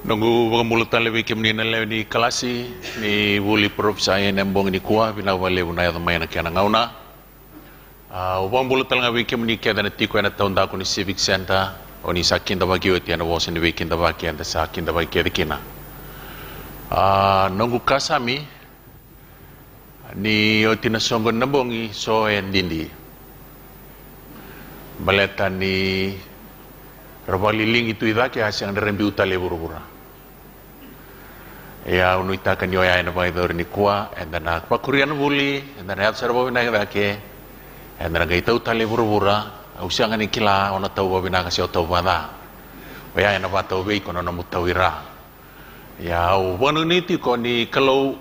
Nunggu mulut lewi kim ni lewi ni kalasi ni wuli prop saya nembong ni kuah bina wale unai adamai na kiana ngauna. Ubang mulut ngawi kim ni kia dana tiko na tahun daku ni civic center oni sakin da bagi oti ana wosin ni wekin da bagi anda sakin da bagi dikina. Nunggu kasami ni oti na songo nembongi so endindi. Baleta ni ling itu idake hasil rembi utale buru-buru. Ya unu itakan yoya ina bai dor ni kuah endana pakurian buli endana hat sarbo bina idake endana gaita utale buru-buru usiangan ikila ona tau bina kasi otau bada oya ina batau bei kono na mutawira ya wanu niti ko ni kalau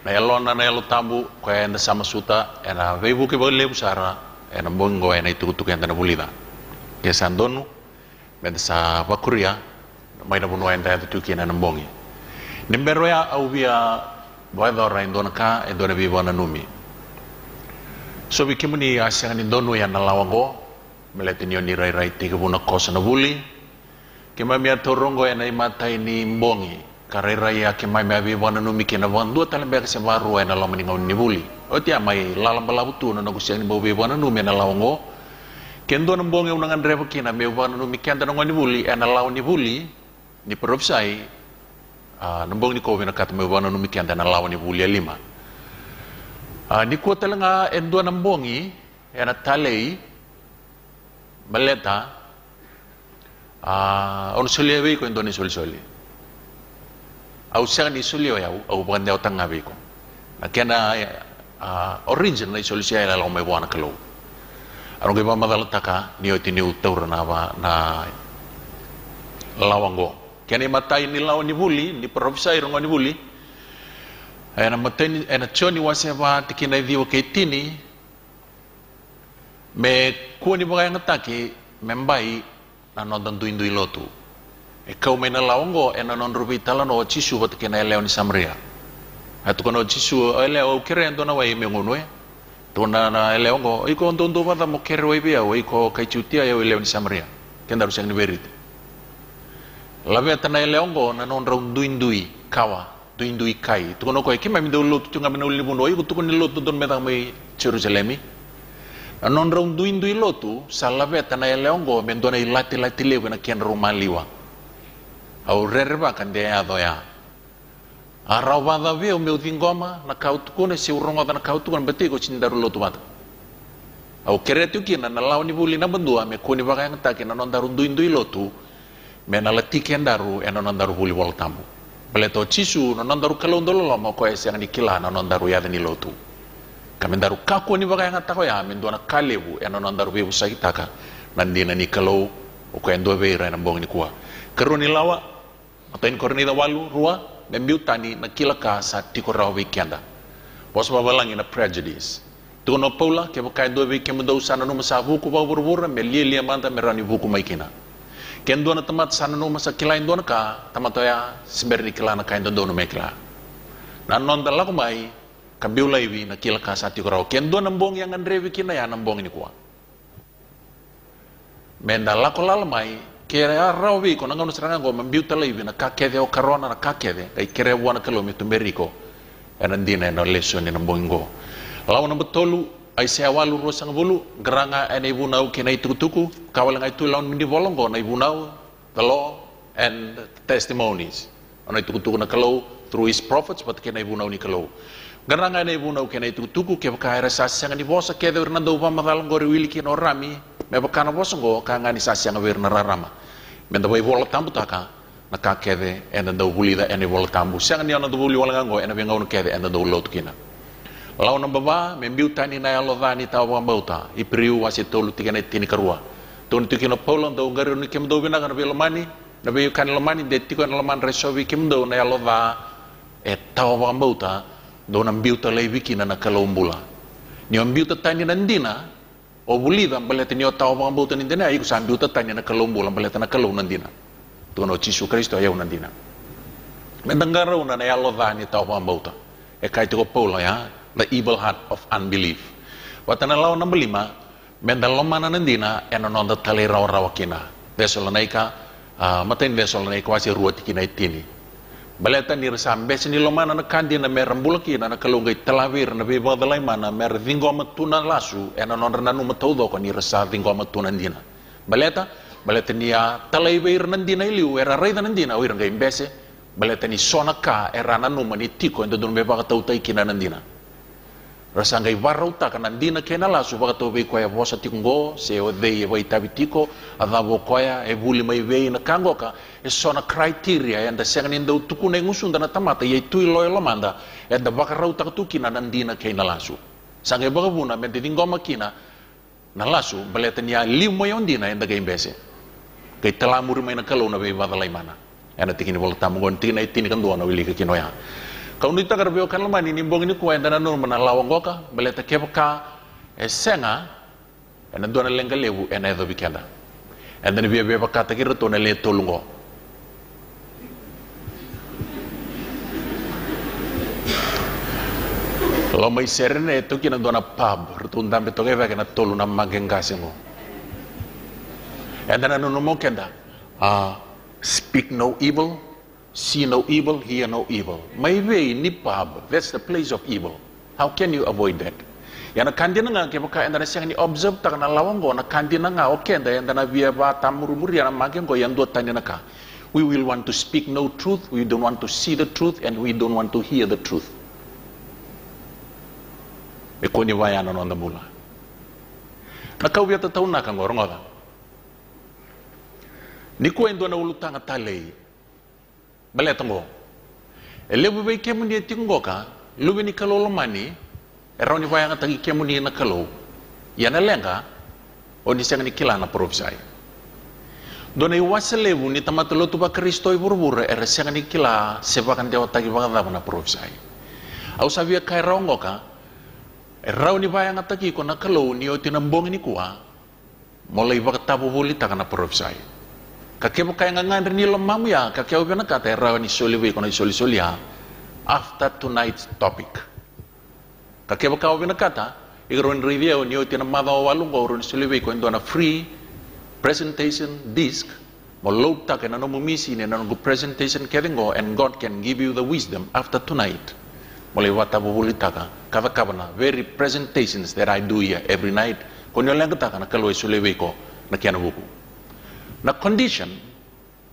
na elona na elo tambu ko enda sama suta ena veibu ke bole busara ena bongo ena itu tuku endana bulida ke sandonu sa bakuria mai na bunwa enda itu tuki ena mbongi nimbero ya au via boedora indona ka indona bi bona numi so bi kimuni asyang indonu ya na lawango meleti ni rai tiga buna kosa na buli kema mi atorongo ena imata ini mbongi karera ya kema mi abi bona numi kena bon dua talembe ke sebaru ena lamani ngoni buli otia mai lalam balabutu na nagusiang ni bobi bona numi na lawango kendo nembonge unangan revo kina me bona numi kenda ngoni buli ena lawan ni buli ni peropsai nembong ni ko na kat me bona numi kenda na lawan ni buli 5 ni ko talanga endo nembongi ena talei baleta on suliwe ko endo ni soli au siang ni suliwe au bande otanga be ko nakena origin ni soli sia la me bona kalo anu ke ba madal taka ni oti ni utur na lawango kene matai ni lawan ni buli ni profesor ngo ni buli ena matai ena choni waseba tikina diwo ke tini me kuani bagai ngataki membai na nonton duindui lotu kau mena lawango ena non rubi talano chisu bat kena leon ni samria atu kono chisu ele o kere ndo na wai mengono tona na leongo iko ndo bata mo kere wai bia iko kaichutia ya leon ni samria kenda rusang ni berit labe tana leongo na non raun duindui kawa duindui kai tu kono ko kima mi do lotu tunga mena uli buno iko tu kono lotu don metang mai Jerusalemi non raun duindui lotu salabe tana leongo mendona ilati lewe na kian rumah liwa au rerba kan dia adoya arawada via o meu dingoma na kautu kone si urongo na kautu kon beti ko cindaru lotu bata au keretu kina na lawni buli na bandua me koni baka yang taki na non daru duindui lotu me na latiki daru eno non daru buli wal tamu beleto cisu non daru kalau ndolo mo ko es yang dikila na non daru ya ni lotu kami daru kako ni baka yang tako ya men dona kalebu eno non daru bebu sakitaka nandina ni kalau ko endo be ra na bong ni kuwa keruni lawa atau in kornida walu rua membiutani na kilaka sa tikora weekenda bos babalang ina prejudice tuno paula ke bakai do weekend do sana no masa buku ba burbur me lia manta merani buku maikina kendo na tamat sana no masa kilain do ka tamatoya seberni kilana kain do no mekla na non dala ko mai kabiula iwi na kilaka sa tikora kendo nambong yang andre weekina ya nambong ini kuwa mendala ko lalmai kera rawi ko nangano seranga go mambiuta levi na kakede o karona na kakede kai kere wana kilometer beriko enandina no lesson ni nambongo lawan betolu ai se awalu rosang bulu geranga ene bunau kena tuku kawal ngai tu lawan mindi volongo na bunau the law and testimonies ana tuku na kalau through his prophets but kena bunau ni kalau geranga ene bunau kena tuku ke ka rasa sang ni bosa kede nando pa magal ngori wili kino rami me bakana bosongo kanga ni sasya ngawir nararama menda boy wol tambu taka na ka kede enda do bulida ene wol tambu sang ni ona do buli wala ngo ena be ngaw kede enda do lot kina law na baba me biutani na yalo dani taw bauta ipriu wasitolu tikene tini karua ton tikino paulo do ngaro ni kem do bina kana be lemani na be kan lemani de tikon leman resovi kem do na yalo da taw bauta do na biuta levi kina na kalombula ni biuta tani nandina o bulida balete ni otao bang bauta nindina ay kusambi utatanya na kalombo lang balete na kalom nandina tuno Yesus Kristo ayaw nandina mendangaraw na yalo dhani tao bang bauta kahit ko Paula ya the evil heart of unbelief watana law number 5 mendaloma na nandina eno non da talera rawakina Thessalonica Matain de sol na ikwasi ruwa tiki na itini. Baleta ni resambe sini lo mana na kandi na merambulaki na kalungai telawir na be badalai mana mer vingo matuna lasu ena non renanu mataudo ko ni resa vingo matuna ndina. Baleta ni talai beir nandina iliu era rei nandina wir ngai mbese. Baleta ni sonaka era nanu mani tiko endo don be baga tautai kina nandina. Rasa ngai varauta kana ndina kena lasu baga tau be koya vosa tikungo se o dei e vai tabitiko adavo koya e vuli mai vei na kangoka e sona criteria enda sengan indo tukuna ngusunda na tamata ye tui loyo lomanda enda baga rauta tukina nandina kena lasu. Sangai baga buna mente dingoma kina na lasu baleta ni limo yondina enda gai mbese. Kai telamur mai na kalau na be badalai mana. Ena tikini volta mungon tina itini kan duana wili ke kinoya. Kau nita karbeo kan lemani ni bong ini kuai dana nur mana lawang goka beleta kepka esenga ena dona lenga lebu ena edo bikenda ena ni biya kata kira to na le tolungo lo mai serene to kina dona pub rutunda beto ke na tolu na magenga sengo ena na no mo kenda speak no evil, see no evil, hear no evil. Maybe ni pub, that's the place of evil. How can you avoid that? Yana kandina nga kaya enda na siyang ni observe ta kana lawango na kandina nga okay enda na via ba tamurumuri yana magengo yan do tanya ka. We will want to speak no truth, we don't want to see the truth, and we don't want to hear the truth. Eko ni wayana no ndamula. Nakawia ta tauna ka ngorongoda. Ni ko endo na ulutanga talei. Baletongo. Elebu bai kemuni tingo ka, lubi ni kalolo mani, eroni wayanga tagi kemuni na kalo. Yana lenga oni sanga ni kilana profesai. Dona iwaselebu ni tamatolo tuba Kristo iburbura era sanga ni kila sebakan dewa tagi bagada na profesai. Au sabia kai rongo ka, eroni wayanga tagi ko na kalo ni o tinambong ni kuwa, mulai bagatabu buli takana profesai. Kakek kaya ngangan ni lemamu ya, kakek ubena kata era ni soliwe kono solia after tonight's topic. Kakek ubena kata igron review ni otina mada walung ko ron soliwe ko ndo na free presentation disc mo load ta kana no mumisi ni na no presentation kedengo and God can give you the wisdom after tonight. Mulai wata bubulita ka kava kabana very presentations that I do here every night kono lang ta kana kalo soliwe ko na kiana buku. Na condition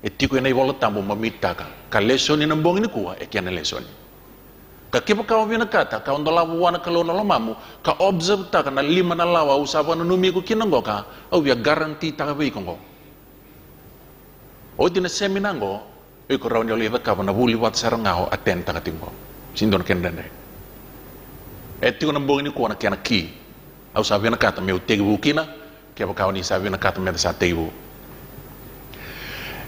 etiko na iwala tambo mamita ka lesson ni nambong ni kuwa e kiana lesson ka kipa ka wina kata ka ondo lawa wana ka lona lamamu ka observe ta na lima na lawa usaba na numi ko kinango ka au ya guarantee ta ka kongo o dina seminango e ko rawnyo le ka na buli wat sarangao aten ta ka tingo sindon kendende etiko nambong ni kuwa na kiana ki au sabi na kata me utegi bukina kipa ka ni sabi na kata me sa tegu.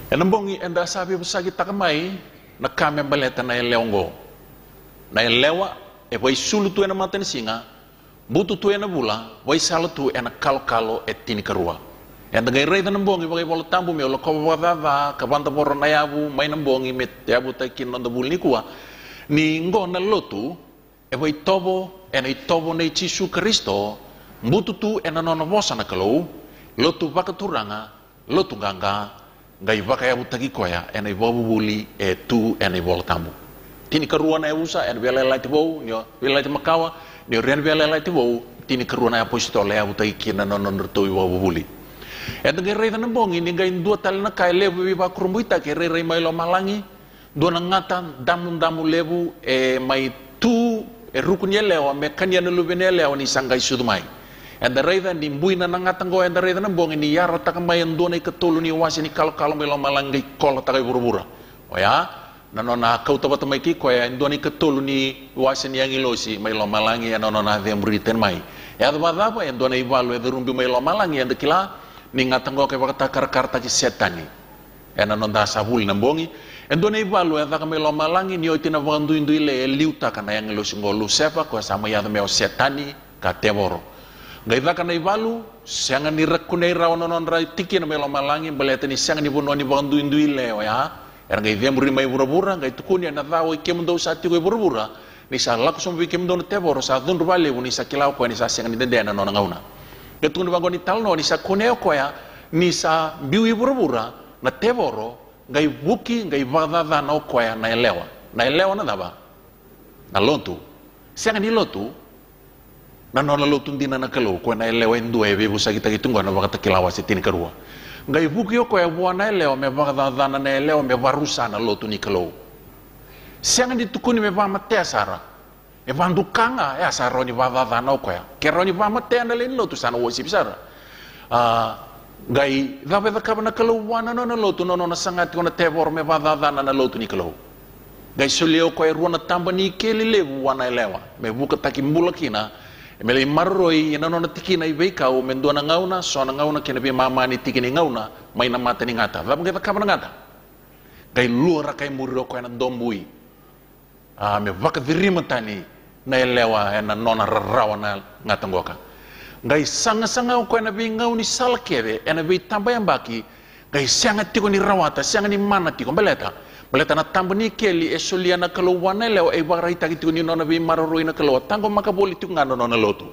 Enambongi enda sabi besagi takamai na kame baleta na eleongo na elewa e vai sulu tu ena maten singa butu tu ena bula vai sala tu ena kalo etini karua enda ngai rei nambongi bagai bola tambu me lo ko wadava ka banta boro na yabu mai nambongi met yabu takin no buli kuwa ni ngo na lotu e vai tobo ena itobo nei Yesu Kristo butu tu ena no vosa na kalau lotu bakaturanga lotu ganga ngai baka ya butagi koya ena ibobu buli tu ena ibol tamu tini karuana ya usa ena bela lati bo nyo bela lati makawa nyo ren bela lati bo tini karuana ya apostol ya butagi kina non tu ibobu buli ena ngai rei na bongi ni ngai dua tal na kai lebu ba kurumbuita ke rei mai lo malangi do na ngatan damu lebu mai tu rukunya lewa me kanya no lubene lewa ni sangai sudumai enda reida ni mbuina na ngatango enda reida na bongi ni yaro takamayan dona ikatulu ni wasi ni kalo melo malangai kola takai buru-bura o ya nanona kau tabat mai ki ko ya dona ikatulu ni wasi ni yangilosi melo malangi ya nanona them briten mai ya da ba ya dona ibalu ya rumbi melo malangi enda kila ni ngatango ke bakata karta ki setani ya nanona sabul na bongi dona ibalu ya da melo malangi ni otina vandu induile liuta kana yangilosi ngolu sepa ko sama ya meo setani ka teboro Gaida kana ibalu, sianga ni rekunai rawan non rai tiki na melo malangi baleta ni sianga ni bono ni bandu indui leo ya. Era ngai dia muri mai bura-bura ngai tukuni na dawo ikem do sati ko bura-bura. Ni sa laku som ikem do teboro sa dun rubale ni sa kilau ko ni sa sianga ni dende na non ngauna. Ketun bango ni talno ni sa kuneo ko ya ni sa biwi bura-bura na tevoro ngai wuki ngai vadada na okoya na elewa na daba na lotu siang ni lotu na nona lotu dina na kalau ko na elewa indua ebe busa kita kitungwa na wakata kilawa setini karua ngai wuki okoya bua na elewa me vadada na elewa me varusa na lotu ni kalau siang ni tukuni me va matea sara e vandukanga ya sara ni vadada na okoya kero ni va matea na len lotu sana wosi bisara gai dabe da kabana kalau wana no lotu no sangat ko na tevor me vadada na lotu ni kalau gai soleo ko ruana tamba ni kelile wana elewa me buka taki mulakina me le marroi na no tikina ibe ka o mendo na ngauna so na ngauna kena be mama ni tikini ngauna mai na mata ni ngata dabe da kabana ngata gai luara kai murro ko na dombui me vaka dirimatani na elewa na nona rawa na ngata ngoka gai sanga ko na be ngauni salkeve ena be tamba yang baki gai sanga tiko ni rawata sanga ni mana tiko beleta na tamba ni keli e solia na kalau wana leo e barai tagi tiko ni nona be maroroi na kalau tango maka boli tiko ngano nona lotu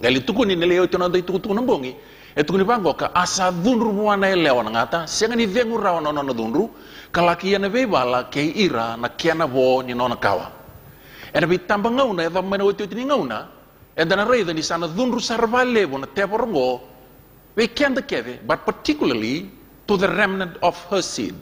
gali tuku ni leo tino dai tuku nambongi e tuku ni bango ka asa dunru wana leo na ngata sanga ni vengu rawa nona dunru kalaki ya na be bala ke ira na kiana bo ni nona kawa ena be tamba ngauna e dhamma na wotu ni ngauna and then array ni sana dhunru sarvale bona teporongo we can the keve but particularly to the remnant of her seed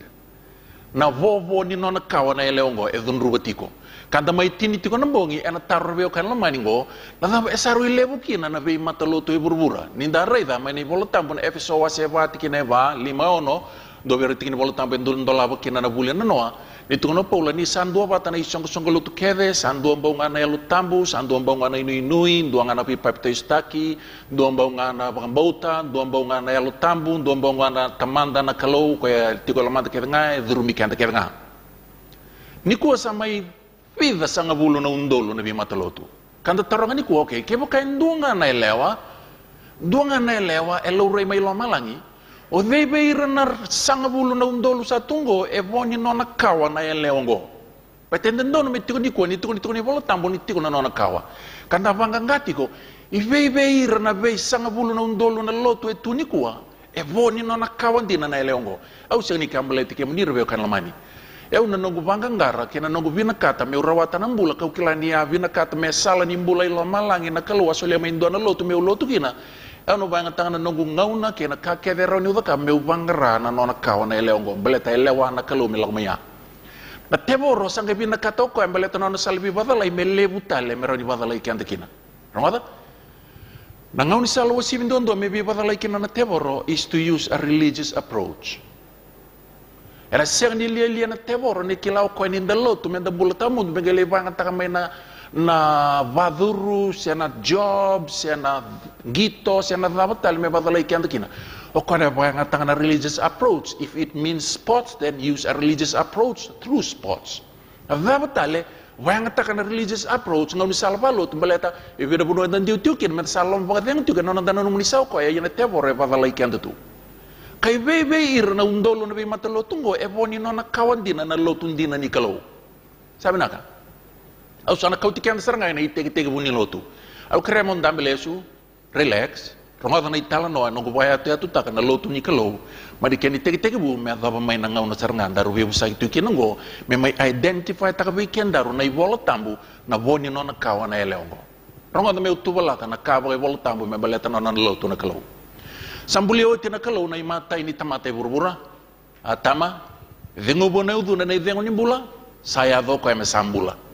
na vovo ni nona kawa na eleongo e dhunru batiko kanda mai tini tiko nambongi ena tarveo kan lamaningo na dha esaru ilebu kina na ve mataloto e burbura ninda array da mai ni volotambo na efeso wa seva tikine va lima ono do vero tikine volotambo endul ndolabo kina na bulia na noa ni tukono paula ni sandua bata na isong songolo tu keve sandua mbonga na yalu tambu sandua mbonga na inui ndua ngana pi pipe istaki ndua mbonga na bakambauta ndua mbonga na yalu tambu ndua mbonga na tamanda na kalau ko ya tiko lamanda keve nga dhurumi kanta keve nga ni kuwa samai vida sanga bulu na undolo na bi matalotu kanda taronga ni kuwa okay kebo kai ndunga na elewa elo rei mai lo malangi o vebe iranar sanga bulu na undolu sa tungo e voni nona kawa na eleongo patende ndono me tiko ni vola tambo ni tiko na nona kawa kanda vanga ngati ko i vebe irana ve sanga bulu na undolu na lotu e tunikua e voni nona kawa dina na eleongo au se ni kambale tike munir ve kan lamani e una nongu vanga ngara kena nongu vina kata me urawata na mbula kau kilani ya vina kata me sala ni mbula ilo malangi na kalua solia me indona lotu me ulotu kina ano banga tanga nongu ngauna kena ka kevero ni udaka me ubangara na nona kawa na eleongo beleta elewa na kalu milak maya na tevoro sanga bina katoko em beleta nona salbi badalai me lebu tale me roni badalai kanda kina ramada na ngauni salwa sivindondo me bi badalai kina na tevoro is to use a religious approach era seng ni lia na tevoro ni kilau ko ni ndalo tu me da bulatamu me gele banga tanga me na vaduru sena job sena gito sena dabatal me badalai kanda kina o kona banga tanga na religious approach if it means sports then use a religious approach through sports dabatale banga tanga na religious approach ngau ni salvalo tumbaleta e vida buno dan diutukin met salom banga tu kan nona dan num nisau ko ya yene tevore badalai kanda tu kai bebe ir na undolo na be matalo tungo e boni nona kawandina na lotundina ni kalau sabi naka au sana kau tikian seranga na iteke buni lotu au kremon dambelesu relax romada na itala no no goya tu tak na lotu ni kalau madi ken iteke bu me daba mai na ngau na seranga daru be busa itu kinongo me mai identify tak weekend daru na ivola tambu na boni no na kawana eleongo romada me utubala kana kaba ivola tambu me baleta no na lotu na kalau sambulio tina kalau na imata ini tamate burbura atama vengo bona udu na vengo ni bula saya do ko me sambula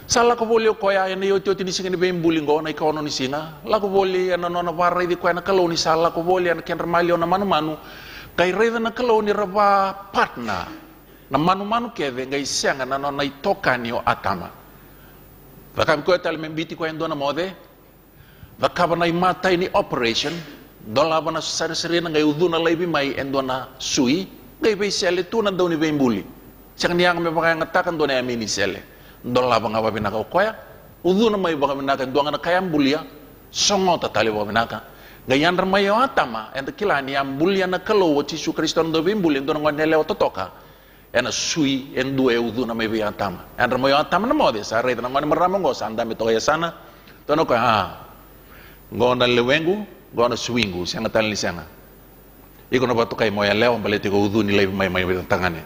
sala ko boli ko ya ene yoti ni singa ni be mbuli ngo na ikono ni singa la ko boli ana nona warra di ko na kalo ni sala ko boli ana ken ramali ona manu kai reda na kalo ni raba partner na manu keve ngai senga na nona itoka ni o atama vakam ko tal membiti ko endo na mode vakaba na imata ini operation dola bana sari na ngai uduna laibi mai endo na sui ngai be sele tu na do ni be mbuli sing niang me baka ngatakan do na amini sele dola banga babina ka koya uduna mai baka minaka doanga na kayam bulia songo tatali baka minaka gayan ramai atama enda kilani am bulia na kalo wati su kriston do bimbuli do ngone lewa totoka ena sui endu e uduna mai bi atama en ramai atama na mode sa re na ngone maramongo sanda mi to ya sana to no ka ngona lewengu ngona suingu sanga tali sanga iko na batu kai moya leo mbale tiko udu ni lai mai tangane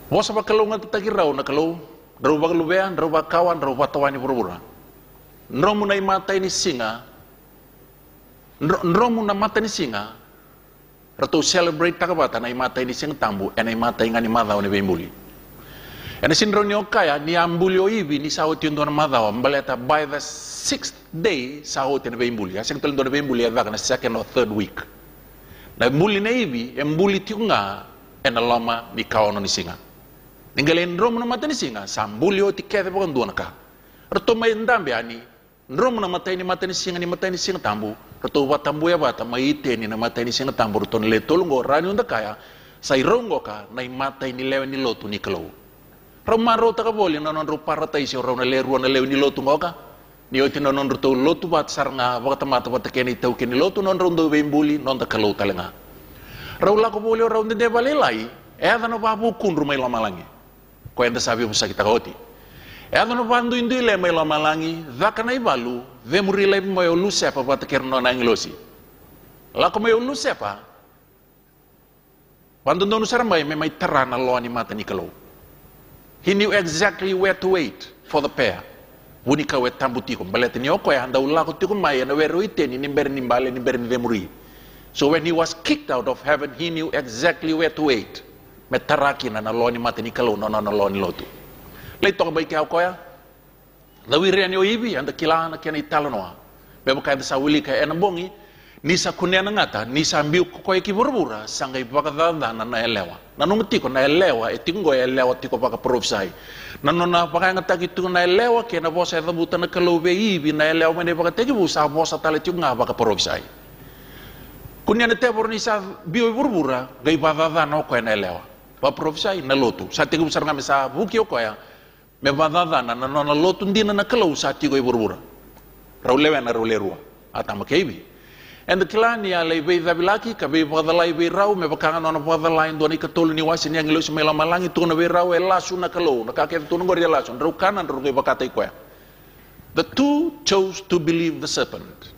vosa ba kalau ngata takirau na kalau daru ba lubean daru ba kawan daru ba tawani pura-pura nromu na mata ini singa nromu na mata ini singa ratu celebrate takabata na mata ini singa tambu ena mata ingani madha one bembuli ena sindro ni okaya ni ambuli oibi ni sauti ndo na madha mbaleta by the 6th day sauti na bembuli asing tol ndo na bembuli ya na second or third week na mbuli na ibi embuli tiunga ena lama ni kaono ni singa ningalen romu na mata ni singa sambuli o tikete pokon duana ka ratu may ndambe ani romu na mata ni singa tambu ratu batambu ya bata maite ni na mata ni singa tambu ratu le tolungo rani unda kaya sai rongo ka na mata ni lewe ni lotu ni kalau roma rota ka boli na non rupa rata isi ro na lewe ni lotu ngoka ni oti non rutu lotu bat sarnga bakata mata bata keni tau keni lotu non rondo bembuli non ta kalau talenga raula ko boli ro de balelai no babu kun rumai lamalangi ko enda sabi musa kita koti no bandu indu le mai lamalangi zakana ibalu ve murile moyo lusa pa bata kerno na ngilosi la ko moyo lusa pa bandu no nusara mai mai terana lo ani mata ni kalau he knew exactly where to wait for the pair wuni ka we tambuti ko balete ni oko ya nda ula ko tiko mai na wero iteni ni ber ni mbale ni ber ni vemuri so when he was kicked out of heaven he knew exactly where to wait metaraki na lo ni mata ni kalau no lo ni lotu le to bai ka ko ya la wiri ani oibi anda kilana kena italonoa bebo ka sa wili ka ena bongi ni sa kunena ngata ni sa mbiu ko ki burbura sangai bakadanda na elewa na nungti ko na elewa etingo elewa tiko baka profsai na nona baka ngata gitu na elewa ke na bosa da buta na kalobe ibi na elewa mene baka tegi busa bosa tale tinga baka profsai kunya na tebor ni sa biu burbura gai badada no ko na elewa ba profsai na lotu sa tegi busar ngame sa buki ko ya me badada na nona lotu ndina na kalau sa tigo burbura raulewa na raulerua atama keibi and the clan ya lebe zabilaki kabe badalai be rau me bakanga no badalai ndo ni katol ni wasin yang ilus mela malangi tu na be rau elasu na kalo na kake tu ngor elasu ro kanan ro ge bakata iko the two chose to believe the serpent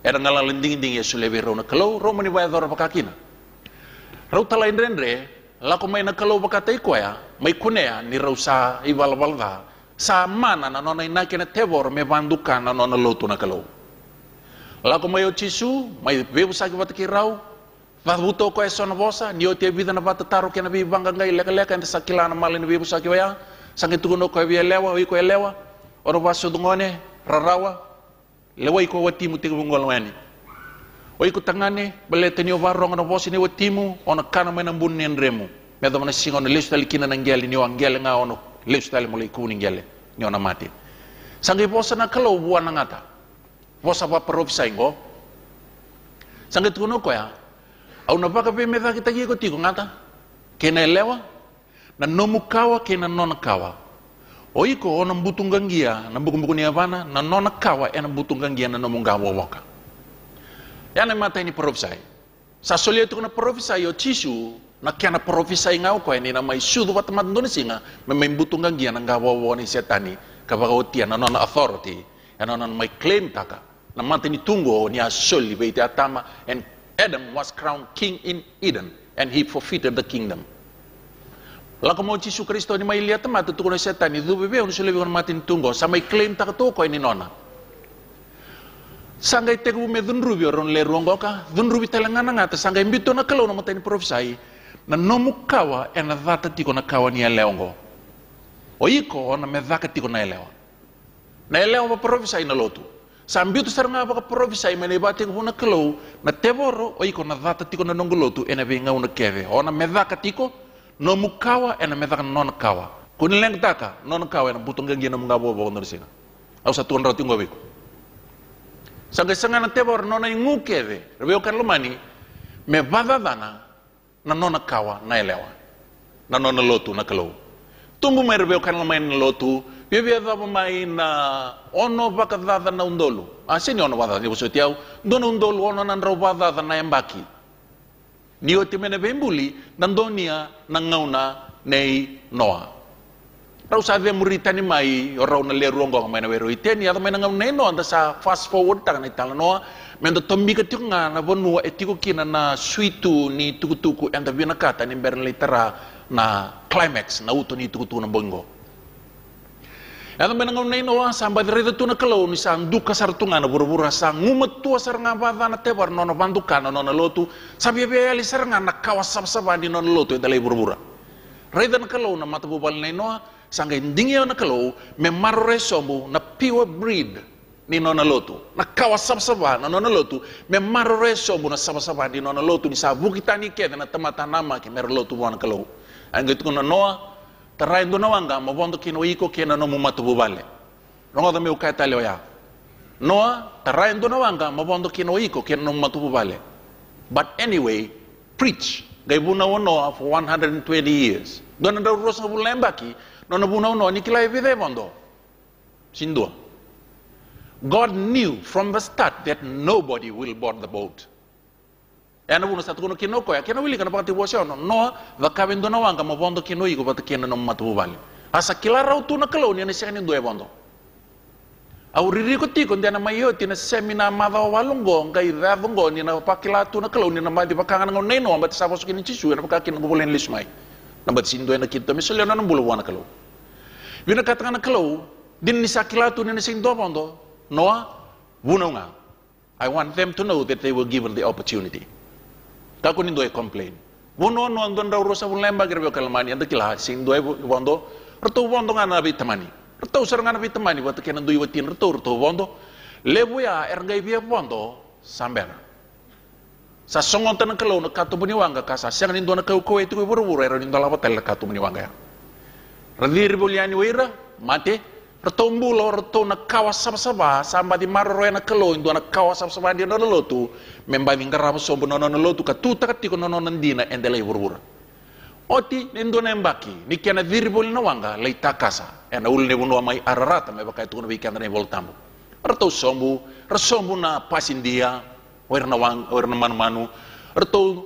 era ngala lending ding yesu lebe rau na kalo ro mani ba dor bakakina rau talai ndendre la ko mai na kalo bakata iko mai kunea ni rau sa ibal balda sa mana na no na kena tebor me bandukan na no na lotu na kalo la ko mai otisu mai bebu saki bata kirau va buto ko eso na bosa ni otie vida na bata taro ke na bi banga ngai leka leka nda sakila na mali na bebu saki waya sangi tuno ko bi elewa ko elewa oro baso dungone rarawa lewa ko watimu te bungol wani oi ko tangane belete ni ovarong na bosi ni watimu ona kana mena bunne ndremu me do na singo na lesu talikina na ngeli ni wangele nga ono lesu tali mulai kuni ngele ni ona mati sangi bosa na kalau buana ngata vosa ba profisa ingo sangat kuno ko ya au na baka pe meda kita ko tiko ngata kena lewa na nomu kawa kena nona kawa oiko ona mbutunggangia na buku-buku ni avana na nona kawa ena mbutunggangia na nomu ngawo waka yana mata ini profisa sa solia tu na profisa yo tisu na kena profisa ngau ko ini na mai sudu bat mat Indonesia memang mbutunggangia na ngawo woni setani kabaga otia na nona authority na nona mai claim taka na mata ni tungo ni asoli beite atama and Adam was crowned king in Eden and he forfeited the kingdom la como Yesu Kristo ni mai lihat mata tu kono setan ni du bebe on sole kon mata ni tungo sa mai claim tak to ko ini nona sangai tegu me dunrubi ron le rongoka dunrubi telangana ngata sangai mbito na kalau na mata ni profesai na nomu kawa ena data tiko na kawa ni leongo oiko na me daka tiko na elewa ba profesai na lotu sambil tu sarang apa profisa imene bating huna kalau na teboro oiko na data tiko na nongolotu ena be ngau na keve ona medaka tiko no mukawa ena medaka non kawa kunileng taka non kawa ena butung gangi na mungabo bo ndor singa au satu on roti ngobiko sangai sanga na teboro nona ingu keve rebe kan lomani me badadana na nona kawa na elewa na nona lotu na kalau tunggu mai rebe kan lomani lotu bebia dava mai na ono baka dada na undolu asini ono bada ni boso tiau dono undolu ono nan ro bada na embaki ni oti mene bembuli nandonia na ngauna nei noa Rau sa ve murita ni mai ora una le ruongo mai na wero iteni ata mai na neno anda sa fast forward tang ni tala no mendo tombi ka tinga na bonu etiko kina na suitu ni tukutuku anda bina kata ni ber litera na climax na uto ni tukutu na bongo ata mai na neno samba dire tu na kalo ni sa nduka sartunga na buru-buru sa ngumet tua sar ngabada na tebar no na banduka no na lotu sabi be ali sar na kawasab sabandi no lotu dalai buru-buru reda na kalo na mata bubal neno sangga indingnya na kalau memarre sombu na pure breed ni nona lotu na kawasab saba na nona lotu memarre sombu na saba di nona lotu ni sabu kita ni ke na temata nama ke mer lotu wan kalau angit ko na noa tarain do na wanga mo bondo kino iko ke na no mumatu bubale rongo da meu kai tale ya noa tarain do na wanga mo bondo kino iko ke no mumatu bubale but anyway preach gaibuna wono for 120 years don na rosa bulembaki nona buna no ni kila evide mondo sindua God knew from the start that nobody will board the boat ena buna satu kono kinoko ya kena wili kana pakati washo no va kavendo na wanga mo bondo kino igo bat kena no matu bali asa kila rautu na kalo ni sekani ndo e bondo au riri ko tiko ndena mayo tina semina mava walungo ngai davungo ni na pakila tu na kalo ni na madi pakanga ngo neno ambat sa bosu kini chisu na pakakin ngo bolen lismai nambat sindo na kita misalnya na bulu wana kalau bina katakan kalau din ni sakila tu ni sindo bondo noa bunonga I want them to know that they were given the opportunity kako nindo e complain buno no andon da urusa bun lemba gerbe kalmani anda kila sindo e bondo reto bondo ngana bi tamani reto ser ngana bi tamani wat kenan duy watin reto bondo lebu ya ergai bi bondo sambena sa songon tan kalau na katu buni wanga kasa siang nindo na kau itu buru-buru era nindo lawa tel katu buni wanga ya radir buliani wira mate retombulo reto na kawas saba samba di marro na kalau indo na kawas saba di no lotu membali ngarabo sombo no lotu katuta katiko no nandina endele buru-buru oti nindo na mbaki ni kena dirbul na wanga leita kasa ena ulne bunu mai ararata me bakai tu no weekend na voltambo reto sombu resombu na pasindia werna manu reto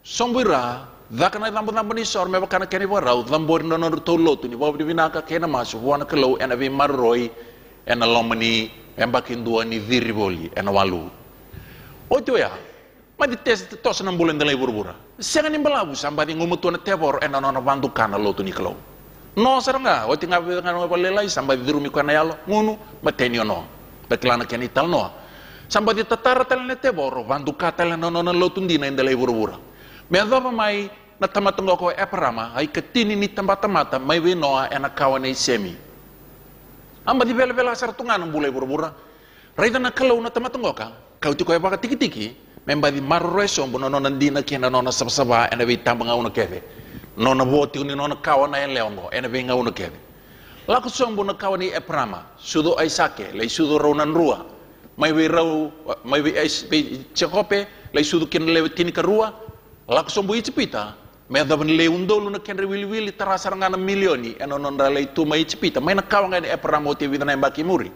sombira dakana tambo ni sor me bakana keni warau tambor no reto lotu ni babu binaka kena masu wana kelo ena vi marroi ena lomani embakin dua ni viriboli ena walu oto ya ma di test tos na bulan dalai burbura senga ni balabu sambadi ngumutu na tebor ena no bandu kana lotu ni kelo no saranga oti ngabe ngano balelai sambadi dirumi kana yalo ngunu mateni no beklana keni tal no sambadi tatara talene tebor bandu katala no lotundina indalai burbura me adapa mai na tamatungo ko eparama ai ketini ni tamata mai we noa ena kawane semi amba di bela sartungan bulai burbura raida na kalau na tamatungo ka kau tiko e baka tiki memba di marreso bono nandina kena nona sabsaba ena we tambanga uno keve nona boti ni nona kawana en leongo ena we ngauno keve laku sombo na kawani eparama sudo ai sake lei sudo ronan rua mai we rau mai we chekope lei sudo ken le tini karua laku sombo ichipita me da ban le undolo na ken wili terasa ngana milioni eno non lei tu mai ichipita mai na kawanga e pramote vidana mbaki muri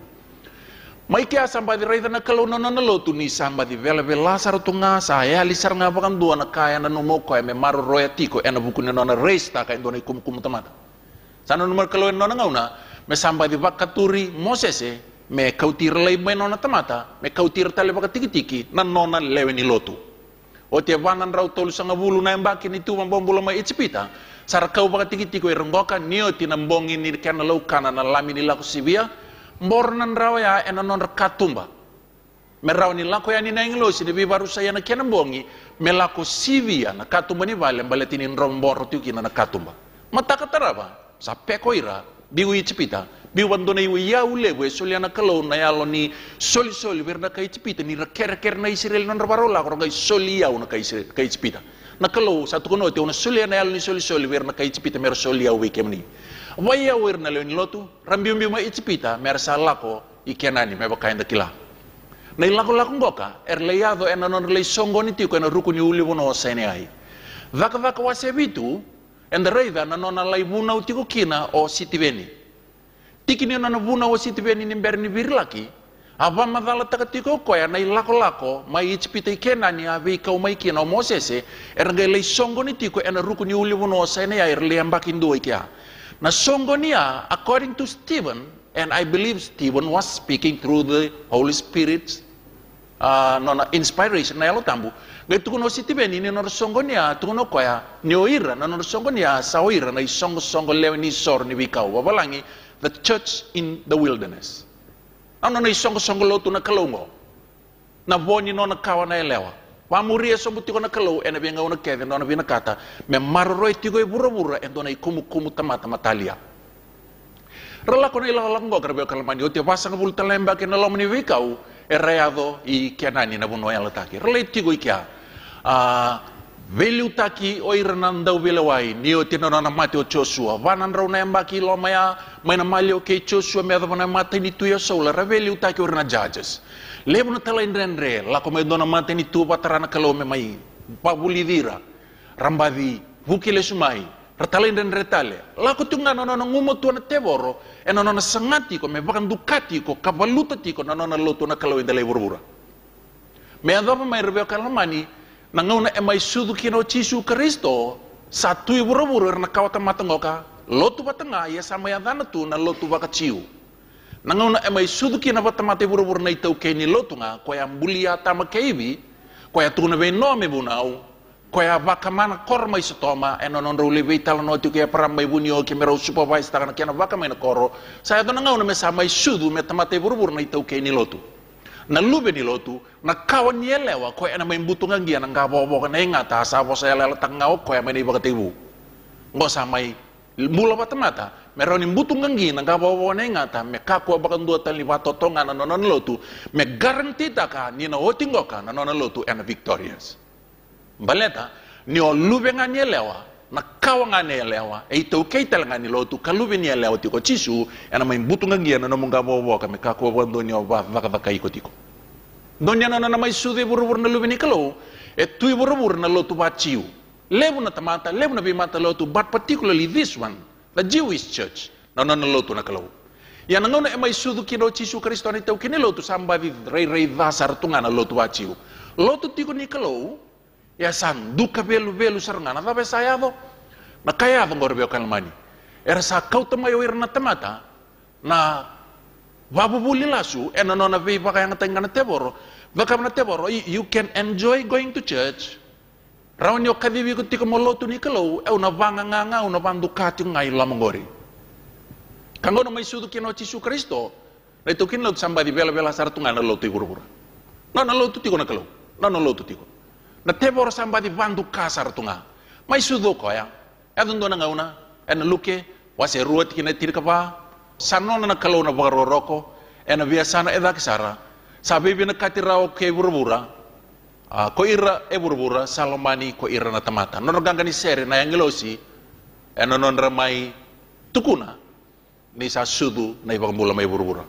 mai kia samba di raida na kalau non lotu ni samba di vela sar tunga sa ya lisar nga bakan dua na kaya na nomoko e me maru royatiko ena buku na non race ta ka indone kum tamata sana nomor kalau non ngauna me samba di bakaturi mosese me kautir lei me non tamata me kautir tale bakatiki na nona leweni lotu o te vanan rau tolu sanga bulu na mbaki ni tu mambombulo mai ichipita sar kau bakatiki ko rengoka nio tinambongi ni kana lau kana na lami ni laku sibia mornan raw ya ena non katumba meraw ni lako ya ni na inglosi ni baru saya na kena bongi melako sivia na katumba ni vale baletini rombor tu kina na katumba mata kataraba sa pekoira biu ichipita biu bandona iu ya ulewe soliana kalau na yalo ni soli berna kai ichipita ni ker na Israel non barola ko ngai soli ya una kai ichipita na kalau satu kono te una soliana yalo ni soli berna kai ichipita mer soli ya wikemni waya wirna leoni lotu rambiumbi ma ichipita mersa lako ikenani meba kainda kila na ilako ngoka erleyado ena non lei songoni tiko ena rukuni uli wono sene ai vaka wasebitu enda reida na non lai buna utiko kina o sitiveni tikini na buna o sitiveni ni berni birlaki aba madala takatiko ko ya na ilako mai ichipita ikenani abi kau mai kina o mosese erga lei songoni tiko ena rukuni uli wono sene ai erleyambakin do ikia Na songonia, according to Stephen, and I believe Stephen was speaking through the Holy Spirit, inspiration na yalo tambu. Ngai tukuno si Stephen ini nor songonia, tukuno koya nioira na nor songonia saoira na songo lewe ni sor ni bikau. Wabalangi the church in the wilderness. Ano na songo lotu na kalongo. Na boni no na kawa na elewa. Pamuria sombu tiko na kalau ena benga una keve na bina kata me marroi tiko e bura endo na kumu tamata matalia. Rela kono ila lango karbe kalmani o te pasa ngabul talemba ke na lomni vikau e reado I kenani na buno ela taki. Rela tiko ikia velu taki o irananda ubilawai ni o tina na mate o Joshua vanan rau na embaki lo maya na malio ke Joshua me na mate ni tuya sola revelu taki o na judges. Levo na tala indrenre, la come dona mate ni tu batarana kalau me mai, pabulidira, rambadi, vukile sumai, ratala indrenre tale. La ko tunga no ngumo tu na tevoro, e no na sangati ko me bakan dukati ko kabaluta ti ko no na lotu na kalau indale burbura. Me andava mai rebe kalamani, na ngona e mai sudu kino Jisu Kristo, satu burbura na kawata matangoka, lotu batanga ya sama ya dana tu na lotu bakaciu. Nangona e mai suduki na batamate buru-buru na itau kei ni lotu nga, koya mbulia tama keibi, koya tuna vei nome bunau, koya baka mana korma isotoma, e nonon rule vei tala no tiu kaya paramai buni o ke merau supervise takana kena baka mai na koro, saya to nangona me sa mai sudu me tamate buru-buru na itau kei ni lotu. Na lube ni lotu, na kawan ni elewa, koya na mai mbutu ngangia na nga bobo ka na ingata, sapo sa elela tangao, koya mai ni baka tibu. Ngo sa mai mula batamata, meroni mbutung ngangi na gabawa na ingata me kakwa bakan dua tali watotonga na nonon lotu me garanti taka ni na otingoka na nonon lotu and victorious. Baleta ni o lube nga ni elewa na kawa nga ni elewa e ito keital nga ni lotu kalube ni elewa tiko Jisu ena may mbutung ngangi na nomong gabawa ka me kakwa bakan dua ni o vaka iko tiko. Donya na may sude buru-buru na lube ni kalau e tui buru-buru na lotu baciu. Levo na tamata, levo na bimata lotu, but particularly this one, the Jewish church, na lotu na kalau. Yan ang na may sudu kino Jisu Kristo ni tau kini lotu sambadi rei dasar tunga na lotu aciu. Lotu tiko ni kalau, ya san duka belu sarangana, tapi saya do, na kaya do ngorbeo kalmani. Era sa kau tamayo na tamata, na wabubuli lasu, ena na vei baka yang tenga na teboro, baka na teboro, you can enjoy going to church. Rawan yo kadiwi ko tiko molotu ni kalau e una vanga nga una bandu kati ngai lamangori. Kango na may sudu kino Jisu Kristo, na ito kinlog sambadi bela saratu nga na lotu igurugura. Na lotu tiko na kalau, na lotu tiko. Na tebor sambadi bandu kasar tu nga. May sudu ko ya. Edun do na nga una, na luke, wase ruat kina tirka pa, sano na kalau na bagaroroko, na biasana eda kisara, sabi binakatiraw kay burubura, ko ira e burbura salomani ko ira na tamata nono gangani sere na yang ngelosi nonon ramai tukuna ni sa sudu na ibang bula may burbura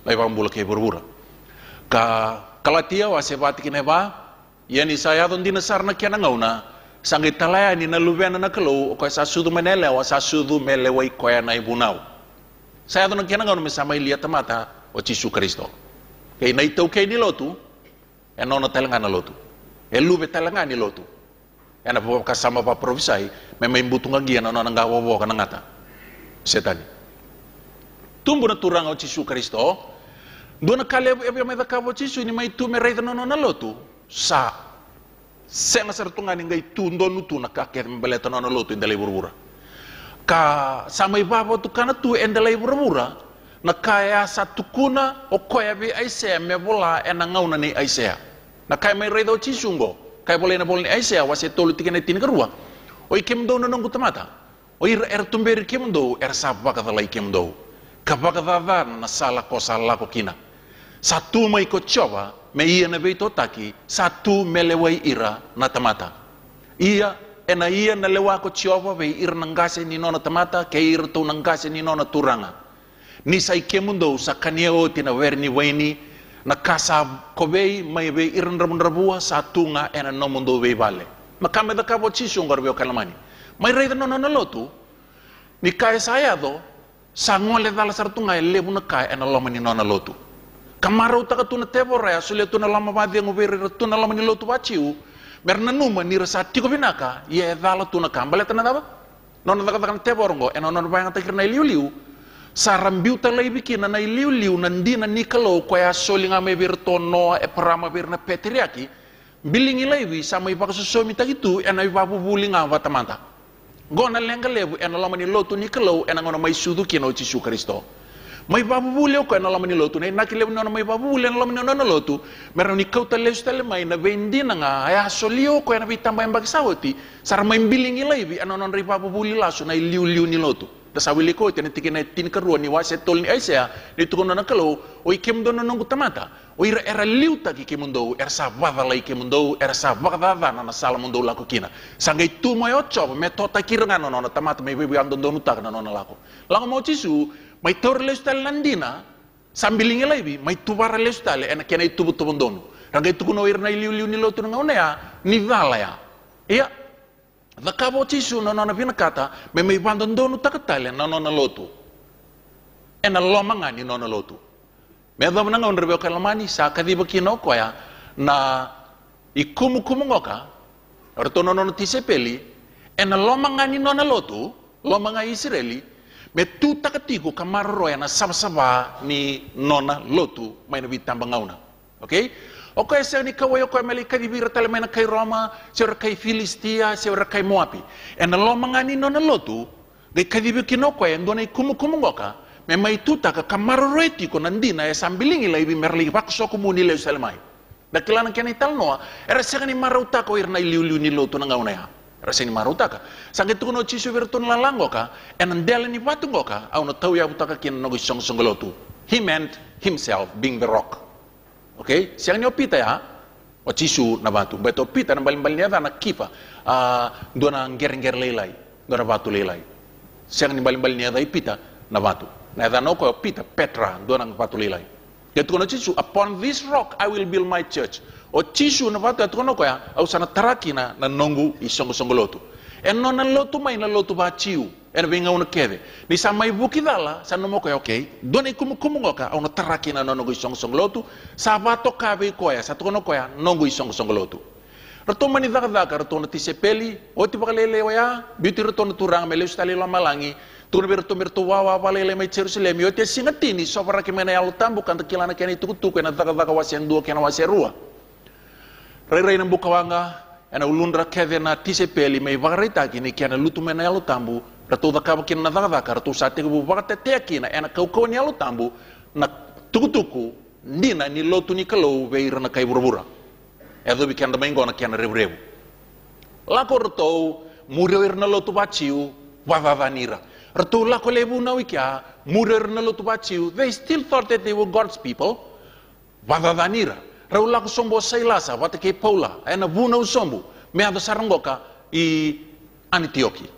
na ibang bula kay burbura ka kalatia wase bati kineba yani saya don dinasar na kya ngauna sangi talaya ni na lubena na kalau ko sa sudu menele wa sa sudu melewai ko ya na ibunau saya don kya ngauna mesama ilia tamata o Jisu Kristo kay na itaw kay ni lotu nono talanga na lotu. Lube talanga ni lotu. Ena po kasama pa provisai, may butung agian nono nang gawawo ka nangata. Setan. Tumbo na turang o Jisu Kristo, doon na kalebo may dakawo Jisu ni may tumeray nono na lotu sa senga sartungan ngay tundo nutu na kakir mbaleta nono lotu indalay burbura. Ka sa may babo tu kana tu indalay burbura, na kaya sa tukuna o kaya bi Isaiah me bola enangaw na ni Isaiah na kaya may redo Jisungo kaya boleh na bola ni Isaiah wasi tolu tikin na tinkerua o ikim do na nung kutamata o tumberi kim do sa bakatala ikim do kabakatala na sala ko kina satu may ko choba may iya na beito taki satu meleway ira na tamata iya na lewa ko choba bay ira nangase ni no na tamata kay ira to nangase ni no na turanga ni sa ikemundo sa kaniyo tinawerni waini na kasab kobei may be iran rabun sa tunga ena no mundo be vale makame da kabo Jisu ngorbeo kalamani may rey no lotu ni kaya saya do sa ngole dala sartunga lebu na kaya ena lomani no lotu kamaro ta katuna tebore asule tuna lama badi nguberi tuna lama ni lotu baciu merna numa ni rasa tiko binaka ye dala tuna kambale tana daba non takatakan teborngo non bayang takir na liu sarambiu talai bikin na liu nandi na nikalo ko ya solinga me virtono e parama virna petriaki bilingi laiwi sama ipa susomi tagitu ena ipa bulinga vatamanta gona lenga lebu ena lamani lotu nikalo ena ngona mai sudu kino Yesu Kristo mai babu bule ko ena lamani lotu na nakile no mai babu bule ena lamani no lotu merno ni kauta lestale mai na vendina nga ya solio ko ena vitamba embak sawoti sar mai bilingi laiwi ena non ri babu bule lasu na liu ni lotu da sawili ko tene tikene tin karuan ni wase tol ni aisya ni tukono na kalo o ikem dono nongu tamata o ira era liuta ki kemundo era sa vadala kemundo era sa vadada na sala mundo lako kina sangai tu moyo chob me tota kiranga no tamata me bibi andon donu tak na lako lango mo Yesu mai tor lestal landina sambilingi laibi mai tubara lestale ena kena itu butu bondonu ragai tukono ira na liu ni lotu ngone ya ni vala ya iya the kabo Yesu no vina kata me mai bandon donu takatale no lotu ena lomanga ni no lotu me dom nanga on rebe kalamani sa kadiba kino ko ya na ikumu ngoka orto no tisepeli ena lomanga ni no lotu lomanga Israeli me tu takatigo kamarro na sabsaba ni nona lotu mai na bitambangauna okay okay sa ni kawayo ko meli kadibira talemena kay Roma sir kay Filistia sir kay Moabi ena lomanga ni nona lotu gay kadibi kino ko en dona ikumu ngoka me mai tuta ka kamaroreti ko nandina ya sambilingi la ibi merli bakso kumuni le salmai dakilana kena italnoa era segani marauta ko irna liu ni lotu na ngauna ya era segani marauta ka sange tuno Yesu verton lalango ka enandela ni watungo ka au no tau ya butaka kin no song lotu he meant himself being the rock okay segani opita ya o Yesu na batu beto pita na balim niya na kifa dona nger lelai dona batu lelai segani balim niya ipita na batu na no ko Peter Petra donang patulilay ketu kono Yesu upon this rock I will build my church o Yesu na patu kono ko ya au sana tarakina na nongu isong lotu en non na lotu mai na lotu ba ciu en venga una kede ni samai buki dala sa no mo ko okay doni kumu ngoka au na tarakina na nongu isong lotu sabato kabe ko ya sa kono ko ya nongu isong lotu Rato mani daga rato na tisepeli o ti pakalele ya beauty rato na turang mele stali malangi tu berto wawa palele mai Jerusalem yo te singatini so para ke mena yalu tambu kan kilana kene tuku na daga wasian dua kena wasierua rai na bukawanga ena ulundra kede na tisepeli mai vagarita kini kena lutu mena yalu tambu rato daga kin na daga rato sate bu bagate te kina ena kau ni yalu tambu na tuku ndina ni lotu ni kalau veira na kai burbura edo bikin damai gona kian rebu lako rato murir na lotu baciu wavavanira rato lako lebu na wikia murir na lotu baciu they still thought that they were God's people wavavanira rau lako sombo sailasa watake Paula ena vuna usombu me ada sarangoka I Antioki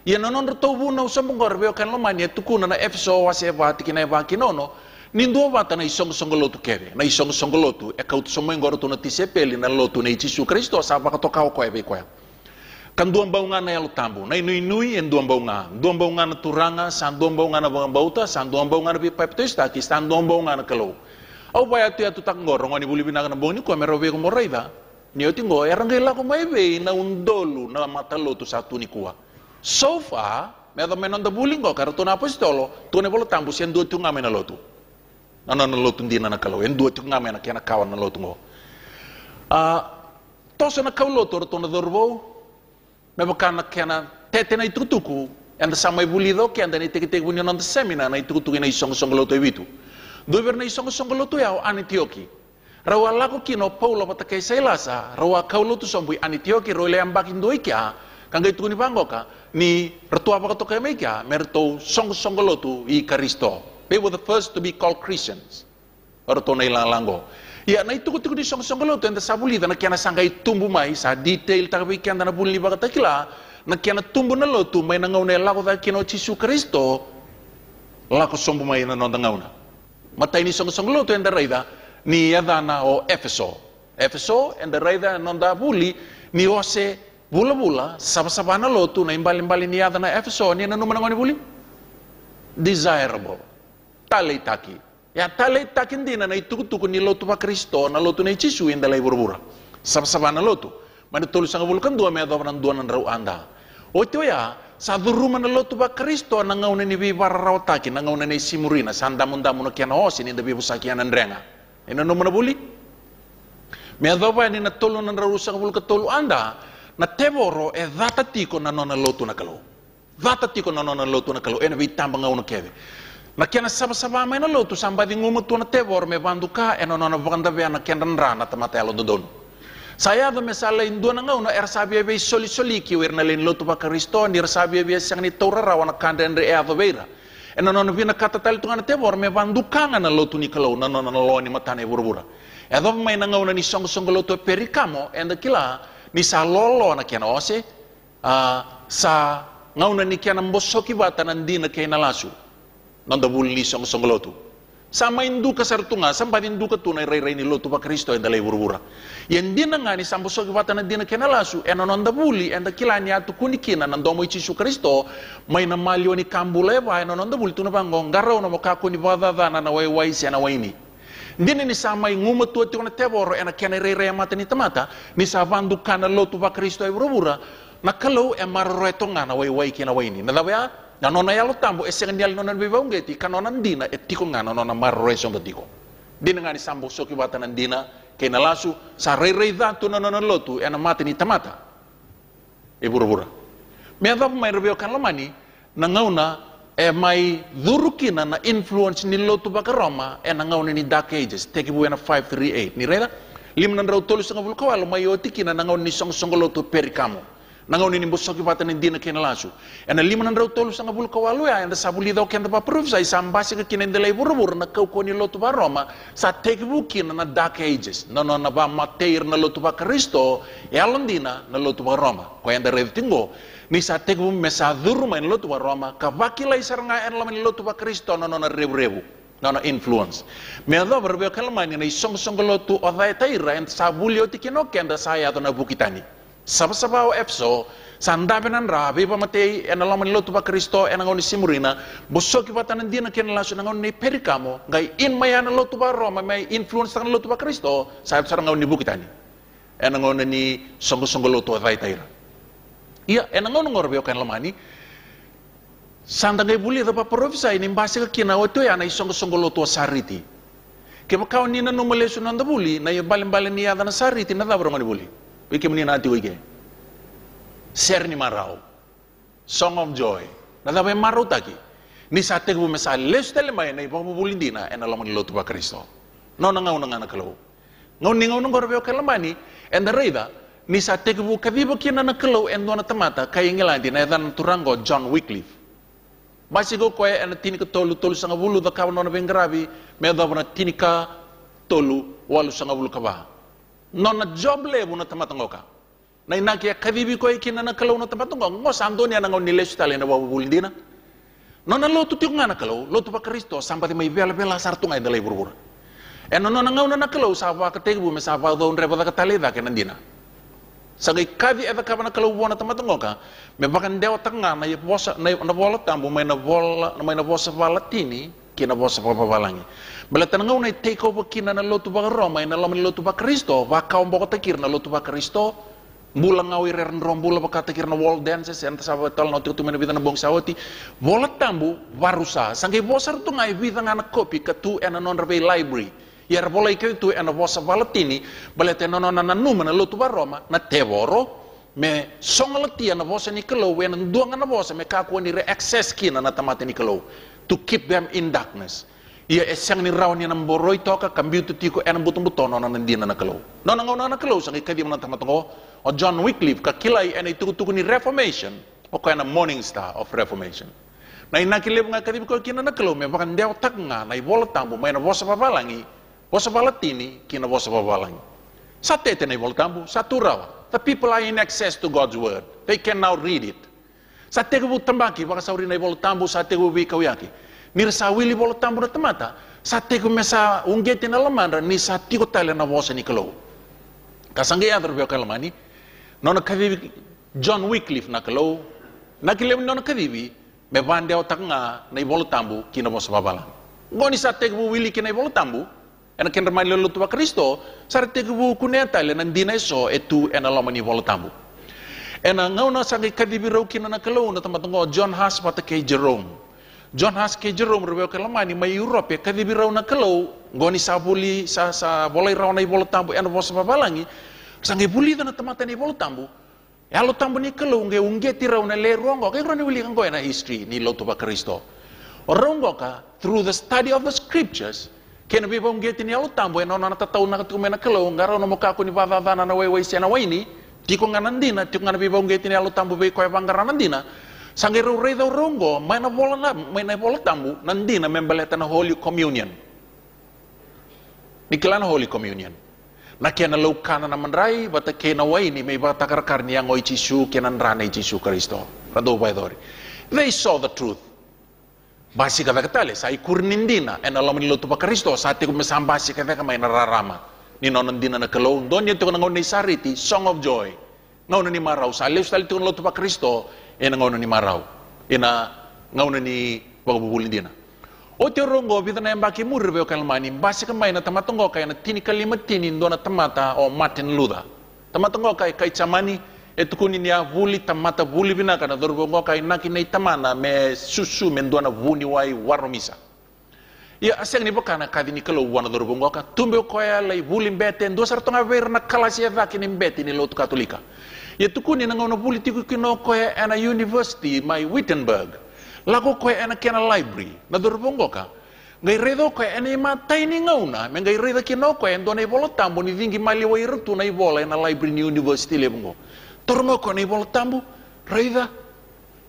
ia nanon rato vuna usombu ngorbe kan lomania tukuna na Efeso waseva tikina eva kinono Nindo vata na isong lotu keve na isong lotu e kaut somo ngoro tu na tisepeli na lotu na Yesu Kristo sa baka to kao ko ebe ko kan duam baunga na yalu tambu na inui en duam baunga na turanga san duam baunga na bauta san duam baunga na baptista ki san duam baunga na kalo au baya tu tak ngoro ngoni buli bina na boni ko mero be ko moraida ni oti ngo erangela ko mai be na undolu na mata lotu satu ni kuwa so far me da menon da bulingo karato na apostolo tu ne bolo tambu sen do tu ngamena lotu na lotu ndina na kalau en dua tu ngame na kena kawan na lotu ngo toso na kau lotu to na dorbo me bakana kena tete na itutuku en samai bulido ke anda ni teke bunyo na seminar na itutuku na isong lotu ebitu do na isong lotu ya Antioki rawa lako kino Paulo patake sailasa rawa kau lotu sombu Antioki ro le ambak indoikia kanga itu ni bangoka ni retua apa to kemeka merto song lotu I Kristo. They were the first to be called Christians. Orto na ilango. Ya na itu di song lotu enda sabuli na kiana sangai tumbu mai sa detail tapi kiana na buli bagata kila na kiana tumbu na lotu mai na ngauna lako da kino Yesu Kristo lako sombu mai na nonda ngauna. Mata ini song lotu enda raida ni yadana o Efeso enda raida nonda buli ni ose bula sabana lotu na imbali ni yadana Efeso ni na numana ngoni buli desirable talay taki ya talay taki ndina na itukutuku ni lotu pa Kristo na lotu na Yesu inda lay burbura sabsaba na lotu manitulu sang bulkan dua me adab nan dua nan rau anda o ito ya satu rumah na lotu ba Kristo na ngauna ni bi barawataki na ngauna ni simurina sandamundamu na kiana osin inda bi busakian andrenga ina no mana buli me adoba ni na tolu na rarusa bul ka tolu anda na teboro e data tiko na nona lotu na kalau data tiko na nona lotu na kalau ena bi tamba ngauna keve na kiana saba mai na lotu samba di ngumutu na teboro me banduka ena nona vanda be na kiana rana tamata alo dodon saya do mesala indua na ngauna sabia be soli ki wer na len lotu ba Kristo ni sabia be sang ni tora rawana kandendre e avobeira ena nona vina kata tal tungana teboro me banduka na lotu ni kalau na nona lo ni matane bura-bura edo mai na ngauna ni song lotu perikamo enda kila ni sa lolo na kiana ose sa ngauna ni kiana mbosoki bata nandina kay nalasu nanda bulli song lotu sama indu kasartunga sampai indu katuna rai ni lotu ba Kristo enda lay bura-bura yan dina nga ni sambosoki bata nandina kay nalasu ena nanda bulli enda kila ni atu kunikina nandomo Yesu Kristo may na malyo ni kambule ba ena nanda bulli tuna bangong garaw na makako ni badada na naway siya na waini ndini ni samay ngumatu ati na teboro ena kena rai mata ni tamata ni sa vandu kana lotu ba Kristo ay bura-bura na kalau e marreto nga na way kina waini na dabaya na nona yalo tambo e sengal nona bibaungeti kanonan dina etiko nga nona marreso ngatiko dina nga ni sambo soki bata nan dina kena lasu sa rai datu na nona lotu ena mata ni tamata e bura-bura me adab may rebeo kan lamani na ngauna e may durukina na influence ni lotu ba Roma e na ngauna ni Dark Ages teki buena 538 ni reda limnan raw tolu sa ngabul kawalo may otikina na ngauna ni song lotu perikamo nangauni ni bosoki bata ni dina kena lasu ena limanan raw tolu sa ngabul kawalo ya enda sabuli daw kenda ba proof sa isambasi ka kinendelay buru-buru na kauko ni lotu ba Roma sa teki bukina na Dark Ages na ba mateir na lotu ba Kristo e alondina na lotu ba Roma ko enda rev tingo ni sa teki bu mesa durma ni lotu ba Roma ka bakilay saranga en laman ni lotu ba Kristo na rebu na influence me ado berbeo kalmani na isong lotu o dai taira en sabuli o tikino kenda saya to na bukitani Saba-sabao efso, sandabenan rabi pamatay enalaman lotu ba Kristo enangaw ni simurina, busog ibatan hindi na kinalaso nangaw ni perikamo, ngay inmayan na lotu ba Roma, may influence ng lotu ba Kristo, sa ngaw ni bukitani. Enangaw na ni songgo lotu at tayo. Iya, enangaw ng orbeo kanalamani, sandangay buli da pa profesa, inimbase ka kinawa ito yan ay songgo lotu sariti. Kaya makaw ni na numaleso nanda buli, na yung balin niya na sariti, na dabro nga ni buli. Wiki menina ati wiki. Ser ni marau. Song of joy. Nadabe marau taki. Ni sate ko mesa les tele mai na ipapubulindina en alam ni lotu ba Kristo. No na ngaw na nakalo. Ngaw ni ngaw nang gorbeo kalamani en the reda ni sate ko kadibo kina nakalo en do na tamata kay ngilandi na dan turango John Wycliffe. Basigo ko en tini ka tolu sa ngabulu da kawan na bengrabi me da na tini ka tolu walu sa ngabulu ka ba. Non na job lebu na tamatangoka na inaki kadibi ko ikina na kalaw na tamatango ngo sando niya nangaw nilesu tali na wabulindina non na lotu tiyo nga na kalaw lotu pa Kristo sampati may bela sartu nga indalay burbura non na nangaw na nakalaw sa wakategu me sa wadaw nreba da katalida kinandina sagay kadi eda ka na kalaw na tamatangoka me bakan dewa tanga na yaposa na bola tambo may na bosa valatini kina bosa papabalangi balatan ngaw na take over kina na lotu ba Roma na laman lotu ba Kristo ba kaum boko takir na lotu ba Kristo mula ngaw irer rombula ba katakir na wall dances enta sa tal na tutu mena na bong sawati bola tambu varusa sangay bosar tu ngai vida ngana kopi ka tu ena non rebe library yer bola ikaw tu ena bosa valatini balatan non na numa na lotu ba Roma na tevoro me songalatia na bosa ni kalo wen duanga na bosa me kako ni re access kina na tamate ni kalo to keep them in darkness. Ia esang ni raw ni namboroy toka kambiu tutiko enang butong-buton na nandina na kalaw. No na kalaw sa kadi mo tamatango o John Wycliffe kakilay en itutuko ni Reformation o kaya na Morning Star of Reformation. Na inakilib nga kadi ko kina na kalaw may bakan dew tak nga na ibola tambo may na bosa papalangi bosa palatini kina bosa papalangi. Sa tete na ibola tambo sa turaw. The people are in access to God's word. They can now read it. Sa tegu tambaki baka sa uri na ibola tambo sa tegu bikawiyaki. Nirsa wili bola tambo na tamata sa tegu mesa unggeti na lamandra ni sa tiko tala na bosa ni kalaw. Kasangay adar biyo kalamani no nakadibi John Wycliffe na kalaw nakilem no nakadibi me bande o tak nga na ibola tambo kina bosa babala. Ngoni sa tegu wili kina ibola tambo ena ken ramai lolo tuwa Kristo sa tegu kuneta le nandina iso etu ena lamani ibola tambo. Ena ngauna sangi kadibirau kina na kalau na tamatungo John Huss pata kay Jerome. John Huss kay Jerome rubeo kalamani may Europe kadibirau na kalau ngoni sabuli sa bolay raw na ibola tambo ena bosa babalangi sangi buli na tamata ni ibola tambo. Yalo tambo ni kalau nge ungeti raw na le rongo kay rani wili kango na history ni loto ba Kristo. Rongo ka through the study of the scriptures kena biba ungeti ni alo tambo ena na tatau na katumena kalau ngaro no mokaku ni bavavana na wewe sena waini. Tiko nga nandina, tiko nga nabibawang gati ni alo tambo bay ko bangara nandina. Sangi rurey daw rongo, may na bola tambo, nandina membaleta na Holy Communion. Nikila na Holy Communion. Na kaya nalaw ka na naman ray, bata kaya naway ni may bata karakar niya ngoy Jisu, kaya nanrana y Jisu Kristo. Rado ba idori? They saw the truth. Basi ka vekatali, sa ikurnindina, en alam nilo to pa Kristo, sa ati kumisambasi ka veka may nararama. Ni nonon din na nakalong doon yung tungan ni Sariti, Song of Joy. Ngayon ni Maraw, sa aliw sa tungan loto pa Kristo, ngayon ni Maraw. Ngayon ni Pagabubulin din na. O tiyo rongo, bita na yung baki muribeo kalmani, basi kamay na tamatungo kaya na tinikalimatinin doon na tamata o Martin Luther. Tamatungo kaya kay Chamani, eto kunin niya vuli tamata vuli binaka na dorubongo kaya nakinay tamana me susu men doon na vuni way waromisa. Ya aseng ni baka na kadi ni kalau wana dorubongo ka tumbe ko ya lay bulim beten do sarto nga ver na kalasi ya vaki ni beti ni lotu katolika. Ya tukuni na ngono politiko kino ko ya ana university my Wittenberg. Lago ko ya ana kena library na dorubongo ka. Ngai redo ko ya ana matay ni ngauna men ngai redo kino ko ya do na ibolo tambo ni vingi mali wa irtu na ibola na library ni university lebongo. Tormo ko na ibolo tambo reda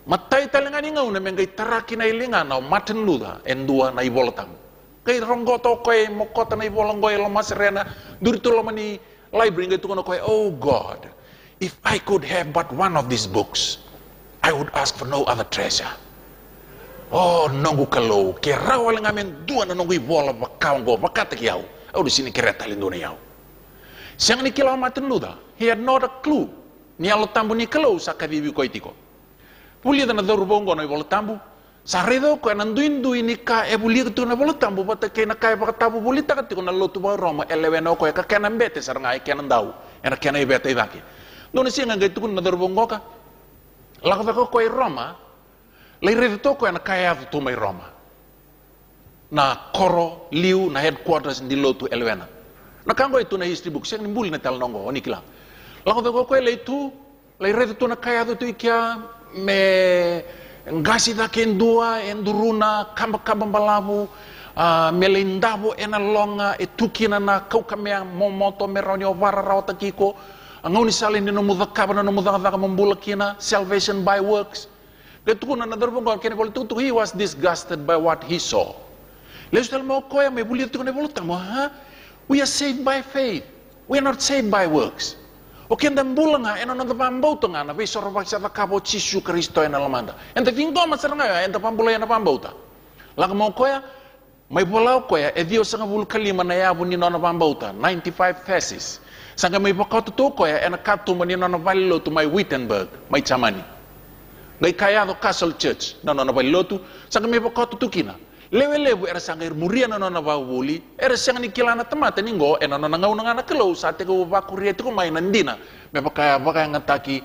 matay talangani ngauna men ngai taraki na ilinga na Martin Luther endua na ibolo tambo. Kay ronggoto koy mokota na ibolong koy lomas rena durito lo mani library ngai tukono koy oh God, if I could have but one of these books I would ask for no other treasure. Oh nongu kalau kaya rawal ngamen dua na nongu ibola bakaw go bakata kiyaw au di sini kereta lindo na yaw. Siyang ni kilaw Martin Luther, he had not a clue ni alo tambo ni kalau sa kabibi koy tiko. Puli na dorubongo na ibola tambo sa redo ko nanduin ni ka ebuli to na bola tambo bata kay na kay baka tabu buli ta ko na lotu ba Roma eleweno ko ka kenan bete sar ngai kenan daw ena kenay bete idaki no ni singa ngai tukun na dorbongo ka la ko Roma lay redo to ko na kay to may Roma na koro liu na headquarters di lotu elewena na kango ito na history book sing buli na tal nongo onikla la ko lay tu lay redo to na kay to ikya me ngasi da kendua enduruna kamba balabu melindabo ena longa etukina na kaukamea momoto meronyo vara rawata kiko ngoni salin no mudakaba no mudakaba membulakina salvation by works ketukuna na dorbongo kene politu he was disgusted by what he saw lestal mo ko ya me bulir tukune bolutamo ha we are saved by faith, we are not saved by works. Oke dan bulan nga eno nang pambau to nga na visor baksa kabo Jisu Kristo ena lamanda. Ente vingo masar nga ente pambula ena pambau ta. Lag mo ko ya may pulau ko ya edio sa bul kalima na yabu ni nona pambau ta 95 thesis. Sanga may pakot to ko ya ena katu ni nona vallo to my Wittenberg, my Chamani. Ngai kaya do Castle Church na nona vallo to sanga may pakot to kina. Lewe-lewe era sangir muria na nona bawuli era sang ni kilana temate ningo ena nona ngau na kelo sate ko bakuria to may nandina me baka ngataki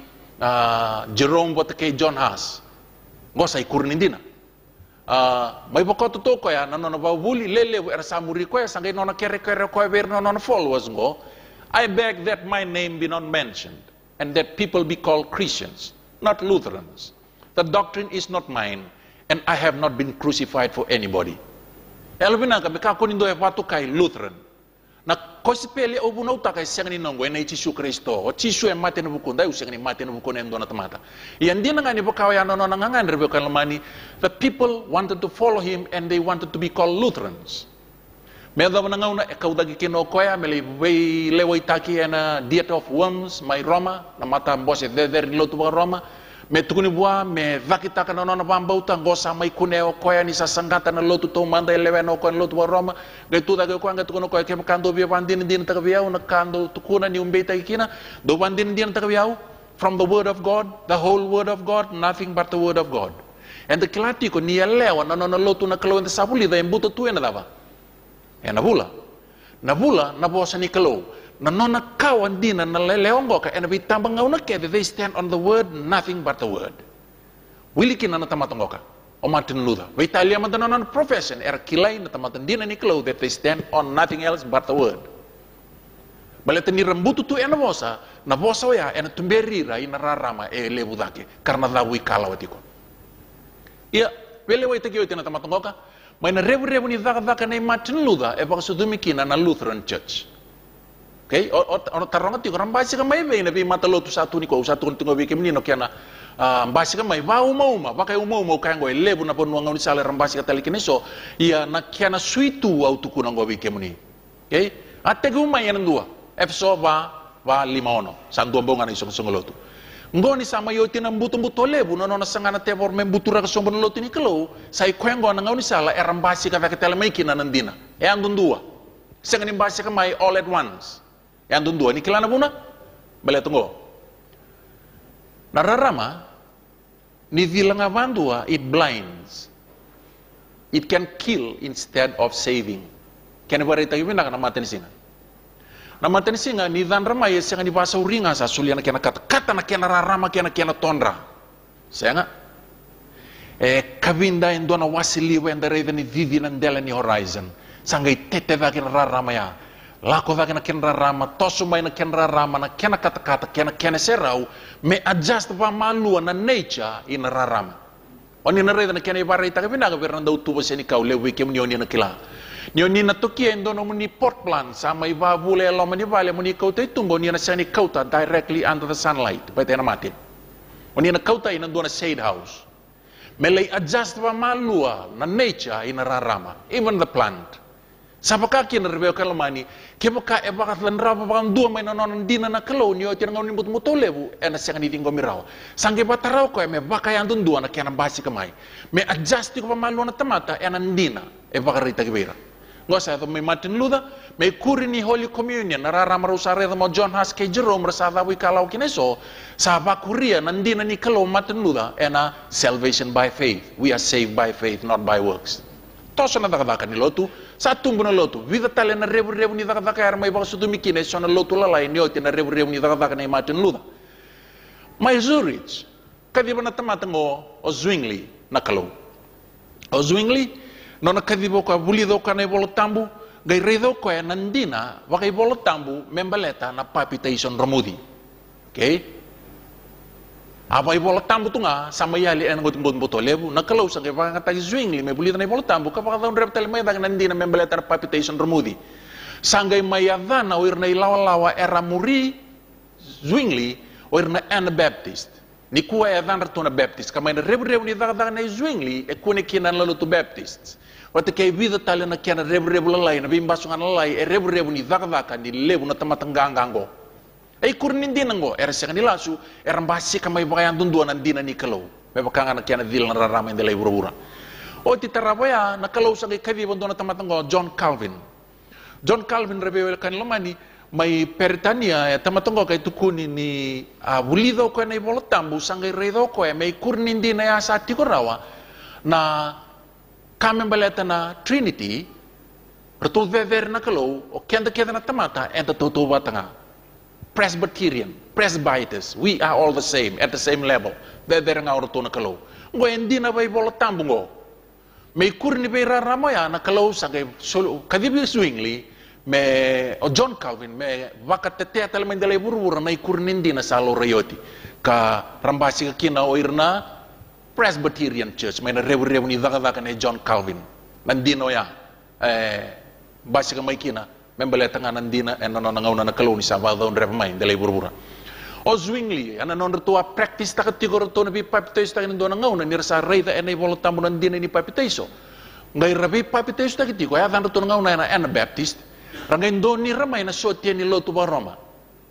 Jerome bote kay John Huss go say kurnindina may baka to ko ya na nona bawuli lewe era samuri ko ya sangir nona kere ko ver nona followers go I beg that my name be not mentioned and that people be called Christians not Lutherans. The doctrine is not mine and I have not been crucified for anybody. Elvina kami kakunindo e patu kay Lutheran. Na kosipeli obuno ta kay siyang ni nongo na Jisu Kristo. O Jisu e mate na bukon dai usiyang ni mate na bukon endo na tamata. Iyan din nga ni bakaw ya no nangangan rebe kalmani. The people wanted to follow him and they wanted to be called Lutherans. Medha nga una ekawdagi kinokoya mele leway taki na diet of worms my Roma na mata mbose der lotu ba Roma. Me tukuni bua me vakita kana nona pambauta ngosa mai kuneo koya ni sasangata na lotu to manda eleweno ko lotu wa Roma de tu daga ko anga tukuno ko ke kando bi bandin din taka biau na kando tukuna ni umbeta ikina do bandin din taka biau from the word of God, the whole word of God, nothing but the word of God. And the kilati ko ni elewa na nona lotu na kalo sapuli da embuto tu ena dava ena bula na bosa ni kalo na nona kawan dina na leleongo ka ena bitamba ngauna ke they stand on the word, nothing but the word. Wiliki na natamatong ka. O Martin Luther. Italia man profession era kilay na tamatan dina ni klo that they stand on nothing else but the word. Baleta ni rambutu tu ena vosa na vosa ya ena tumberira ina rarama e lebudake karena dawi kalawatiko. Ia vele wa itakio tina tamatong ka. May na rebu ni daka na Martin Luther e baka sudumikina na Lutheran Church. Okay, o taronga tiko rambasi ka may na bi matalotu satu ni ko satu tingo bi kemni no kiana rambasi ka may va uma baka uma ka ngo lebu na ponu ngau ni sale rambasi ka talikini so ia na kiana suitu au tuku ngo bi kemni. Okay, ate guma yan dua efso va limono sandu bonga na isong songolotu. Ngoni sama yoti na mbuto lebu no sangana tevor membutura ka sombon lotu ni kelo sai kwengo na ngau ni sala rambasi ka ka telemeki na nandina. E andun dua. Sangani mbasi ka may all at once. Yang tundua ni kelana buna bale tunggu nararama ni vilang avandua it blinds, it can kill instead of saving. Kena barita gimana kana maten singa na maten singa ni dan rama ye singa ni basa uringa sa suliana kena kata na kena rarama kena tondra senga kabinda indona wasili wendere ni vivi nandela ni horizon sangai tete va kena rarama ya lako vake na kena rama, tosu mai na kena rama, na kena kata-kata, kena serau, me adjust pa malua na nature ina rarama. Oni na reda na kena ibara ita kapina ka veranda utuba siya ni kau lewe kem ni oni na kila. Ni oni na tokia indono muni pot plant, sama iba bule alo mani vale muni kauta itumbo, ni na siya ni kauta directly under the sunlight, pa ita na matin. Oni na kauta ina doon na shade house. Me lay adjust pa malua na nature ina rarama, even the plant. Sapaka kina rebeo kalamani kebaka e baka landrapa baka dua may nanon dina na kalo niyo tinangaw ni muto lebu na siya kaniting gomiraw sangge bataraw ko me baka yan dua na kaya basi kamay me adjust ko pa malo na tamata nandina e baka rita kibira ngo sa to may Martin Luther may kuri ni Holy Communion nararama ro sa mo John Huss kay Jerome rasada wi kalaw kineso sa bakuria nandina ni kalo Martin Luther na salvation by faith, we are saved by faith not by works. Toso na daka ni lotu sa tumbo na lotu vida tale na rebu ni daka yar may baka sudumikine so na lotu lalay ni oti na rebu ni daka na Martin Luther may Zurich kadiba na tamatango o Zwingli na kalo o Zwingli no na kadibo ka bulido ka na ibolo tambu gay redo ko nandina waka ibolo tambu membaleta na palpitation ramudi. Okay, apa ibola tambu tu nga sama yali en ngot mboto lebu na kalau sa kaya nga tayo Zwingli may bulita na ibola tambu kapag taon reptile may dag nandi na membeleta na palpitation ramudi sanggay mayadhan na oir na ilawa-lawa era muri Zwingli oir na Anabaptist ni kuwa yadhan rato na Baptist kamay na rebu ni dag na Zwingli e kune kinan lalo to Baptists wate kay vida tali na kiana rebu lalay na bimbasungan lalay e rebu ni dag ni lebu na tamatanggangango ay kurnin din ngo era siya kanila su era basi kamay bakayan dundua nandina ni kalaw may baka nga nakya na dil na rarama hindi lay bura-bura o titarabaya nakalaw sa kay kadiban doon na tamatang John Calvin rebewel kanila mani may Peritania tamatang kay tukunin ni bulido ko na ibolot tambu sanggay redo ko may kurnin din na sa tikurawa na kami baleta na Trinity ratul vever na kalaw o kenda na tamata enta tutuba tanga Presbyterian, Presbyters, we are all the same, at the same level. Bebera nga oro to na kalaw. Ngo hindi na bay bola tambo ngo. May kurni bay raramo ya na kalaw sa kay kadibi Zwingli, may o John Calvin, may wakat tete talaman dalay buru-buru may kurni hindi na salo rayoti. Ka rambasi ka kina o irna Presbyterian Church, may na rebu ni daka ni John Calvin. Nandino ya, basi ka may kina. Membaleta nga nandina nanangaw na nakalaw ni Sabado on repamain dalay buru-bura. O Zwingli non retua practice ta katigor to na bi papiteis ta kindo nangaw na nirsa reyta enay voltamu nandina ni papiteiso. Ngay rabi papiteis ta kitigo ya dan reto nangaw na Anabaptist. Rangay do ni ramay na sotya ni lotu ba Roma.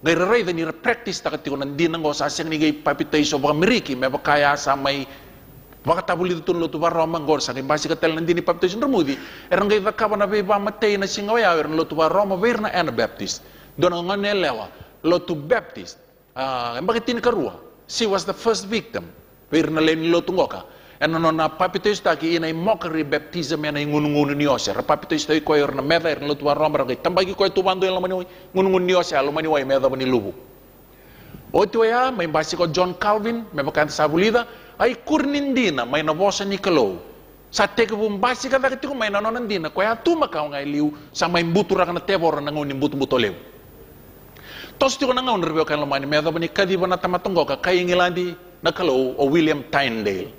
Ngay reyta ni practice ta katigo nandina ngo sa siyang ni gay papiteiso baka miriki may bakaya sa may baka tabuli tutun lo tu barro mangor sa basi ka tel nandini baptism remudi erang gay vakaba na ba matay na singawaya erang lo tu barro ma ver na Anabaptist don nga nelewa lo tu Baptist bakit tin karua she was the first victim ver na len lo tu ngoka na papito istaki ina mockery baptism ena ngun ni ose papito istaki ko na meda lo tuwa roma ra tambagi ko tu bando la mani ngun ni ose lo mani wai meda bani lubu oto ya mai basi ko John Calvin me bakan sabulida ai kurnindina mai na bosa ni kalo sa teke bum basi ka dakati ko mai na nonandina ko ya tu makau ngai liu sa mai butura kana tebor na ngoni butu butolew tos ti ko na ngaun rebe kan lo mani meda bani kadi bana tamatongo ka kai ngilandi na kalo o William Tyndale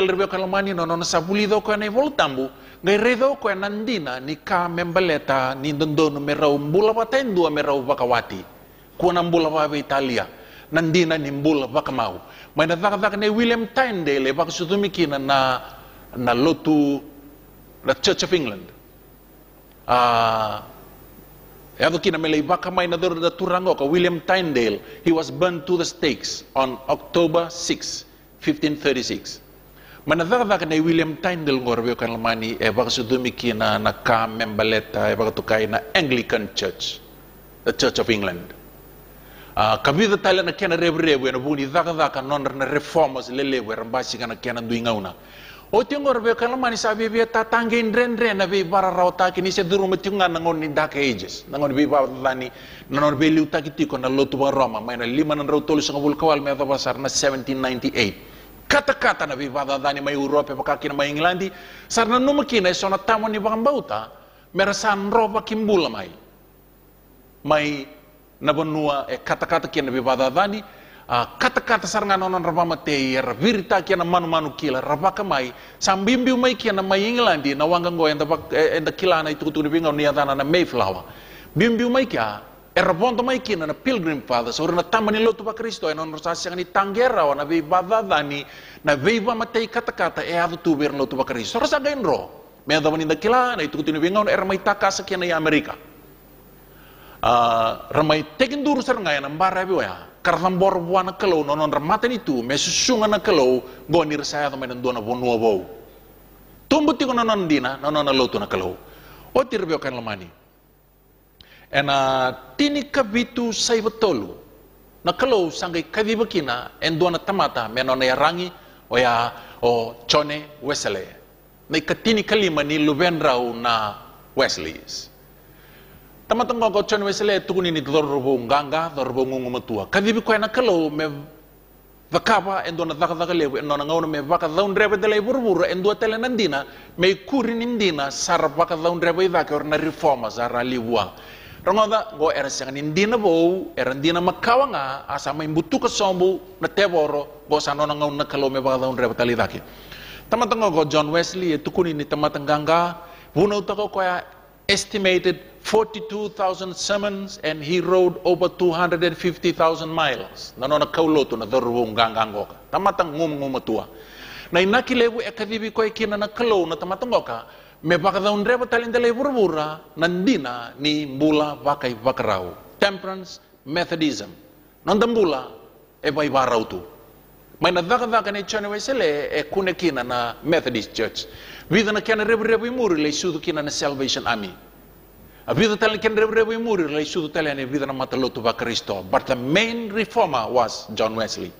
rebe kan lo mani no sabulido ko na voltambu ngai redo ko nandina ni ka membaleta ni dondono merau mbula patendu merau bakawati kuna mbula wa Italia nandina ni mbula bakamau mai na daka ne William Tyndale bak sutumikina na lotu the Church of England kina melei baka mai na da turango ka William Tyndale he was burned to the stakes on October 6 1536 mana daka ne William Tyndale ngorbe kan lamani bak sutumikina na ka membaleta bak tukai na Anglican Church the Church of England kabida tala na kena rebu na buni daka non na reformers lelewe rambasi kana kena duingauna o tingor be kala mani sabi be tatange ndren na be bara rauta kini se duru metinga nangon ni dark ages nangon be ba lani nanon be liu takitiko na lotu ba Roma mai na 5 na rautolu sa bul kawal me basar na 1798 kata na be ba dani mai Europe pa kakina mai Englandi sarna numakina sona tamo ni bauta merasan roba kimbula mai na benua kata-kata kina be ba dani kata-kata saranga nonon rabama teir virita kia na manu-manu kila rabaka mai sambimbiu mai kia na mai Englandi na wangango enda kila na itu ni bingau ni adana na Mayflower bimbiu mai kia rabonto mai kia na Pilgrim Fathers ora na tamani lotu pa Kristo non rosasya ni tanggera na be badadani na be ba matei kata-kata adu tu ber lotu pa Kristo rasa gainro me adamani da kila na itu ni bingau era mai takasa kia na Amerika ramai tekin duru saranga na mbara biwa karena buana kalau nonon rematan itu mesusungan na kalau gonir saya teman dona bonua bau tumbuti ko nonon dina nonon na lotu na kalau o tirbe kan lamani ena tini kabitu sai betolu na kalau sangai kadi bakina en dona tamata menon ya rangi o Chone Wesley na katini kalima ni Lubenrau na Wesleys tamatang ko John Wesley tukuni ni dorbo nganga dorbo ngumatua kadibi ko na kalo me vakaba endo na daka lebu endo na ngawno me vaka daun rebe de lay burburu endo tele nandina me kurin indina sar vaka daun rebe vaka or na reforma zara liwa rongoda go era sang indina bo era indina makawanga asa may butu ka sombu na teboro go sano na ngawno na kalo me vaka daun rebe tali daki tamatang ko John Wesley tukuni ni tamatang ganga buno ta ko estimated 42,000 sermons and he rode over 250,000 miles. Nanona kauloto na dorwong gangango ka. Tamatang ngum-ngumatua. Na inakilebu ekadibi ko ikina na kalo na tamatangoka me baka daun reba talindalay burbura nandina ni mbula bakay bakarao. Temperance, Methodism. Nandambula bay baraw tu. May nadaka-daka ni Chone Wesley kunekina na Methodist Church. Vida na kena rebu-rebu imuri lay sudu kina na Salvation Army. Vida talen kena rebu-rebu imuri lay sudu talen vida na matalotu ba Kristo. But the main reformer was John Wesley.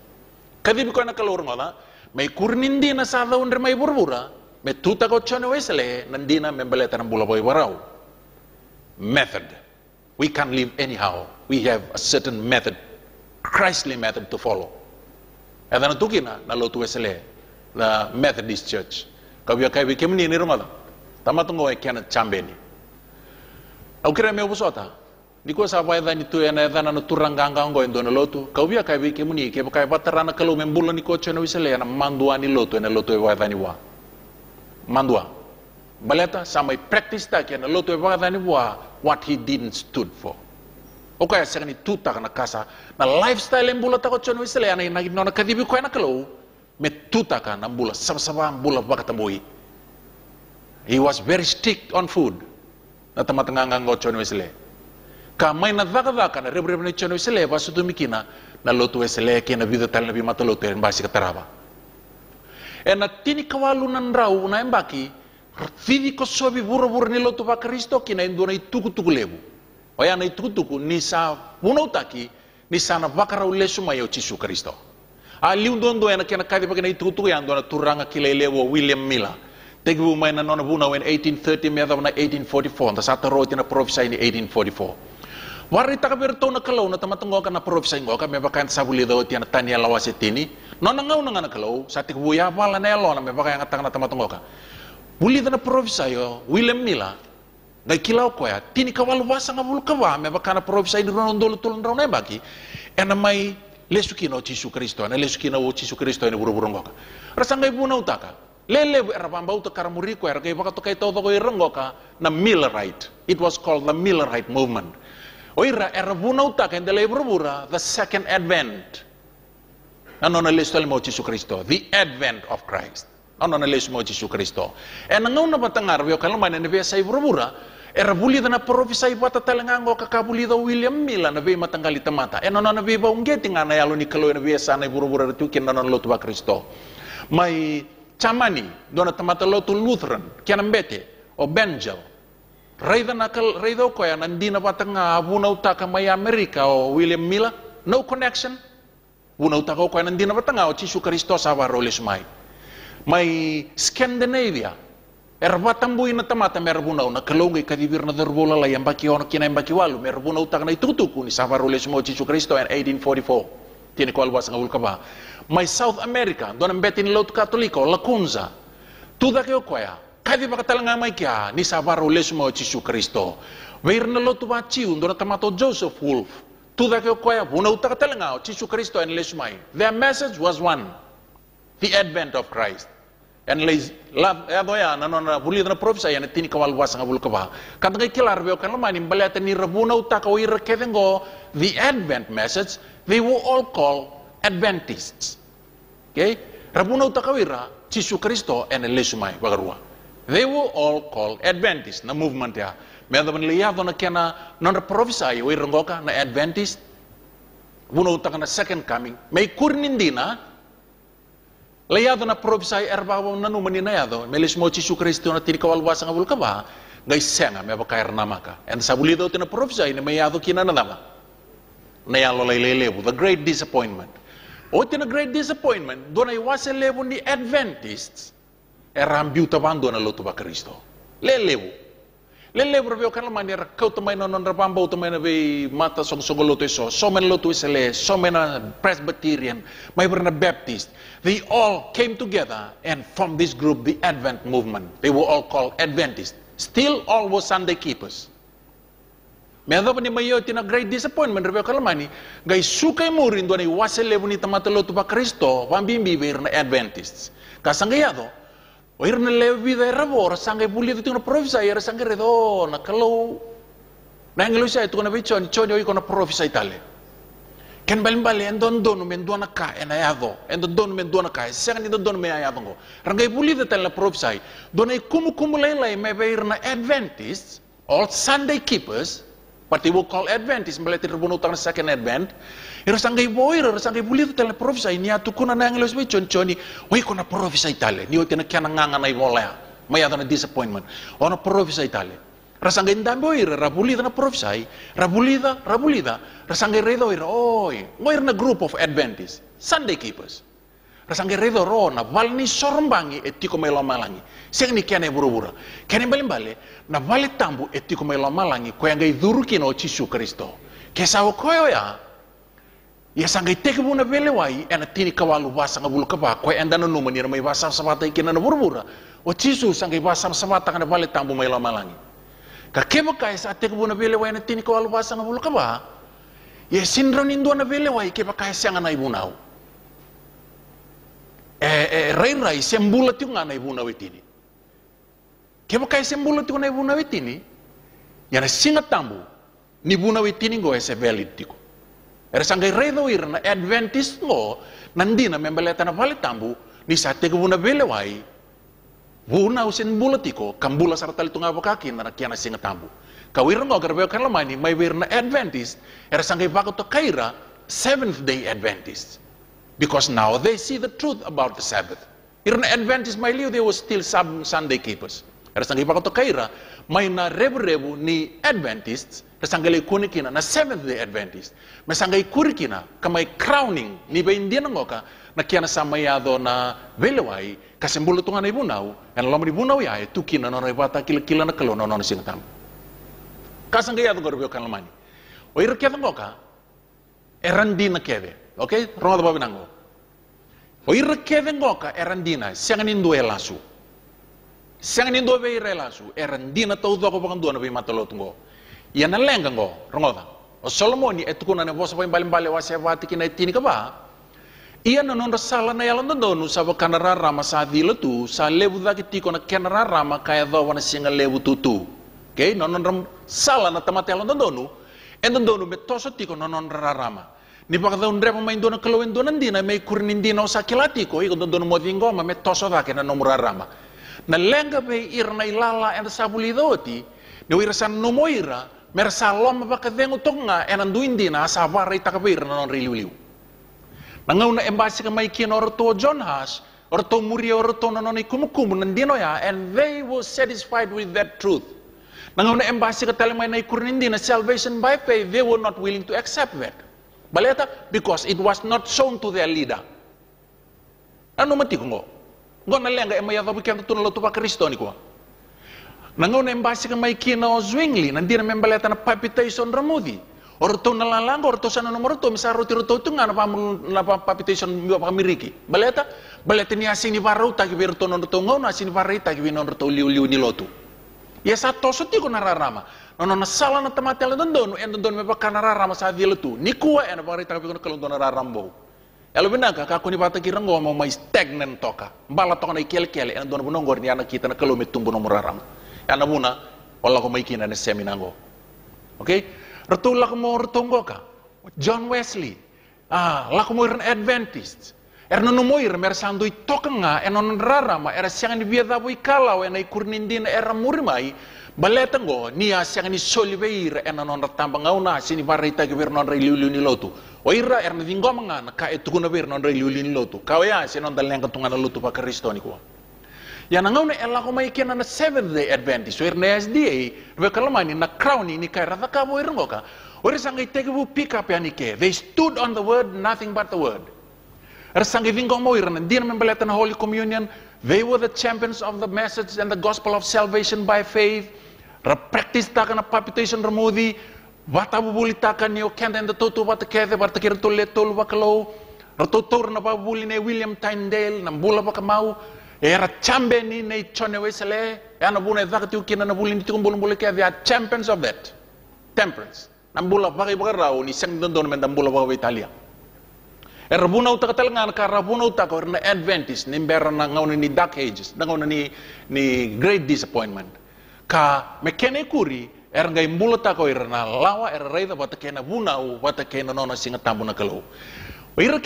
Kadibi ko na kalor ngoda, may kurnindi na sa daun remay burbura, may tuta ko Chone Wesley nandina membaleta ng bulaboy waraw. Method. We can't live anyhow. We have a certain method, Christly method to follow. Eta natukina na lotu Wesley, the Methodist Church. Kabia kai bikemni ni rumah tama tungo e kiana chambeni au kira me busota diko sa bai dani tu ena dana no turanganga ngo endo na lotu kabia kai bikemni ke kai batarana kalau membulan ni ko Chone Wesley na mandua ni lotu ena lotu e bai dani wa mandua baleta samai practice ta ke na lotu e bai dani wa what he didn't stood for okay sagani tuta kana kasa na lifestyle embula ta ko Chone Wesley ana na kadibi ko ena kalau metuta kan ambula sama-sama ambula bakatamui. He was very strict on food. Na tamatanganga ngo Chone Wesley. Kamay na daka na rebre ni Chone Wesley baso tumikina na lotu Wesley kina vida tal na bimata lotu en basi kataraba. Na tini kawalunan raw na embaki fidi ko sobi buru-buru ni lotu ba Kristo kina indona ituku-tuku lebu. Oya na ituku-tuku ni sa punau taki ni sana bakaraw lesu mayo chisu Kristo. liu don do ena kena kadi pakena itu yang dona turanga kilele wo William Miller. Tegi bu maina nona buna in 1830 meda na 1844. Ta sata roti na prophesy in 1844. Warita ka berto na kalau na tamatungo ka na prophesy ngo ka me bakan sabuli do tiana tania lawasetini. Nona ngau na ngana kalau sati bu ya pala na elo na me bakan ngatang na tamatungo ka. Buli na prophesy yo William Miller. Gai kilau koya tini kawal wasa ngabul kawa me bakana prophesy di rono dolo tulun rono baki ena mai lesukino Yesu Kristo ana lesukino Yesu Kristo ene buru-buru ngoka rasa ngai buna utaka lele era pamba uta karamuri ko era kai baka to kai todo ko irengoka na Millerite. It was called the Millerite movement. Oira era buna utaka endele buru-bura the second advent anona lesu mo Yesu Kristo, the advent of Christ. Ano na lesu mo Yesu Kristo. Ngau na batangar yo kalma na nebe sai buru-bura era bulida na prophesy bata talangango kakabulida William Miller na be matanggali tamata. Ano na be ba ungeti nga na yalo ni kalo na be sana buru-bura tu ken na lotu ba Kristo. Mai chamani dona tamata lotu Lutheran kianambete o Bengel. Raida ko ya nandina batanga abuna utaka mai Amerika o William Miller no connection. Buna utaka ko ya nandina batanga o Yesu Kristo sa waroles mai Scandinavia erbatambuin na tamata merbuna na kalongay kadibir na derbola la yang baki ono kina yang baki walu merbuna utak na itutuku ni savarole mo Yesu Kristo in 1844 tini ko alwas ngawul kaba mai South America don betin lot katoliko lacunza tuda ke okoya kadi bakatalanga mai kya ni savarole mo Yesu Kristo weir na lot bachiu don tamato Joseph Wolf tuda ke okoya buna utak talanga Yesu Kristo en lesmai. Their message was one, the advent of Christ. And ya na buli na prophesy ya tini kawal wasa ngabul kaba kan ngai kilar be kan mani balata ni rabuna utaka wi rekevengo the advent message. They were all called Adventists. Okay, rabuna utaka wira Yesu Kristo en lesumai bagarua. They were all called Adventists na movement ya meda ban liya dona kena non prophesy wi rengoka na Adventist buna utaka na second coming may kurnindina layado na prophesy erbawo nanu manina yado melis mo Yesu Kristo na tini kawal wasa ngabul kaba ngai senga me bakair namaka and sabulido tina prophesy na mayado kina na nama na yalo lebu the great disappointment o tina great disappointment dona iwase lebu ni Adventists erambiu tabando na lotu ba Kristo lelebu rebeo kan mani rakau tamay non rabamba tamay na be mata song lotu so men lotu isele men Presbyterian may na Baptist. They all came together and formed this group, the Advent movement. They were all called Adventists. Still all were Sunday keepers. Medo pa ni mayo tina great disappointment rebeo kan mani gay sukay mo rin doon ay waselebu ni tamata lotu ba Kristo pambimbi na Adventists. Kasangayado oir na levi da rabor sangai buli tu na prophesy era sangai redo na kalau na ngelo sai tu na bichon choni oi kona prophesy tale ken balimbali endon don men dona ka ena yado endon don men dona ka sangai don me ayado ngo rangai buli da tale prophesy donai kumu lelai me beir na Adventists all Sunday keepers but they will call Adventists melati rebunu tang second advent ira sangai boir ira sangai buli tale prophesy ni atukuna na ngelo sai choni oi kona prophesy tale ni otina kana nganga na ibola maya na disappointment ona prophesy tale rasangai ndamboir rabuli na prophesy rabulida rasangai redo ira oi ngoir na group of Adventists Sunday keepers rasangai redo ro na valni sormbangi etiko melo malangi sing ni kene buru-buru kene balimbale na vale tambu etiko melo malangi ko ngai durukino Yesu Kristo kesawo koyo ya sangai teke buna bele wai ena tini kawalu basa ngabulu kaba ko enda no manira mai basa sabata ikena na buru-buru o Yesu sangai basa sabata kana vale tambu melo malangi ka keba kai sa teke buna bele wai ena tini kawalu basa ngabulu kaba ya sindron indo na bele wai keba kai sanga na ibunau rai sembula tiu ngana ibuna wetini keba kai sembula tiu ngana ibuna wetini yana singa tambu ni buna wetini go ese valid tiko era sangai redo ir na Adventist ngo nandina membeleta na vale tambu ni sate ke buna bele wai buna usin bula tiko kambula sarta litunga bakaki na kiana singa tambu kawir ngo garbe kan lamani mai wir na Adventist era sangai bakato kaira Seventh Day Adventist. Because now they see the truth about the Sabbath. In Adventist, my liu, they were still some Sunday keepers. Sangay pa to kaira, may na rebu-rebu ni Adventists, sangay kunikina na Seventh-day Adventist. May sangay kurikina, kamay crowning, ni ba hindi nang oka, na kaya nasamayado na velaway, kasi mbulutungan na ibunaw, and alam ni ibunaw ya, tukina na bata kila na kalo na singatam. Kasangay ato gorobyo kan lamani. O irakyat ang oka, erandi na kede. Okay? Rongo ba binango? O irakyat ang oka, erandi na, siyang nindo elasu. Siyang nindo elasu, erandi na taudo ako bang doon na bimatalotungo. Yan ang lenggang ko, rongo ba? O Solomoni, eto ko na nebosa pa yung balimbali wa siya vati kinaitini ka ba? Iyan nanon rasala na yalan doon sa kanararama sa adila tu, sa lebu da kitiko na kanararama kaya daw na siya lebu tutu. Okay? Nanon sala na tamat yalan doon, and doon betoso tiko nanon rarama. Ni baka daw ndrepa may doon kalawin doon na may kurinin din sa kilati ko, iko doon mo dingo, metoso da kina nomurarama. Na lenga be irna ilala and sabuli doti, ni wirasan numoira, mersa lom baka dengo tonga, and anduin din na sa varay takabir na non riliw. Nangaw na embassy ka may kin or to John Haas, or to Muria or to nanonay kumukumo nandino ya, and they were satisfied with that truth. Nangaw na embassy ka talamay na ikurin din na salvation by faith, they were not willing to accept that. Baleta, because it was not shown to their leader. Ano mati ko ngo? Ngo na lenga emaya tabi kaya tunalo to pa Kristo ni ko. Nangaw na embassy ka may kin o Zwingli, nandina may baleta na palpitation ramudi. Orto nalalang, orto sana nomor to, misal roti-roti itu nggak napa palpitation juga pamiriki. Baleta niya sini varau tak biar to non to ngau na sini varai tak biar non to liu ni lotu. Ya satu suti ko nararama. Nono nasala na tamate ala don en don me baka nararama sa dia letu. Ni kuwa en varai tak biar kalau don nararambo. Elo benaka ka ko ni bata kirang go mo mai stagnant toka. Bala toka na ikel en don bunongor ni anak kita na kalau metumbu nomor raram. Ana buna wala ko mai kina na seminango. Okay? Retulak mo retunggo ka. John Wesley. Lak mo iran Adventist. Erno mo iran mersando itoka nga enon rarama era siyang ni biada boy kalaw enay kurnindin era murimay baletango niya siyang ni soliveir enon ratambang ngauna sini barita gibir non reliulu ni lotu. O ira erno dinggo mga naka etukuna bir non reliulu ni lotu. Kawaya sinon daleng katungan na lotu pa Kristo ni ko. Yan ang ngauna ela ko may kina na Seventh-day Adventist. So na SDA, we kalamani na crown ni kay rata ka mo irongo ka. Or sangay take bu pick up yan ike. They stood on the word, nothing but the word. Or sangay vingong mo iron, hindi naman baleta na Holy Communion. They were the champions of the message and the gospel of salvation by faith. Practice ta ka na palpitation ramudi. Bata bubulita ka niyo kenda and the toto bata kete bata kirtuletol wakalo. Ratotor na babuli ni William Tyndale nang bula pa kamau. Era chambe ni nei chone wesele ana buna zakati ukina na bulin tikum bulun bulke they are champions of that temperance nambula bagi bagarao ni sang don men nambula baga Italia era buna uta katalngan kara buna uta ko na Adventist ni mbera na ngawna ni Dark Ages na ngawna ni Great Disappointment ka mekene kuri era ngai mbula ta ko na lawa era reida bata kena buna u bata kena nona singa tambu na kalo. They were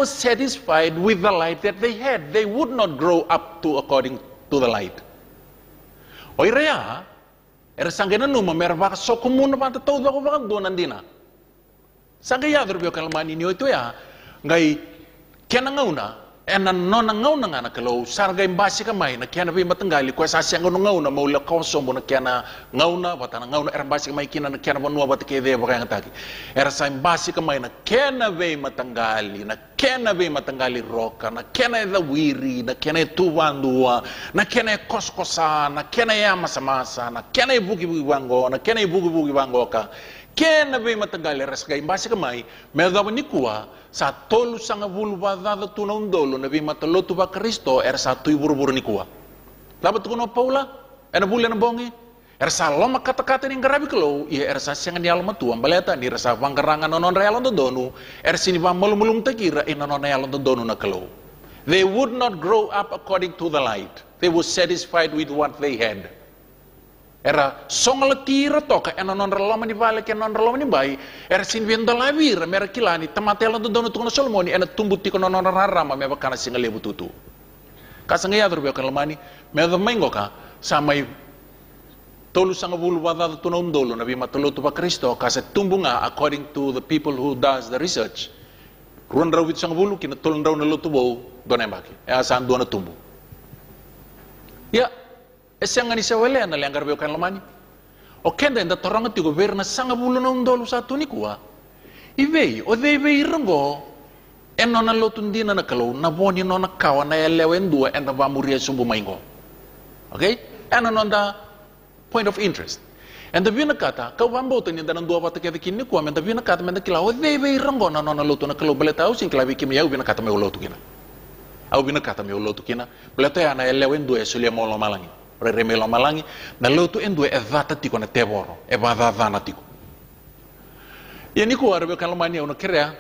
satisfied with the light that they had. They would not grow up to according to the light. Oiraya, sangena numa merva so kumun pa todo ko baka doon andina. Sangaya drobyo kalmani niyo ito ya, ngai kena ngauna, nona ngauna nga nakalo, sargay mbasi kamay na kena bi matanggali ko sa siyang ngauna maula konsumo na kena ngauna batana ngauna mbasi kamay kina na kena banwa bat kede baka ngataki. Sa mbasi kamay na kena bi matanggali roka na kena the wiri na kena tuwandua na kena koskosa na kena masa-masa na kena bugi-bugi bango ka. Kena be matagal resgay base kamay medaw ni kuwa sa tolu sanga bulwa dada tunaw dolo na be mataloto ba Kristo sa tuy burbur ni kuwa dapat kuno Paula bulan na bongi sa loma kata-kata ni garabi kalo sa siyang ni alam tuang baleta ni sa pangkarangan nonon realon do donu sini ba mulumulung takira nonon realon do donu na kalo. They would not grow up according to the light. They were satisfied with what they had. Songal tira toka non reloma ni vale non reloma ni bai sin viendo la vir kilani tamatela do dono tuno Solomoni tumbuti ko non rarama me bakana singa lebu tutu kasanga ya drobyo kalmani me do mengo ka samay tolu sanga bulu wada tuno ndolo na bi matolo to ba Kristo kasi tumbunga according to the people who does the research ruan raw sanga bulu kina tolon raw na lotubo do na baki san do na tumbu Ya, esang ani sawele na langgar beo kan lamani. O kenda enda torang ti governa sanga bulu na undolu satu ni kuwa. Ivei, o deve irango eno na lotundina na kalau na boni no na kawa na elewen dua enda ba muria sumbu maingo. Okay? Eno no da point of interest. Enda bina kata, kau bambo tu ni dalam dua bata kaya kini kuwa, enda bina kata menda kila o deve irango na no na lotu na kalau bele tau sing kila bikim ya bina kata me lotu kina. Au bina kata me lotu kina, bele ya na elewen dua esulia molo malangi. Remelo malangi na lotu endue evata tiko na teboro, evada tiko. Yani ko arabe kan lamani ono kerea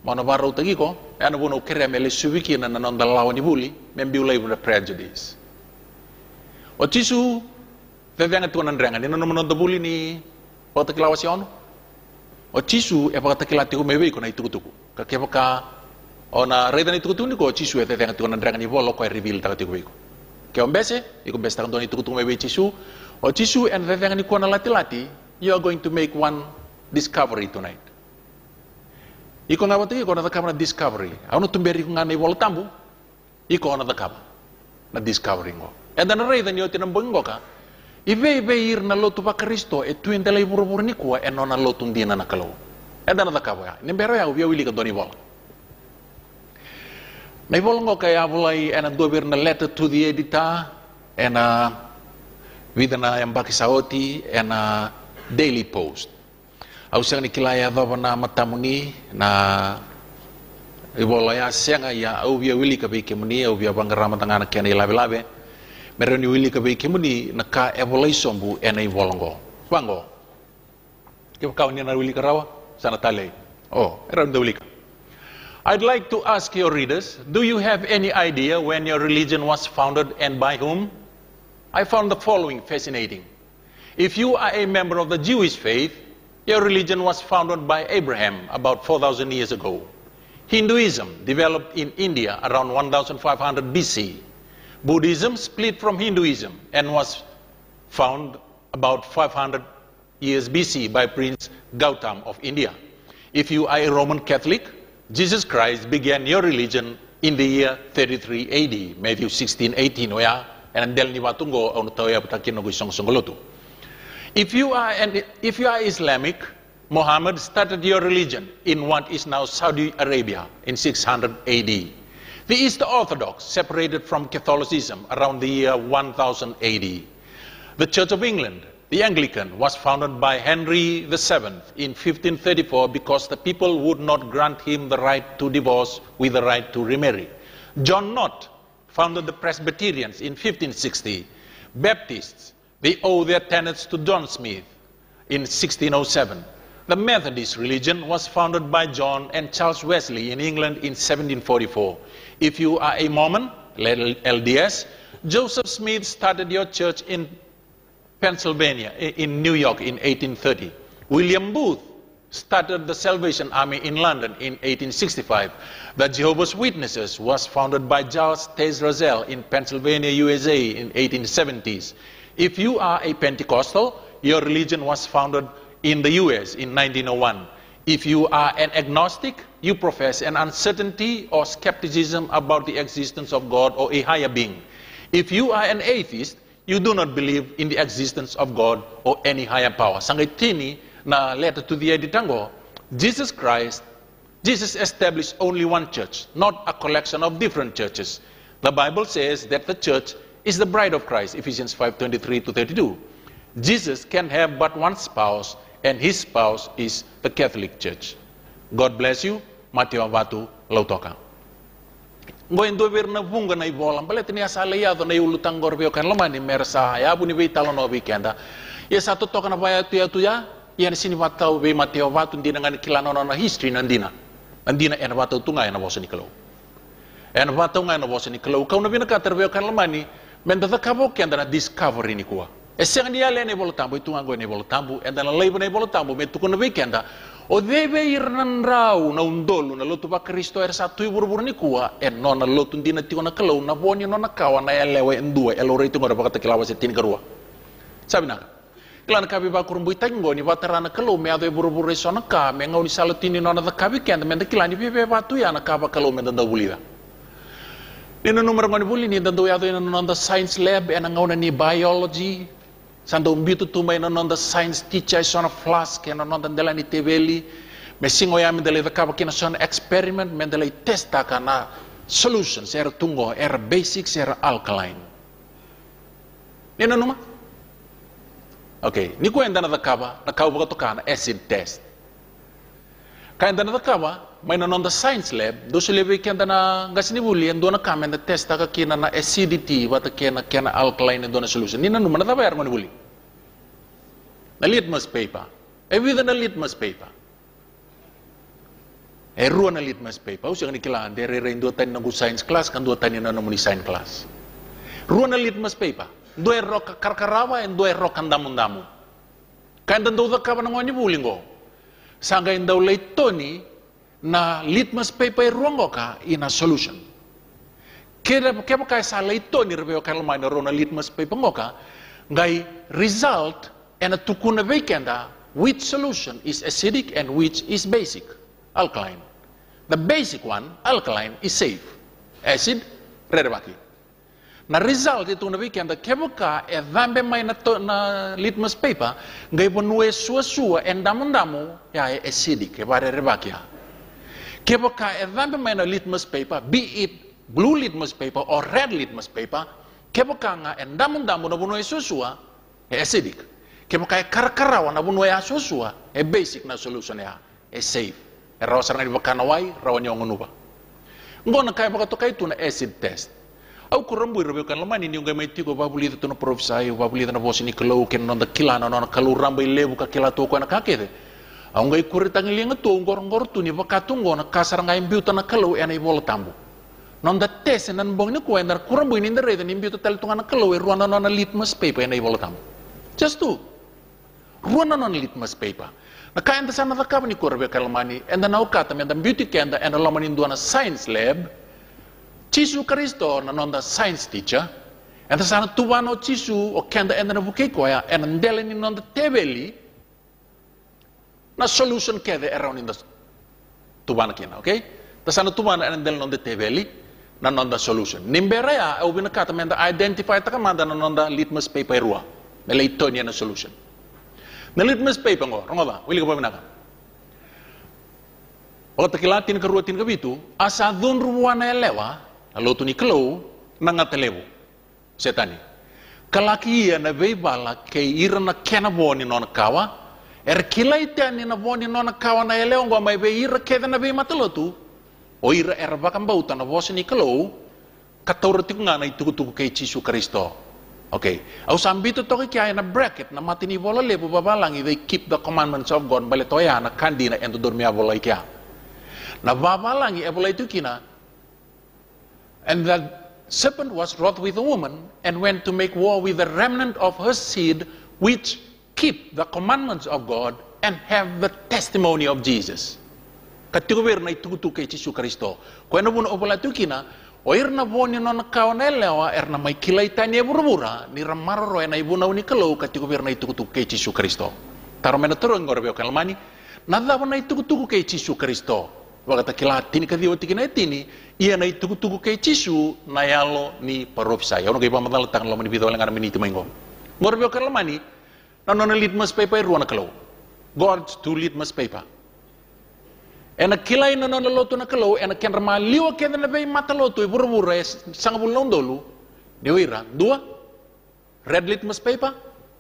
mana barro tagi ko ana bono kerea mele subiki na non dalawani buli membi ulai buna prejudice o tisu vevanga tuan andrenga ni non non buli ni o taklawasi ono o tisu e pa taklati ko mewe ko na itukutuku ka kepaka ona reda ni itukutuku ni ko tisu e vevanga tuan andrenga ni bolo ko reveal ta tiko ko ke ombese iko besta kan itukutuku mewe tisu o tisu en vevanga ni ko na lati you are going to make one discovery tonight. Iko ngawati iko na kamera discovery. Ano tumberi ko ngana iwol tambu. Iko na kama na discovery ngo. And then ray then yotin mbongo ka. Ibe ir na lotu pa Kristo e tuin tela iburu ni kuwa e non na lotu ndina na kalo. And then kama. Nimbero ya ubia wili ka doni wol. Na iwol ngo kaya bulai and dobir na letter to the editor and vidana yang baki saoti and Daily Post. Ausang ni kilaya dhaba na matamuni na ibolaya senga ya au via wili ka beke muni au via bangarama tangana kene labe meroni wili ka beke muni na ka ebolai sombu ena ibolongo bango ke kau ni na wili ka rawa sana tale era ndo wili. I'd like to ask your readers, do you have any idea when your religion was founded and by whom? I found the following fascinating. If you are a member of the Jewish faith, your religion was founded by Abraham about 4,000 years ago. Hinduism developed in India around 1,500 BC. Buddhism split from Hinduism and was found about 500 years BC by Prince Gautam of India. If you are a Roman Catholic, Jesus Christ began your religion in the year 33 AD, Matthew 16:18, and del ni watungo on toya patakin no song songolotu. If you are Islamic, Muhammad started your religion in what is now Saudi Arabia in 600 AD. The East Orthodox separated from Catholicism around the year 1000 AD. The Church of England, the Anglican, was founded by Henry VII in 1534 because the people would not grant him the right to divorce with the right to remarry. John Knott founded the Presbyterians in 1560. Baptists, they owe their tenets to John Smith in 1607. The Methodist religion was founded by John and Charles Wesley in England in 1744. If you are a Mormon, LDS, Joseph Smith started your church in Pennsylvania, in New York in 1830. William Booth started the Salvation Army in London in 1865. The Jehovah's Witnesses was founded by Charles Taze Russell in Pennsylvania, USA in 1870s. If you are a Pentecostal, your religion was founded in the US in 1901. If you are an agnostic, you profess an uncertainty or skepticism about the existence of God or a higher being. If you are an atheist, you do not believe in the existence of God or any higher power. Sangitini na letter to the editango, Jesus established only one church, not a collection of different churches. The Bible says that the church is the bride of Christ, Ephesians 5:23-32. Jesus can have but one spouse, and his spouse is the Catholic Church. God bless you. Mateo Vatu Lautoka. Ngoin do ver na bunga na ibolam, balet ni asala ya na ulutang gorbeo kan lamani mersa ya buni be talon no weekenda. Ya satu toka na baya tu ya, yan sini watau be Mateo Vatu ndina ngani kilano na history nandina. Nandina en watau tunga na bosa ni kelo. En watau nga na bosa ni kelo. Kau na binaka terbeo kan lamani, menda ta kabo kenda na discovery ni kuwa. Eseng dia le ne bolo tambu itu nggo ne bolo tambu, en dan lei ne bolo tambu me tukun weekenda. O deve ir nan rau na undolu na lotu pa Kristo satu ibur-bur ni kuwa en non na lotu ndina tiko na kalau na boni non na kawa na elewe endua elore itu ngora bakata kilawa setin karua. Sabi na. Klan kabi ba kurumbu itango ni batarana kalau me ado ibur-bur reso na ka me ngau ni salutini non na kabi kenda me kilani bebe batu ya na kaba kalau me danda bulida. Nino numero ngoni buli ni tanto yato ina non the science lab ena ngona ni biology. Santo umbito tuma ina non the science teacher sona flask ena non dela ni teveli. Mesingo ya mendele kaba kina sona experiment mendele testa kana solutions era tungo era basics era alkaline. Nino numa? Okay, ni kwenda na kaba na kaba kana acid test. Kaenda na kaba may non the science lab do sila kenda na gasini buli endo na kama na testa ka kina na acidity wata kena alkaline endo na solution. Nina numa na tabayar mo ni buli. Na litmus paper. With na litmus paper. Ruan na litmus paper. Usa ni kailangan dere endo tayo na science class kan do tayo na naman ni science class. Ruan na litmus paper. Do rock karkarawa and do rock kandamu-damu. Kaenda do da kaba na ngoni buli ngo. Sanga indaw leito ni na litmus paper ruang ka ina solution. Kaya kaya sa leito ni reveo kalmay na na litmus paper ngoka ngay result and a tukuna vekenda which solution is acidic and which is basic, alkaline. The basic one, alkaline, is safe. Acid, redabaki. Na result ito na vekenda kaya ka dambe may na litmus paper ngay ponue suwa and damu ya acidic kaya redabaki ya. Kaya ka dambe may na litmus paper, be it blue litmus paper or red litmus paper, kaya ka nga damu na ponue suwa acidic. Kaya ka karkarawa na ponue suwa basic na solution ya safe. Rawa sarang di bakanaway rawa niyo ngunuba. Ngona kaya to kay ito na acid test. Au kurambu rebe kan lamani ni ngai maiti ko babuli to no profesai babuli na bosi ni kelo ken non da kilana non kalu rambai lebu ka kila to ko na kakete au ngai kuritang linga to ngor tu ni bakatungo na kasar ngai mbiuta na kelo ena ibola tambu non da tes nan bong ni ko endar kurambu ni ndere ni mbiuta tel tunga na kelo e ruana non litmus paper ena ibola tambu just tu ruana non litmus paper na kaenda sana da kabni ko rebe kan lamani enda na ukata men da beauty kenda enda lamani ndua science lab Chisu Kristo na nonda science teacher, and the sana tubano chisu o kenda enda na buke koya and ndele ni nonda tebeli na solution kede around in the tubana kina, okay? The sana tubana and ndele nonda tebeli na nonda solution. Nimbera ya au binakata menda identify takamanda na nonda litmus paper rua, na leito niya na solution. Na litmus paper ngo, rongo ba? Wili ka pa binaka? O takilatin ka ruatin ka bitu, asa dun ruwana elewa. Lalu tu ni kalau nangat lebu setani. Kalaki ia na bala ke ira na kena boni non kawa kilai tani na boni non kawa na eleo ngwa mai be ira keda na be matalotu o ira bakam bauta na bosi ni kalau kataur tinga na itu ke Yesus Kristo. Okay. Au sambito to kaya na bracket na mati ni bola lebu babalangi they keep the commandments of God baletoya na kandi na endo dormia bola ikia. Na babalangi bola itu kina. And the serpent was wroth with a woman and went to make war with the remnant of her seed, which keep the commandments of God and have the testimony of Jesus. Katikuber na itutu kay Yesus Kristo. Kung ano mo opala tukina, o na boni no nakawanelewa na may kilay tanya burubura ni ramaroro na ibunaw ni kalo katikuber na itutu kay Yesus Kristo. Taro men turo ngorbe kalmani, nadawa na itutu kay Yesus Kristo. Wakata kila tini kadiwa tikina tini ia na tugu kay Yesus na yalo ni parofisay. Ono kay pamadal tang lamani bitaw lang aramin ito maingo. Ngorbe kalamani na litmus paper ruana kalo. God's two litmus paper. And a kilay na loto na kalo and a kenrama liwa kenda na bay mataloto ibura sangabul dolu. Diwira dua red litmus paper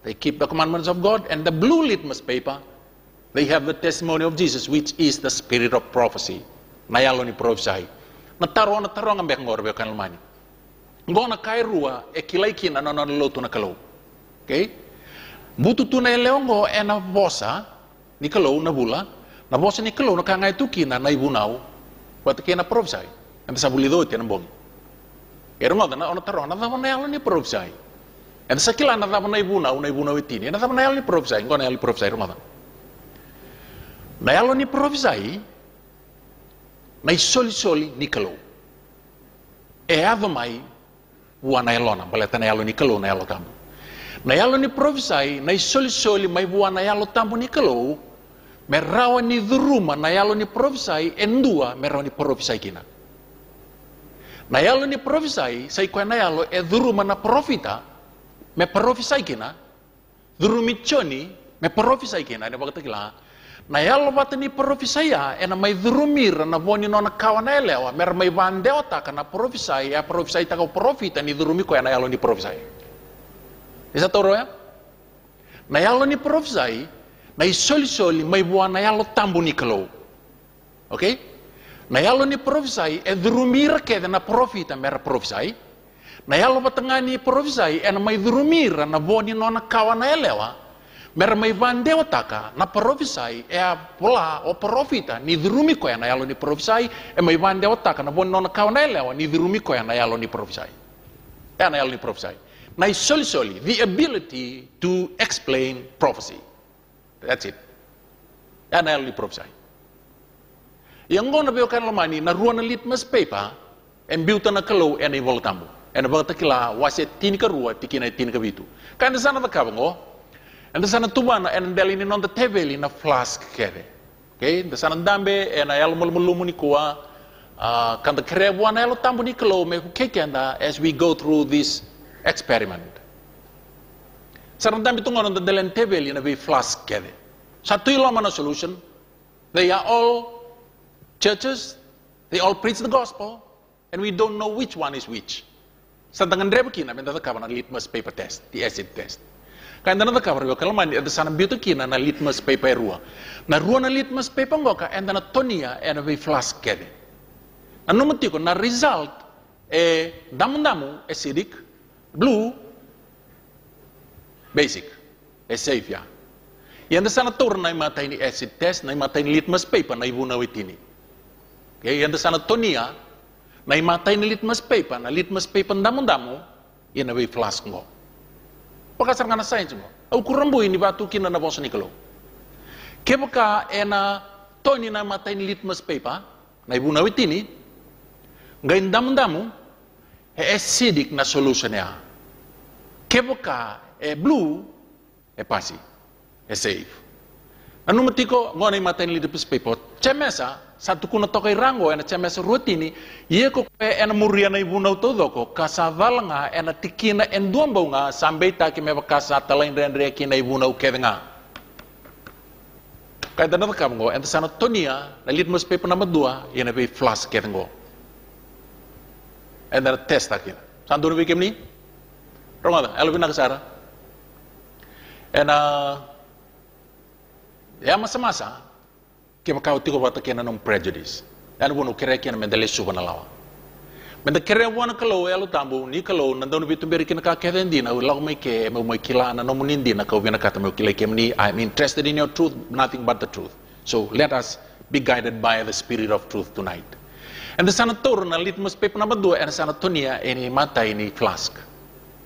they keep the commandments of God and the blue litmus paper they have the testimony of Jesus, which is the spirit of prophecy. Nayalo ni prophesy. Nataro ang ambek ngorbe kan lamani. Ngona kay rua kilay kina na loto na kalo. Okay? Bututu na leongo na bosa ni kalo na bula. Na bosa ni kalo na kangay tukina na ibunaw. Wat kina prophesy. Anta sa bulido iti ng bong. Pero nga na taro na nayalo ni prophesy. Anta sa kila na ibunaw itini. Na nayalo ni prophesy. Ngona nayalo ni prophesy nga. Nayalo ni prophesy na isoli-soli ni kalo. Adamay buwan na yalo na. Balita na yalo ni kalo na yalo tambo. Nayalo ni prophesy na isoli-soli may buwan na yalo tambo ni kalo. Merawa ni duruma na yalo ni prophesy endua merawa ni prophesy kina. Na yalo ni profisai, sai kwa na yalo e dhuru mana profita, me profisai kina, dhuru michoni, me profisai kina, ne bakata kila. Na yalo bata ni profisai ya, e na mai dhuru mira na voni no na kawana elewa, mer mai vandeo taka na profisai, ya profisai taka profita ni dhuru miko ya na yalo ni profisai. Isa toro ya? Na yalo ni profisai, na isoli-soli mai buah na yalo tambu ni kalau. Okay? Na yalo ni profisai e dhurumira keda na profita mera profisai. Na yalo batanga ni profisai e na mai dhurumira na boni nona kawana elewa. Mera mai vandeo taka na profisai e a pola o profita ni dhurumi ko ya na yalo ni profisai e mai vandeo taka na boni nona kawana elewa ni dhurumi ko ya na yalo ni profisai. E na yalo ni profisai. Na isoli-soli, the ability to explain prophecy. That's it. E na yalo ni profisai. Yang ngona beo kan lamani na ruana litmus paper en biuta na kalau en evol tambu en bata kila wase tin ka rua tikina tin ka bitu kan de sana kabango en de sana tubana en delini non de tebeli na flask kede okay de sana dambe en ayal mulmulu ni kuwa kan de krebu na elo tambu ni kalau me ku kekenda as we go through this experiment sana dambe tungono de delen tebeli na be flask kede satu ilo mana solution. They are all churches, they all preach the gospel, and we don't know which one is which. Sa tangan dreba kina, may natakawa na litmus paper test, the acid test. Kaya natakawa rin, kalaman, at sana beauty kina na litmus paper rua. Na rua na litmus paper ngoka, and na tonia, and a flask kede. Na numatiko, na result, damu-damu, acidic, blue, basic, safe ya. Yan sana tur na imatay ni acid test, na imatay ni litmus paper, na ibuna witini. Okay, yan sana tonia, na imatay ni litmus paper, na litmus paper damu-damu, yan away flask mo. Pagkasar nga na science mo, au kurambu ini batu kina na bosa ni kalo. Kaya ka na toni na imatay ni litmus paper, na ibuna witini, ngayon damu-damu, acidic na solution niya. Kaya ka blue, pasi, safe. Ano matiko, ngona imatay ni litmus paper, chamesa, satu kuna tokai rango ena chamesa rotini ye ko ena muria na ibunau todo ko kasaval nga ena tikina enduambo nga sampai ta ki meba kasa talain rendre kina ibunau kedenga kaya dana ka ngo enta sana tonia na litmus paper number 2 ena be flash kedengo ena test akira sandur be kemni ronga elvin nakasara ena ya masa-masa kaya kau tiko bata kena nung prejudice. Ano buno kira kena mendele suba na lawa. Menda kira buana kalau elo tambu ni kalau nandau bitu beri kena kakek di na ulau mai ke mau kila na nomu nindi na kau bina kata mau kila kem ni I'm interested in your truth, nothing but the truth. So let us be guided by the spirit of truth tonight. And the sana tur na litmus paper number 2 and sana tonia ini mata ini flask.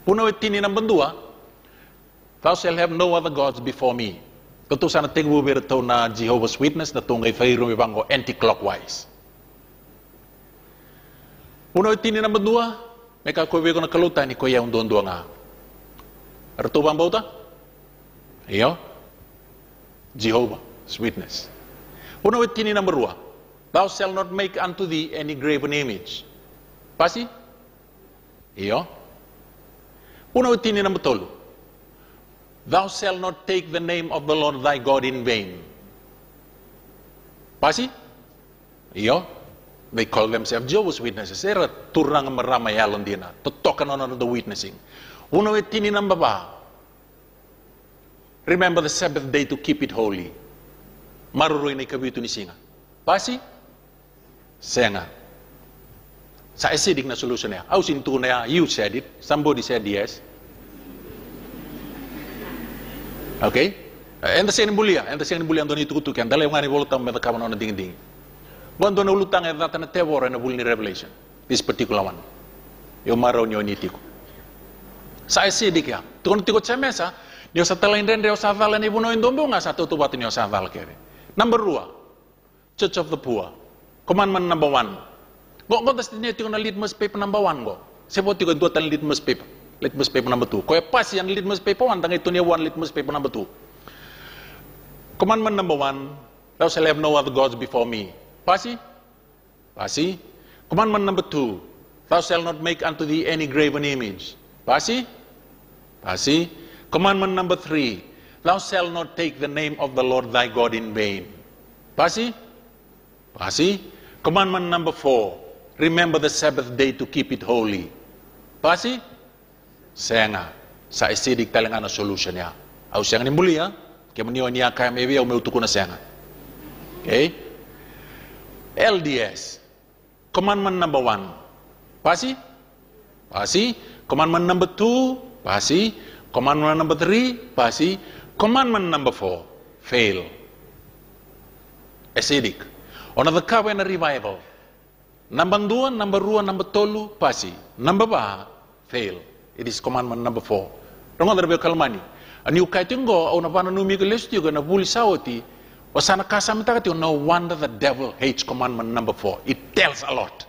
Puno itini number 2. Thou shalt have no other gods before me. Tentu sana tinggu bertau na Jehovah's Witness na tunggai fairu mibango anti-clockwise. Puno itini number 2, meka kowe ko na kaluta ni koya undon-dua nga. Arto bang bauta? Iyo. Jehovah's Witness. Puno itini number 2, thou shalt not make unto thee any graven image. Pasi? Iyo. Puno itini number 3. Thou shalt not take the name of the Lord thy God in vain. Pasi? Iyo. They call themselves Jehovah's Witnesses. Era turang maramay alon dina. Totokan on the witnessing. Uno itini ng baba. Remember the Sabbath day to keep it holy. Maruroy na ikabuto ni singa. Pasi? Senga. Sa acidic na solution niya. Ausin to na you said it. Somebody said yes. Okay? Enda siya nimbulia andoni tukutukan. Dala yung nga ni volutang meta kaman na ding-ding. Buwan doon na ulutang ay data na tewor na buli ni Revelation. This particular one. Yung maraw niyo nitiko. Sa acidic ya. Tukon tikot sa mesa, niyo sa talain rin reo sa vala ni buno yung dombo nga sa tutubat niyo sa vala kere. Number 2, Church of the Poor. Commandment number 1. Go das niyo tikon na litmus paper number 1 go. Sebo tikon duatan litmus paper. Litmus paper number 2. Kaya pas yan litmus paper 1, tangay ito niya 1 litmus paper number 2. Commandment number 1, thou shalt have no other gods before me. Pasi? Pasi. Commandment number 2, Thou shalt not make unto thee any graven image. Pasi? Pasi. Commandment number 3. Thou shalt not take the name of the Lord thy God in vain. Pasi? Pasi. Commandment number 4. Remember the Sabbath day to keep it holy. Pasi? Saya nga. Sa isidik talaga na solution niya. Au siya nga ni muli ha. Kaya mo niyo niya kaya may biyaw may utuko na siya nga. Okay? LDS. Commandment number 1. Pasi? Pasi. Commandment number 2. Pasi. Commandment number 3. Pasi. Commandment number 4. Fail. Acidic. Ona the kawe na revival. Number 2, number 2, number 3, pasi. Number ba, fail. It is commandment number 4. Rongo darbe kalmani. Ani ukaitingo au na bana numi kelesti go na buli sawati. Wasana kasam takati. No wonder the devil hates commandment number 4. It tells a lot.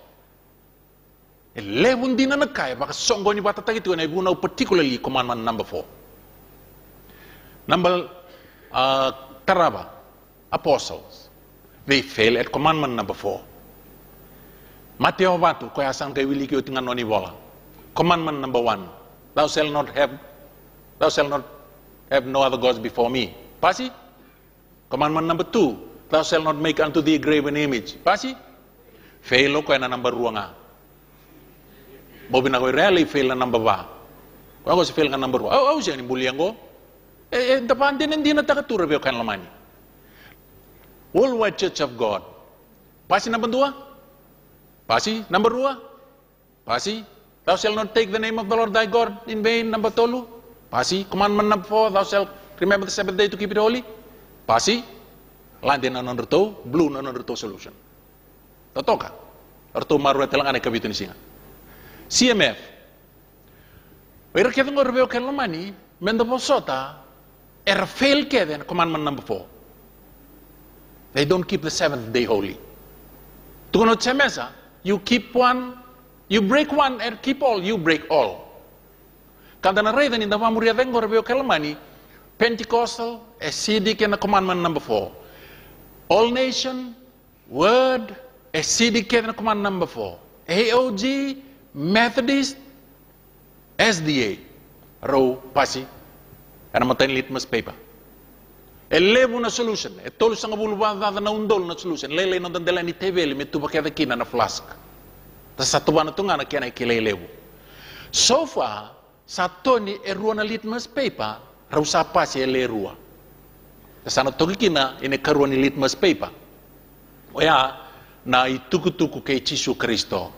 Elebun dina na kaya baka songo ni bata takiti go na ibuna particularly commandment number 4. Number Taraba apostles. They fail at commandment number 4. Mateo batu ko asan kay wili kyo tingan noni bola. Commandment number 1. Thou shalt not have no other gods before me. Pasi? Commandment number 2. Thou shalt not make unto thee a graven image. Pasi? Fail ko na number 2 nga. Bobi na ko really fail na number ba. Ko si fail nga number 2. Au siya ni buliang ko. Dapat din hindi na takatura biyo kan lamani. Worldwide Church of God. Pasi number 2? Pasi number 2? Pasi? Thou shalt not take the name of the Lord thy God in vain. Number 3? Pasi? Commandment number 4, thou shalt remember the Sabbath day to keep it holy. Pasi? Landin na number 2, blue na number 2 solution. Totoka. Orto maru telang ane kabito ni singa. CMF. Wera kita ngor beo kelamani mendo posota fail keden commandment number 4. They don't keep the seventh day holy. Tukono tsemesa, you keep one, you break one and keep all, you break all. Kada na reden inda mamuria ngor beo kelamani Pentecostal, Acidic and commandment number 4. All nation, word, Acidic and commandment number 4. AOG, Methodist, SDA, row, pasi, and a litmus paper. Elevo na solution. Tolo sa ngabuluban na undol na solution. Lele no dandela ni tebeli me tuba kaya kina na flask. Ta sa tuba na tunga na kaya na kilelevo. So far, sa toni erua na litmus paper, raw sa pasi elerua. Ta sa na togi kina ine karua ni litmus paper. Oya na ituku-tuku kay Chisu Kristo.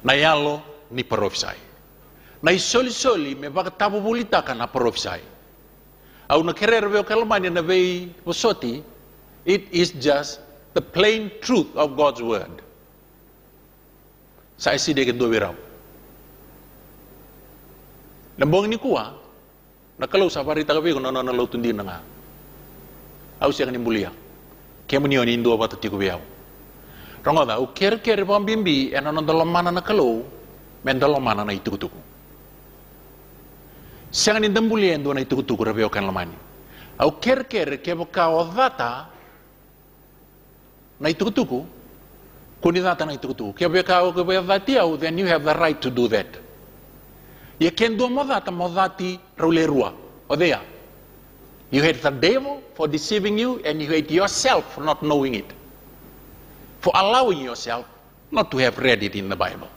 Na yalo ni profesai. Na isoli-soli me baka tabu bulita ka na profesai. Au na kerer veo kalmani na vei posoti, it is just the plain truth of God's word. Sa isi deke do wirau. Nambong ni kuwa, nakalaw sa parita ka veo na nalutun din na nga. Au siya kanin bulia. Kaya mo niyo ni indo ba tati ko biyaw. Rongoda, u kere pambimbi, ena no dalamana nakalaw, men dalamana na itukutuku. Siang ni dambulian do na itukutuku rabeo kan lamani. Au kere kebo kao data na itukutuku, kuni data na itukutuku. Kebo kao dati au, then you have the right to do that. Ye ken do mo dati rolerua. Odea. You hate the devil for deceiving you, and you hate yourself for not knowing it. For allowing yourself not to have read it in the Bible.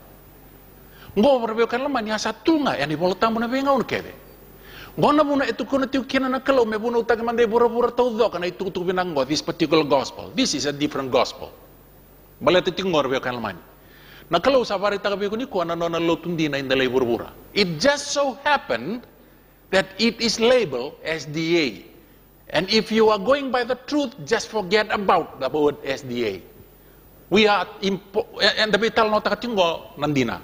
Ngo rabeo kan lamani asa tunga yani bola tamu na benga un kebe. Ngo na buna itu kuna tiu kina na kalau me buna utag mande bura tau do kana itu binango this particular gospel. This is a different gospel. Bala itu ngor rabeo kan lamani. Na kalau safari tagabe ko ni ko na lotundi na indalay burbura. It just so happened that it is labeled SDA. And if you are going by the truth, just forget about the word SDA. We are and the vital nota katingo nandina.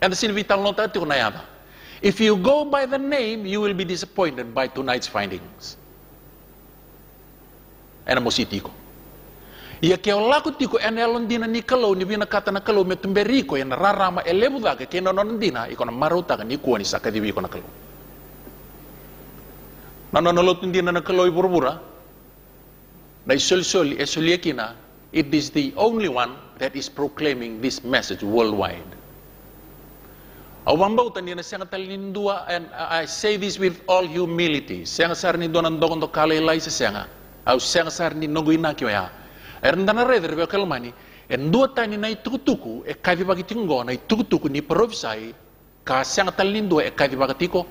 And the sin vital nota katingo nayada. If you go by the name, you will be disappointed by tonight's findings. And mo sitiko. Ia ke olaku tiko enelon dina ni kalau ni bina kata na kalau metumberiko yang rarama elebu daga ke nonon dina ikona maruta kan ikuani sakadiwi ikona kalau. Nanonolotun dina na kalau iburbura. Na isol esoliakina. It is the only one that is proclaiming this message worldwide. Au mambau tani na senga talin dua, and I say this with all humility. Senga sarni donan dogon to kale lai se senga. Au senga sarni nogo ina kyo ya. Erndana reder be kalmani. En dua tani na itukutuku e kavi bagitingo na itukutuku ni provisai ka senga talin dua e kavi bagatiko.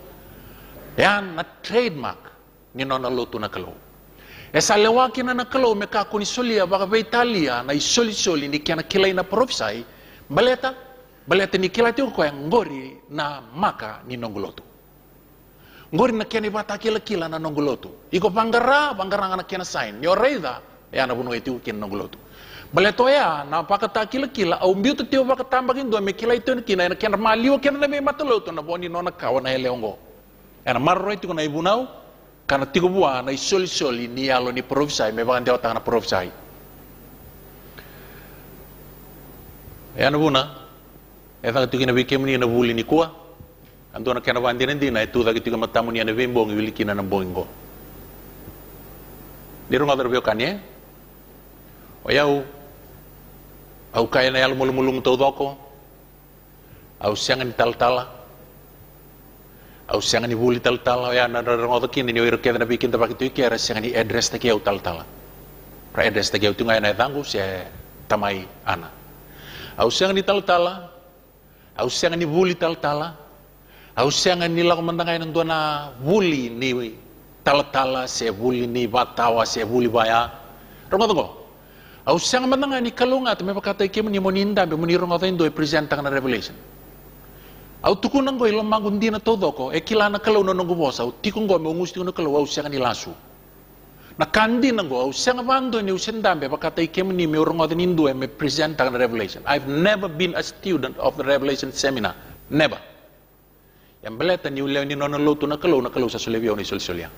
Yan na trademark ni nona lotu na kalau. E sa lewaki na kalau me ka kuni solia baga be Italia na isoli ni kiana kilai na provisai. Baleta ni kila tiko yang ngori na maka ni nongolotu. Ngori na kiani bata kila na nongolotu. Iko bangara na kiana sign. Yo reida ya na bunu itu kiana nongolotu. Baleto ya na pakata kila au mbiu tio pakata mbagin do me kila itu ni kina na kiana maliu kiana na me matolotu na boni nona kawa na eleongo. Ana marro itu na ibunau kana tiko bua na isoli ni alo ni provisai me bagan dewa na provisai. Ya na buna eva tu kina bikem ni na buli ni kuah, anto na kena bandi nanti na itu lagi tiga matamu ni na bembong wili kina na boingo. Di rumah terbio kan ya, oyau, au kaya na yal mulung tau doko, au siangan tal-tala, au siangan buli tal-tala, ya na rumah tu kini ni oir kaya na bikin tempat itu kaya siangan di address tak kiau tal-tala, pra address tak kiau tu ngai na tanggu saya tamai ana, au siangan di tal-tala. Au siangan ni buli tal-tala, au siangan ni laku mentangai nantua na buli ni tal-tala, se buli ni batawa, se buli baya. Rongo tunggu. Au siangan mentangai ni kalunga, me pakata ikem ni moninda, be moni rongo tunggu e present na revelation. Au tuku nanggo ilo magundi na todoko, e kila na kalau nongo bosa, au tiku ngo me ungus tiku na kalau au siangan ni lasu. Na kandi nanggo, au siangan bando ni usendambe, pakata ikem ni me rongo tunggu me present na revelation. I've never been a student of the revelation seminar, never. Yang beleta ni uleo ni nona lotu na kalau sa sulevio ni sol-solia.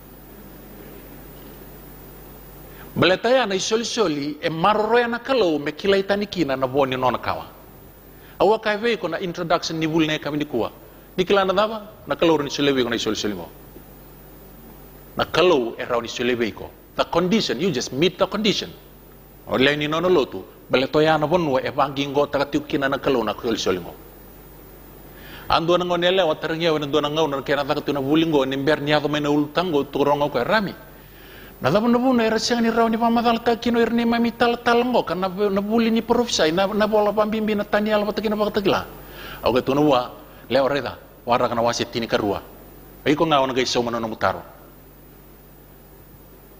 Beleta ya na sol-soli e marroya na kalau me kilai tani kina na boni nona kawa. Awa kaive ko na introduction ni bulne kami ni kuwa. Ni kila na daba na kalau ni sulevio ko na sol-soli mo. Na kalau e raw ni sulevio ko. The condition, you just meet the condition. Oleh ni nono lotu, beleto ya na bonwa e bangi ngo tagatiu kina na kalau na sol-soli mo. Ando na ngonele wa tarangya wa ndo na ngau na kena tagatiu na bulingo ni mber niya ko may na ultango turongo ko rami. Na dabo na buno era siyang ni raw ni pamadal ta kino irni mami tal ngo kan na buli ni profisay na bola pambimbi na tani ala patagina pakatagla. Au ke tunu wa leo reda wara kana wasit tini karua. Ai ko ngau na gaiso mano mutaro.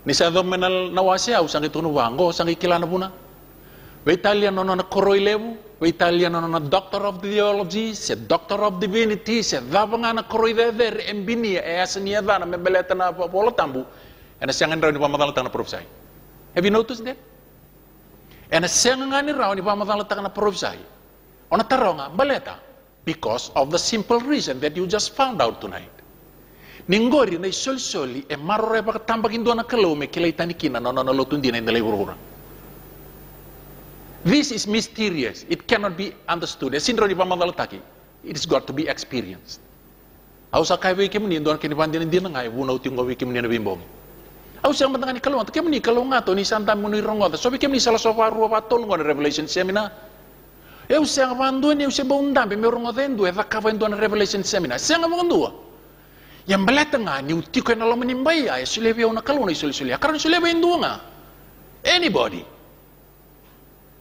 Ni sa do menal nawasi au sang itu nuwango sang ikila na buna. We Italian no na koroi lebu, we Italian no na doctor of theology, se doctor of divinity, se dabanga na koroi der embini e asnia dana me beleta na polo tambu. Ena sangan raw ni pamadal tang na profesai. Have you noticed that? Ena sangan ni raw ni pamadal tang na profesai. Ona taronga beleta because of the simple reason that you just found out tonight. Ninggori na isol-soli e marore pa tambak indo na kalau me kilay tanikina no lotun din na urura. This is mysterious. It cannot be understood. Sindro di pamalataki. It has got to be experienced. Au sa kai wiki mni indo kini pandin din ngai wuna uti ngo wiki mni na bimbong. Au sa matanga ni kalau to kemni kalau ngato ni santa muni rongo so wiki mni sala so faru pa tol ngo revelation seminar. Eu sa ngando ni se bondambe me rongo dendo e vakava indo na revelation seminar. Sa ngando yang belakang ni uti ko na lo menimbay ay sulebe una kaluna isul-sulia karena sulebe indunga anybody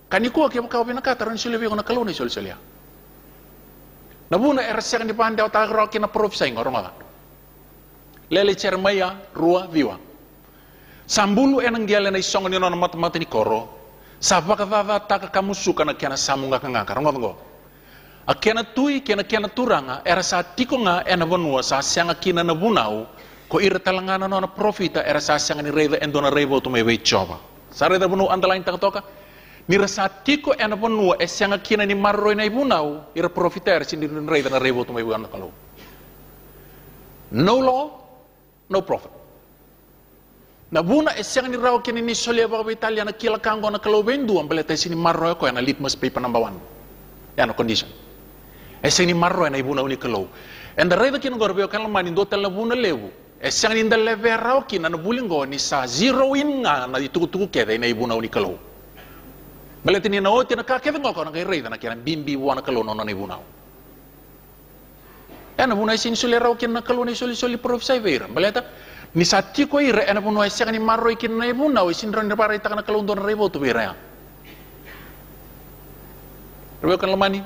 kaniko kaya kau pinakata ron sulebe una kaluna isul-sulia nabuna erasya ni pande o tagaro kina profesay ngorong lele cermaya rua viwa sambulu enang dia lena isong ni nona mata ni koro sabaka vava taka kamusuka na kiana samunga kangaka rongo Akiana tui, kiana turanga, era sa tiko nga ena vanua sa sianga kina na bunau, ko ira talangana no na profita era sa sianga ni reva endo na revo to mewe choba. Sa reda bunu andalain takatoka, ni rasa tiko ena vanua e sianga kina ni marroi na bunau, ira profita era sindi ni reva na revo to mewe anda kalau. No law, no profit. Na buna e sianga ni rawa kina ni solia ba Italia na kila kango na kalau bendu ambeleta sini marroi ko ena litmus paper number 1. Yana condition. Ese ni marro na ibuna uni kalau. And the reda kin gorbeo kan lamani do tel buna lewu. Ese ni ndale verao kin na bulingo ni sa zero in nga na ituku kede na ibuna uni kalau. Baleti ni na oti na ka kede ngoko na reda na kiran bimbi wana kalau no na ibuna. Ana bunai sin sule raw kin na kalone soli profesai vera baleta ni satti ko ire ana bunai sak ni marro kin na buna o sin ron para ita kana kalon don rebo to vera ya rebo kan lamani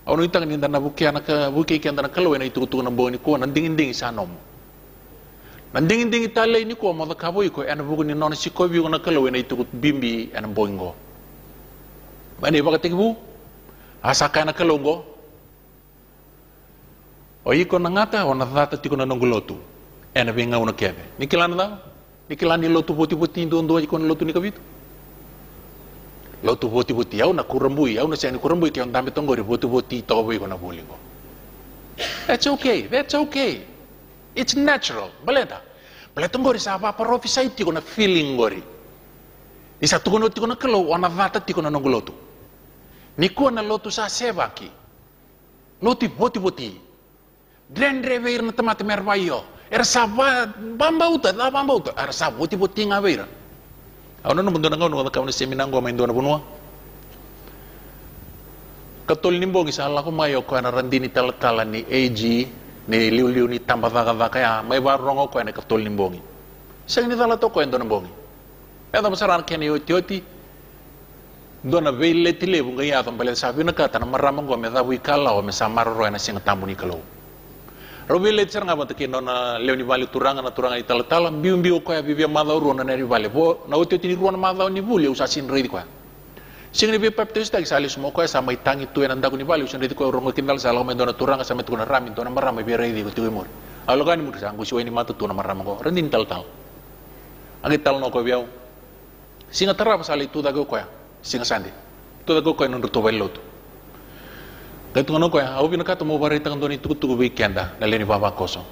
awno ita ni dana buki ana ka buki kin dana kalone na itu na boni ko na ding sanom na ding tale ni ko mo ka boy ko ana bugu ni non si ko bi na kalone na itu bimbi ana boingo mane bakatibu asa kana kalongo o iko na ngata o na data tiko na nongolotu ena venga una kebe nikilana da nikilani lotu poti ndo iko na lotu nikabito lotu poti au na kurambui au na sani kurambui ke ondambe tongori poti to iko na bolingo that's okay it's natural baleta ngori sa apa profesai tiko na feeling ngori isa tiko na kalo ona data tiko na nongolotu niko na lotu sa sebaki lotu poti Drendre veir na tamate mervaio. Era sava bambauta, era sava boti ngaveira. Ano no mundo ngau no ka seminango ma indona bunua. Katol nimbong isa la ko mayo ko na randini talkala ni AG ni liu ni tamba vaga ya mai barongo ko na katol nimbongi. Sang ni dala to ko indona bongi. Eda masaran keni oti dona veile tile bunga ya tambale sabi na kata na maramango me dawi kala o me samaro ro na sing tambuni kalo. Robile tsar nga batake nona leoni vale turanga i tala biu ko ya bibia madau ruana na vale bo na ote tini ruana madau ni vule usa sin redi ko singni be paptes tag sali sumo ko sama itangi tu enanda ko ni vale usa redi ko rongo kindal sala me dona turanga sama tu na rami dona marama be redi ko tu mor alogani mu sa ngu ni mata tu na marama ko rendin tal agi tal no ko biau singa tarap sali tu dago ko ya singa sande tu dago ko non to veloto Dito nga ko au binakato mo barita kan doni tuku weekenda na leni baba koso.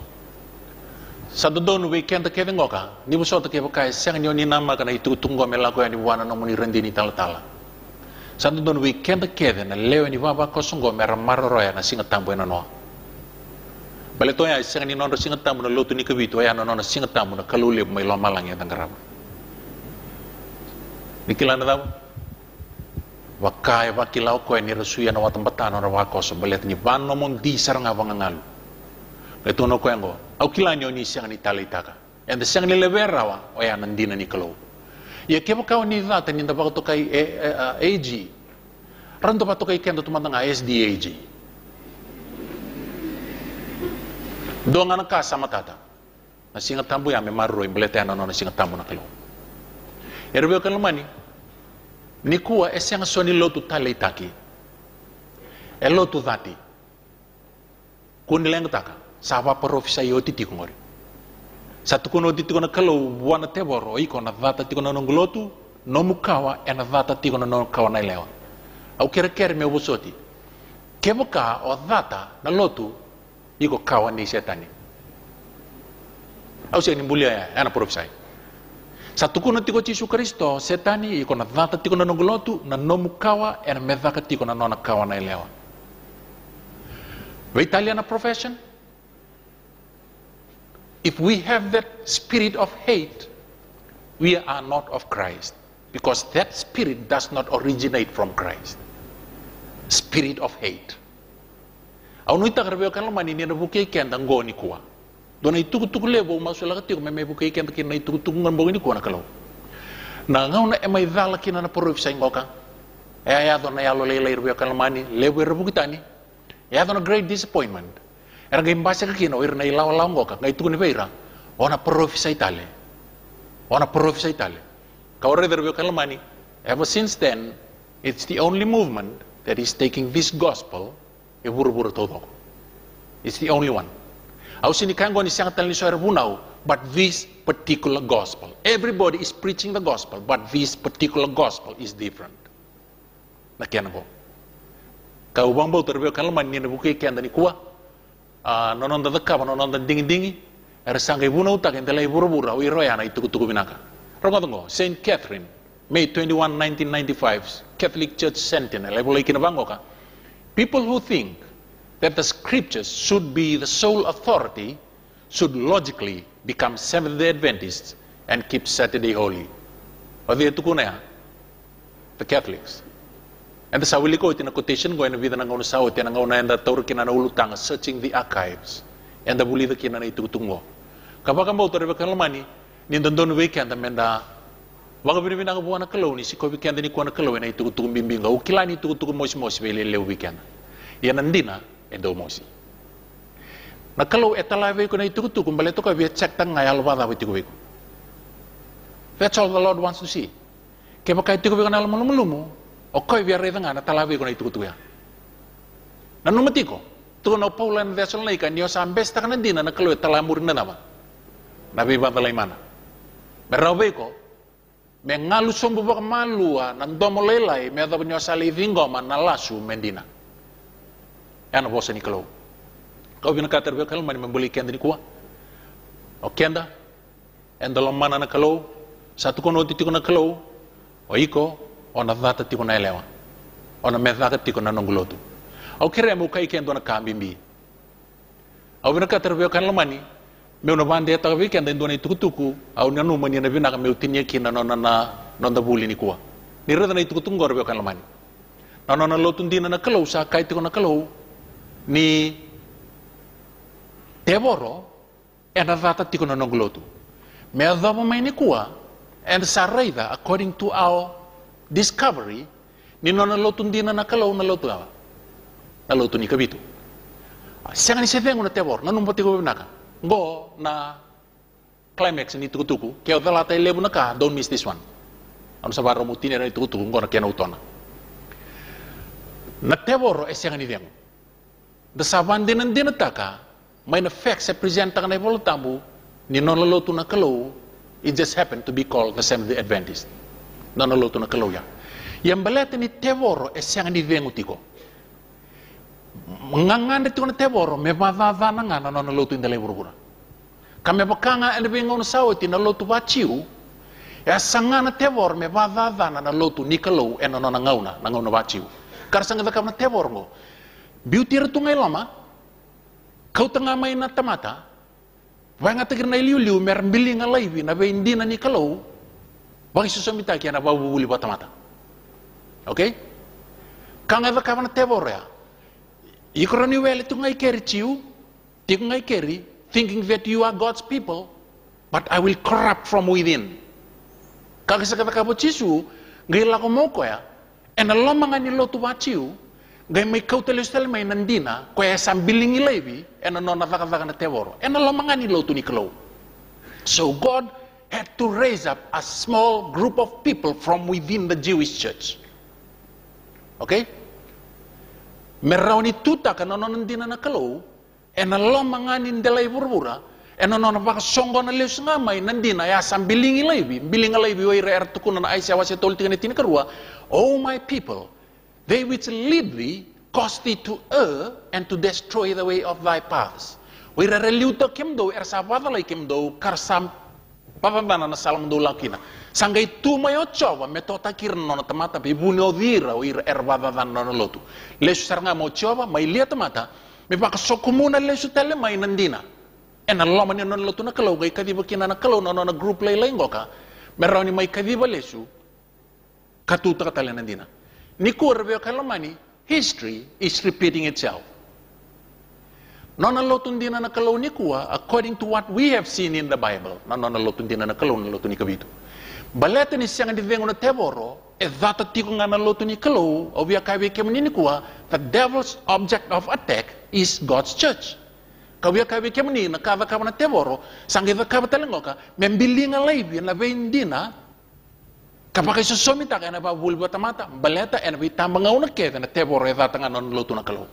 Sa dodon weekend ke ngoka ni buso to ke kai sang ni nama kana itu tunggo mela ko ni wana no muni rendi ni tala. Sa dodon weekend ke na leo ni baba koso ngo mer maroro ya na singa tambo na no. Bale to ya sang ni non singa tambo na lotu ni kabito ya no singa tambo na kalule mai lo malang ya tangarama. Nikilana daw wakai wakilau ko ni rasuya na watambatan na wako so balet ni ban no mon di sarang awangangalu leto no ko ngo au kilanyo ni siang ni talitaka and the siang ni leverawa o ya nandina ni kalo ya ke ba ni data ni ndaba to kai AG rando pa to kai kendo tumandang SDAG do nga ka sama tata na singa tambu ya me marro imblete na no singa tambu na kalo erbe kan mani ni kuwa esang soni lotu talitaki lotu dati kun leng taka sava profesa yo titi ngori satu kuno titi kono kalau wana teboro iko na data tiko na nonglotu no mukawa ena data tiko na kawa na lewa au kere me obosoti kebuka o data na lotu iko kawa ni setani au se ni bulia ena profesa Satu kuno tiko Yesu Kristo setani iko na data tiko na nonglotu na nomukawa ena medaka tiko na nona kawa na elewa. The Italian profession, if we have that spirit of hate, we are not of Christ, because that spirit does not originate from Christ. Spirit of hate. Au nuita karbe kan lamani ni na buke kenda ngoni kuwa. Dona itu lebo masula ka tiko me bukai ken kin na itu ngan bogini ko na kalau na ngau na emai dala kin na poruf sai ngoka ya dona ya lo leir be kalmani lebo rebu kitani ya dona great disappointment era game basa ka kin o ir na ilaw ngoka ngai itu ni beira ona poruf sai tale ka ore derbe kalmani ever since then it's the only movement that is taking this gospel e buru todo it's the only one. Au sini kango ni sang tali soer bunau, but this particular gospel. Everybody is preaching the gospel, but this particular gospel is different. Nakian ko. Kau bangbo terbe kalman ni buke kian dani kuah. Nonon da dekap, nonon da dingi. Er sangai bunau tak entelai buru-buru au iroyana itu kutuku binaka. Rongo Saint Catherine, May 21, 1995, Catholic Church Sentinel. Ai boleh kina bango ka. People who think that the scriptures should be the sole authority should logically become Seventh-day Adventists and keep Saturday holy. O di itu kuna ya, the Catholics. And sa wili ko itina quotation ko ina vida na ngona sao itina ngona enda taur kina na ulutang searching the archives. Enda buli da kina na itutungo. Kapag mo tore ba kalamani ni dondon weekend menda baga bini bina buana kalau ni si ko weekend ni ko na kalau na itutung bimbinga ukila ni itutung mosi bele le weekend. Ya nandina endo mosi. Na kalau etalawe ko na itutung bale to ka we check tang ngayal wada witi ko. That's all the Lord wants to see. Kaya pakai itutung ko na lumu okay, biar itu nggak talawi ko na itukutu ya. Nanu mati ko. Tuh na Paulan vessel na ikan niyo sampai setakan dina na kalau talamur na nama. Nabi batalay mana. Berawe ko. Mengalu sombo bak malua nan domo lelai me adab niyo sa living man na lasu mendina. Ano bosa ni kalau. Kau bina kater be kalau mani membeli kenda ni kuah. O kenda. Endalom mana na kalau. Satu kono titi ko na kalau. O iko. Ona dhata tiko na elewa. Ona me dhata tiko na nongolotu. Au kere mu kai kendo na kambimbi. Au bina kater be kan lamani. Me una bande ta be kendo ndona tukutuku. Au nanu mani na bina ka me utinya kina nona na nonda buli ni kuwa. Ni reda na tukutung gor be kan lamani. Na nona lotun dina na kalau sa kai tiko na kalau ni teboro ena dhata tiko na nongolotu. Me adhabu mai ni kuwa and sarayda according to our discovery ni nona lotun dina na kalau na lotu awa na lotu ni kabitu siang ni sevengo na tebor na numpati ko binaka go na climax ni tukutuku kaya dalata lebu na ka don't miss this one ano sa baro mutini na tukutuku go na kaya na utona na tebor siang ni vengo da saban dinan dinataka may na facts se presenta ka na voltambu ni nona lotu na kalau it just happened to be called the Seventh-day Adventist. Nona lotu na kalau ya. Yang balete ni teboro siang ni vengu tiko. Nganganda tiko na teboro me madada na nga nona lotu indalay burugura. Kame bakanga ene vengu na sawati na lotu bachiu. Ya sanga na teboro me madada na lotu ni kalau eno nona ngauna bachiu. Karsanga da na teboro ngo. Beauty ratu ngay lama. Kau tengah main na tamata. Wanga tegir na liu mer mbili ngalaiwi na be indina ni kalau. Bagi susumita kia na babuli batamata. Okay? Kang eva kawana tebor ya. Ikorani wele tu ngai keri ciu, tik ngai keri, thinking that you are God's people, but I will corrupt from within. Kag sa kata kabo cisu, ngai lako moko ya. En alama ngani lo tu baciu, ngai may kautelustel may nandina, kaya sambiling ilevi, en anona taka na tebor. En alama ngani lo tu ni kalau. So God had to raise up a small group of people from within the Jewish church. Okay? Merawani tuta ka nonon dina na kalau, ena lo manganin delay burbura, ena nonon baka songgo na leus ngamay nandina ya sambilingi laibi wa ire tukuna na aisya wasi tolti ka tini karua, oh my people, they which lead thee, cause thee to err and to destroy the way of thy paths. Wa ire reliuto kimdo, sabadalay kimdo, karsam papabana na salam do lakina. Sangai tu mayo chowa metota kirno na tamata bibuno dira o ir erbada dan na lotu. Lesu saranga mo chowa mai lia tamata me baka sokumuna lesu tele mai nandina. En Allah man non lotu na kalau gai kadiba kina na kalau na group lay ngoka. Merani mai kadiba lesu katuta katale nandina. Ni kurbe kalamani history is repeating itself. Nona lotun dina na kalau ni kuwa according to what we have seen in the Bible. Nona lotun dina na kalau na lotun ni kabitu. Balete ni siang di vengo na teboro data tiko nga na lotun ni kalau o biya kabi kemni ni kuwa the devil's object of attack is God's church. Kabiya kabi kemni na kava kava na teboro sangi da kava talengoka membili nga laibi na vendina kapag isusumita ka na babulba tamata baleta ena bitambang nga una kete na teboro data nga non lotun na kalau.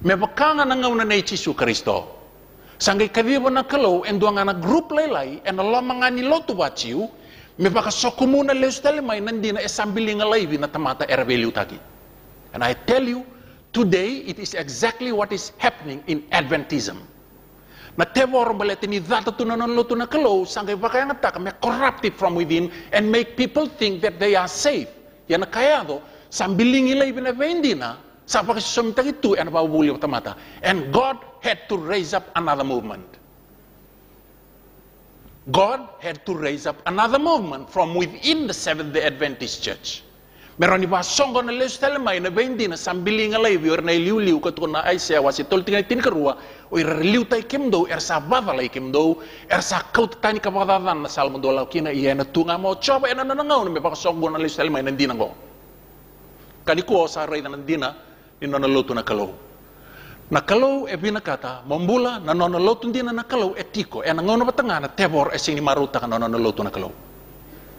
Me bakanga na ngauna na Jesu Kristo. Sanggay kadiba na kalau endo nga na group laylay en Allah mangani lotu bachiu me baka sokumuna leus talimay nandina esambili nga laybi na tamata erebeliu taki. And I tell you today it is exactly what is happening in Adventism. Na tebor balete ni data tunanon lotu na kalau sanggay baka nga taka me corrupted from within and make people think that they are safe. Yan na kaya do sambiling ilaybi na vendina Sampai sesuatu itu yang babuli mata. And God had to raise up another movement. God had to raise up another movement from within the Seventh-day Adventist Church. Meroni ba songo na lesu tele mai na bendi na sambili ngalai bior na liu ka tu na ai se wasi tol tinga tin kerua o ir liu tai kemdo sa bava lai kemdo sa kau tani ka bava na salmo do lau kina ia na tunga mo coba ena na ngau me ba songo na lesu tele mai na dina go kani ko sa rai na dina ni na lotu na kalau na kalau e bina kata mombula na nona lotu dina na kalau etiko e na ngau na batanga na tebor e sing ni maruta ka nona lotu na kalau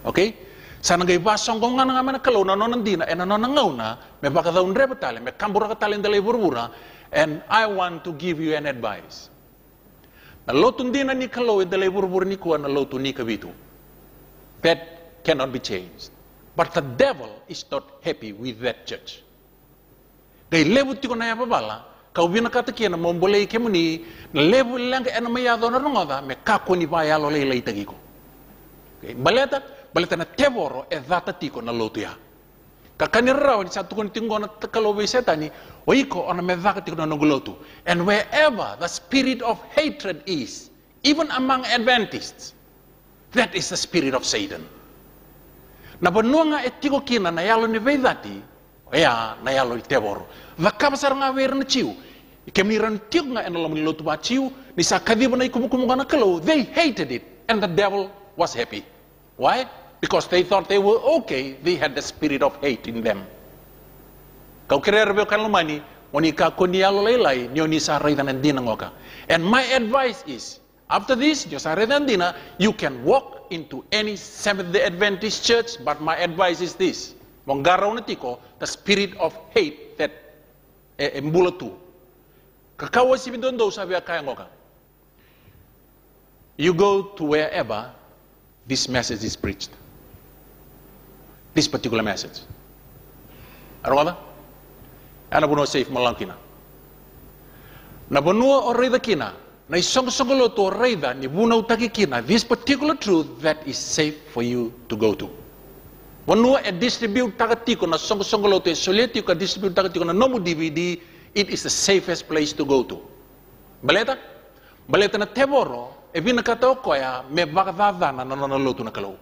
okay. Sana gay basong kong nga nga kalau na nandina and na nangauna me baka daw nre batale me kambura ka talen dalay burbura and I want to give you an advice. Na lotun dina ni kalau dalay burbura ni kuha na lotu ni kabitu. That cannot be changed. But the devil is not happy with that church. Gay lebut ti ko na yababala kau bina kata kia na mombolay kemuni na lebu lang ka mayado na rungoda me kako ni bayalo lay tagi ko. Okay. Baleta na teboro e data tiko na lotu ya. Kakani raw ni satu kon tingo na takalobe setani oiko ona me data tiko na lotu. And wherever the spirit of hatred is, even among Adventists, that is the spirit of Satan. Na banunga etiko kina na yalo ni vedati, ya na yalo ni teboro. Vakabasar nga wer na chiu. Kemiran tiok nga enalo ni lotu ba chiu ni sa kadiba na ikumukumu na kalo. They hated it and the devil was happy. Why? Because they thought they were okay. They had the spirit of hate in them. Kau kira rebe kan lumani, monika konialo lelai, nyoni sarai dan dina ngoka. And my advice is, after this, jo sarai dan dina, you can walk into any Seventh-day Adventist church, but my advice is this: monggaraw natiko the spirit of hate that embulatu. Kakawa si bidondo sabi kaya ngoka. You go to wherever this message is preached. This particular message. Ano kata? Ano puno safe malangkina. Na bunua o reida kina, na isong-songolo to reida ni bunau taki kina, this particular truth that is safe for you to go to. Bunua e distribute tagatiko na song-songolo to e solietiko distribute tagatiko na nomu DVD, it is the safest place to go to. Baleta? Baleta na teboro, e binakatao ko ya me bakadadana na nanaloto na kalau.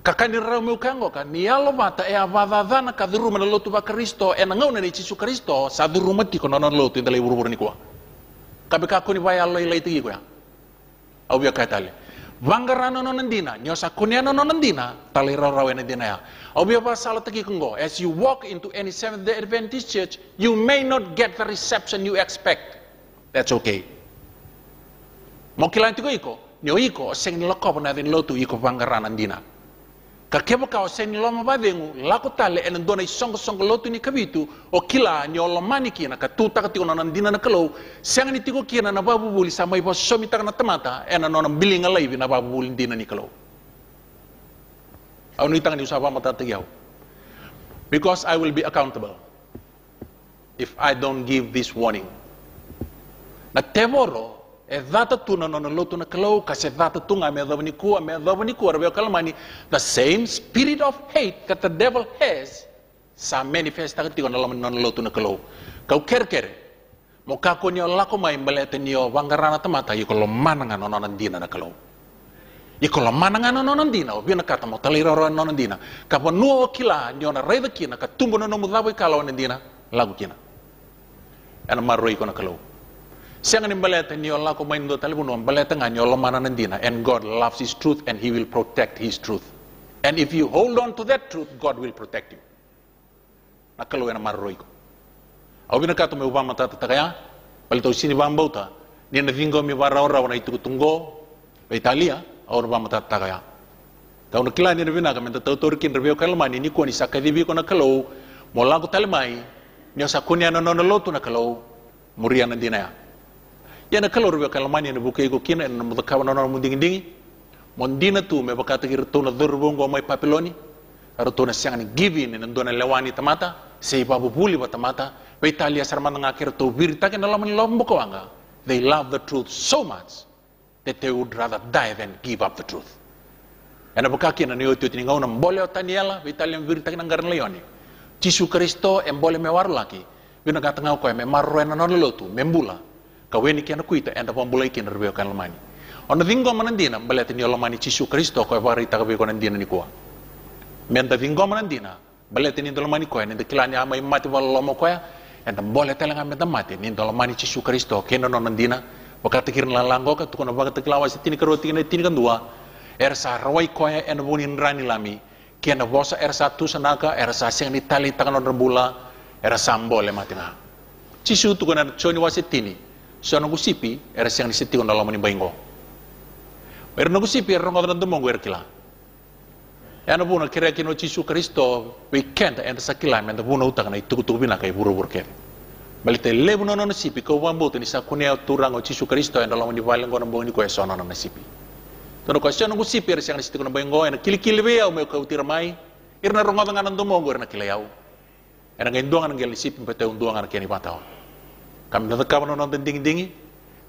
Kakanira mo kango ka nialo mata e avadadana ka duruma na loto ba Kristo e nangaw na ni Jesu Kristo sa duruma ti ko na nanaloto indalay burbur ni ko. Kabi ka ko ni baya Allah ilay tigi ko ya. Awya kay tali. Vangarano no nandina, nyo sa kunyano no nandina, tali raw na dina ya. Awya pa sala tigi ko as you walk into any Seventh-day Adventist church, you may not get the reception you expect. That's okay. Mo kilan ti ko iko, nyo iko sing nilakop na din loto iko vangaranan dina. Kakebo ka sen loma badengu lako tale en dona song lotu ni kabitu o kila nyolo maniki na katuta katiko na nandina na kalau sang ni tiko kina na babu buli sa mai somita na tamata en na bilinga live na babu buli dina ni kalau au ni tang ni usaba mata tigaw because I will be accountable if I don't give this warning na teboro e data tu na lotu na kalau kasi data tu nga me dhavani kuwa rabeo kalamani the same spirit of hate that the devil has sa manifesta katiko na laman na lotu na kalau kau kerkere mo kako niyo lako may balete niyo wangarana tamata yiko lo mananga no nandina na kalau yiko lo mananga no nandina o bina kata mo talira ro no nandina kapo nuo kila niyo na reda kina katumbo no mudhaboy kalau nandina lagu kina ana maroi ko na kalau siang ni baleta ni Allah ko main do talibun baleta nga nyolo mana nandina and God loves his truth and he will protect his truth and if you hold on to that truth God will protect you nakalo na marroy ko au binakato me ubama tata kaya balito sini bambauta ni na vingo mi wara na itutungo Italia au ubama tata kaya kau na kila ni na binaga men to torkin review kalmani ni ko ni sakadibi ko nakalo mo lago talmai nyo sakunya no lotu nakalo murian nandina ya yana kalau rubia kalamani na bukai ko kina na mudakawa na muding-dingi mondina tu me bakata kirto na durbongo may papiloni arato na siyang ni giving na doon na lewani tamata sa ibabubuli ba tamata wa Italia sarman nga kirto birita kina laman lombo ko anga they love the truth so much that they would rather die than give up the truth yana bakaki na niyo tiyo tiningaw na mbole o taniela wa Italia birita kina ngaran layoni Jesu Kristo embole me warlaki binagatang ko me marroy na nonlotu membula kaweni kiana kuita enda pambulai kiana rebeo kan lamani ona vingo manandina balete ni lamani Jesu Kristo ko vari ta rebeo kan andina ni kuwa menda vingo manandina balet ni ndolo mani ko en de kilani ama mati wala lomo ko en bole telenga meta mati ni ndolo mani Yesus Kristo keno non ndina wakati kirin lalango ka tukuna wakati kilawa sitini karoti ni tini kan dua ersa rawai ko en bunin rani lami kena bosa ersa tu sanaka ersa sing ni tali tangan rembula ersa mbole mati na Yesus tukuna choni wasitini sono gusipi ersa yang disiti ndolo mani baingo erno gusipi erno ngodran tumongo erkila ena buna kira kino Yesus Kristo weekend enda sakila menda buna utang na itu bina kai buru-buru ker balite lebu no sipi ko wambo ni sakunia turango Yesus Kristo enda lawan di valengo na bongi ko esono na sipi tono ko sono go sipi er sang situ ko bengo ena kili-kili be au me ko tiramai irna rongo ngan ndo mongo erna kilayau ena ngai nduangan ngel sipi pete nduangan keni batao kam na kaba no ding-dingi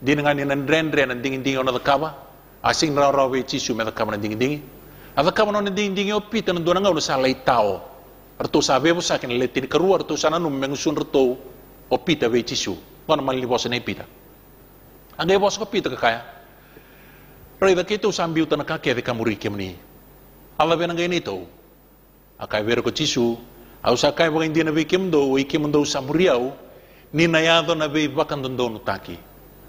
dinangan ni ren ding-dingi ono kaba asing raw we Yesus me kaba na ding-dingi ada kamu non ding opi tenan dona ngau sala itao arto sabe bo sakin letin keruar arto sana num mengusun reto opi ta we Yesus kon mali bos ne pita ande bos ko pita kaya roi da kitu sambiu tan ka ke de kamuri kemni ala be ngai ni to akai ver ko Yesus au sakai bo indi na be kemdo we kemdo samuriau ni na yado na be bakan dondo taki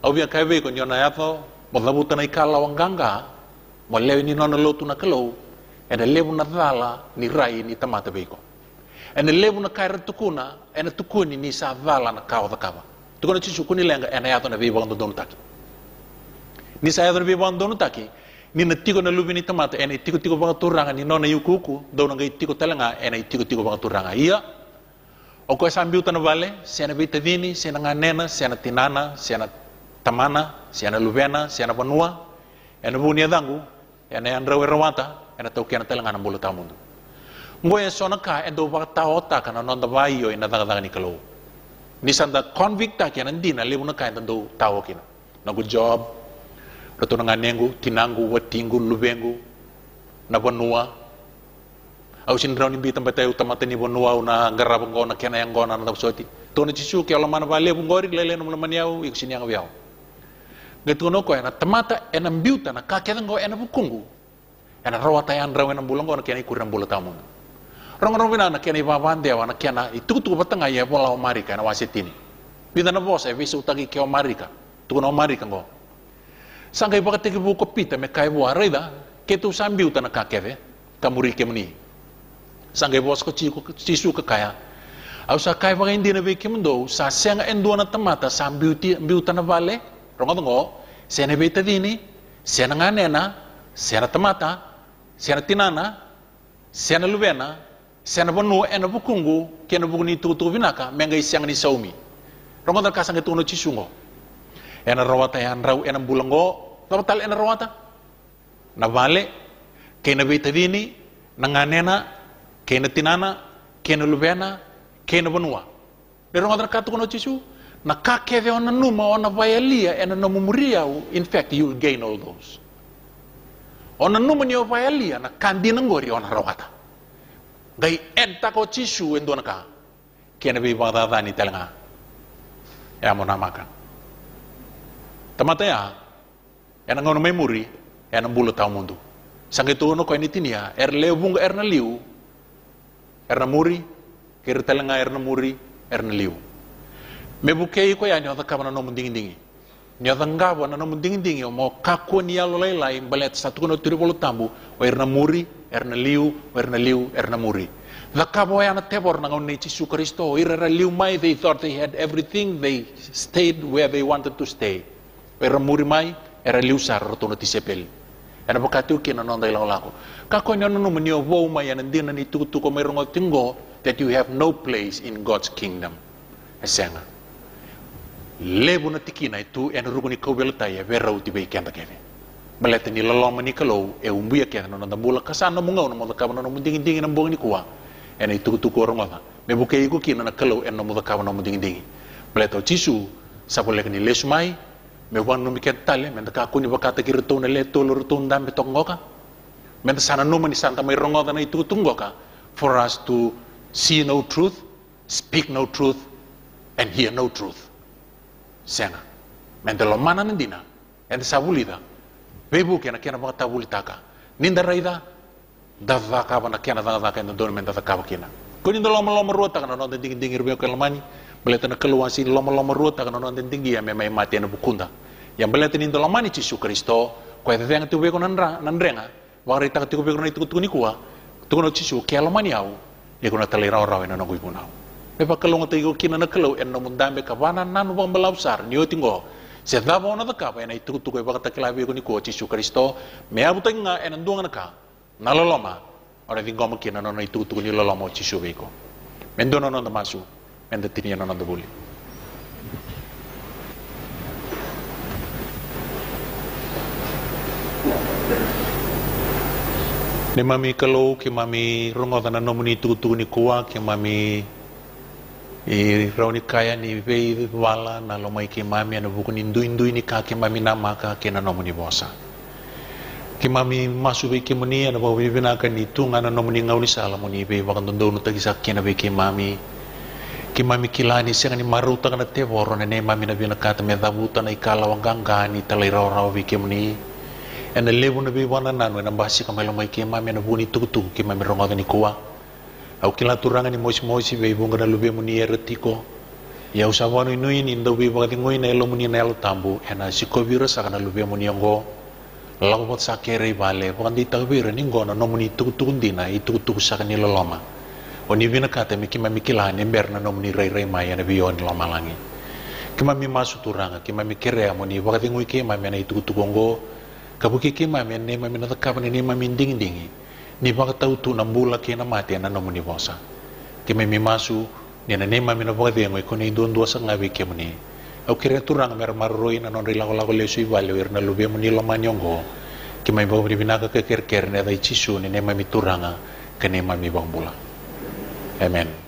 au bi akai be ko nyona yado mo labutan ai kala wanganga mo lewi ni nona lotu na kalau ena lebu na dhala ni rai ni tamata beiko ena lebu na kaira tukuna ena tukuni ni sa dhala na kawa da kawa tukuna Yesus kuni lenga ena yato na biwa ndo donu taki ni sa yato na biwa ndo donu taki ni na tiko na lubi ni tamata ena tiko banga turanga ni nona yukuku donu ngai tiko telenga ena tiko banga turanga iya o ko sambiu tana vale sena vita vini sena nganena sena tinana sena tamana sena luvena sena vanua ena bunia dangu ena andra werawata ena tau kiana telenga na bulu tamundu ngoya sona ka endo ba taota kana nonda bayo ena daga ni kalau ni sanda convict ta kiana ndina lebu na ka endo tawo kina na good job roto na nganengu tinangu watingu lubengu na bonua au sin rauni bi tambata utamata ni bonua una garab ngona kiana yang ngona na soti to ni Yesus ke lamana ba lebu ngori lele no maniau iksin yang wiao Getuno ko ena tamata ena mbiuta na kakeda ngo ena bukungu ena rawata yan rawen ambulong ko na kena ikuran bula tamun rong bina na kena ibabande wa na kena itu batanga ya bola Amerika na wasitini bida na bosa e visu utagi ke Amerika tu na Amerika ngo sangkai bakate ke buko pita me kai bo arida ketu sambiuta na kakede kamuri kemni sangkai bos ko Yesus ka kaya au sa kai ba hindi na be kemdo sa senga endo na tamata sambiuta na vale rongo sena beta dini sena nganena sena tamata sena tinana sena lubena sena bonu ena bukungu kena buguni tu binaka menga isyang ni saumi rongo dal kasang itu no Yesus ena rawata yan raw ena bulango total ena rawata na vale kena beta dini nganena kena tinana kena lubena kena bonua rongo dal katu no Yesus na kakeve ona numa ona vayalia ena no mumuriau in fact you will gain all those ona numa ni vayalia na kandina ngori ona rawata gai enta ko Yesus endo naka kena bi bada ni telenga ya mona makan tamata ya ena ngono memori ena bulu tau mundu sangetu no ko ini tinia lebung erna liu erna muri kir telenga erna muri erna liu mebukei ko ya nyota kabana no mundingi nyota ngabo na no mundingi mo kako ni alo lai balet satu kono tiripolo tambu o erna muri erna liu erna muri the kabo ya na tebor na ngoni Yesus Kristo irera liu mai they thought they had everything they stayed where they wanted to stay erna muri mai era liu sar rotono tisepel ena bakatu kina no ndai lako kako nyono no menio wo mai ya ndina ni tutu ko merongo tingo that you have no place in God's kingdom esenga lebu na tikina itu en ruguni ko belta ya verau ti be kenda kene balete ni loloma ni kalau e umbuya kena no ndambula kasana mungau no moda kabana no mundingi na mbongi ni kuwa en itu tu ko ronga me buke iku kina na kalau en no moda kabana no mundingi balete Yesus sapole ni lesmai me wan no miket tale men ka kuni bakata kirto na le tolor tundam betongoka men sana no mani santa mai ronga na itu tungoka for us to see no truth speak no truth and hear no truth senga mentelo mana nindina ente sabulida bebu kena baka tabulitaka ninda raida dava kaba na kena dava kena don men dava kaba kena Kau ni lama-lama ruat tak nonton tinggi-tinggi rubia kelamani. Beliau tanah keluar sini lama-lama ruat tak nonton tinggi ya memang mati yang bukunda. Yang beliau tanah itu lamani Yesus Kristo. Kau itu yang tu beko nandrenga. Wari tak tu beko itu tu ni kuah. Tu kau Yesus kelamani au. Ya kau nak terlirau-rau yang nongoi punau. Lepas kalau nggak tahu kina nak kalau en namun dambe kapanan nanu bang belausar niyo tinggo. Sedap orang nak kapa en itu tu kau bakat kelabi kau ni kuah Yesus Kristo. Mea buta nga en anduang nak naloloma. Orang tinggal mungkin nanu itu tu ni loloma Yesus beko. Mendo nanu masuk. Mendo tini nanu boleh. Ni mami kalau ke mami rongotan nomuni tu ni kuah ke mami rauni kaya ni vei wala na lomai ke mami anu buku indu ni ka ke mami nama ka ke na nomuni bosa ke mami masuk ke muni anu bawa bina ka ni tu ngana nomuni ngauni sala muni vei wakan tondo nu tagi sakena vei ke mami kilani siang ni maruta kana te woro ne mami na bina ka te me dabuta na ikala wanganga ni talai raw vei ke muni and the level na bi wana nanu na basi kamelo mai ke mami na buni tutu ke mami rongotan ni kuah au kila turangan ni mosi be bunga na lube muni eretiko ya usawanu inui ni ndo be bagati ngoi na elo muni na elo tambu ena siko virus akana lube muni ngo lagu pot sakere bale bukan di tawir ni ngo na nomuni tutu ndina itu tutu sakani loloma oni bina kata miki mami kila ni ber na nomuni rei mai na bion loma langi ke mami masu turanga ke mami kere muni bagati ngoi ke mami na itu tutu ngo kabuki ke mami ne mami na takap ni mami ding ni baka tau tu na bula ke na mati na nomuni bosa ke mami masu ni na ne mami na baka ngoi ko ni don dua sangabi ke muni au kira turang mer marroi na non rilago lago le sui valio na lube muni lomanyongo ke mami baka binaka ke ker ne dai cisu ni ne mami turanga ke ne mami bang bula amen.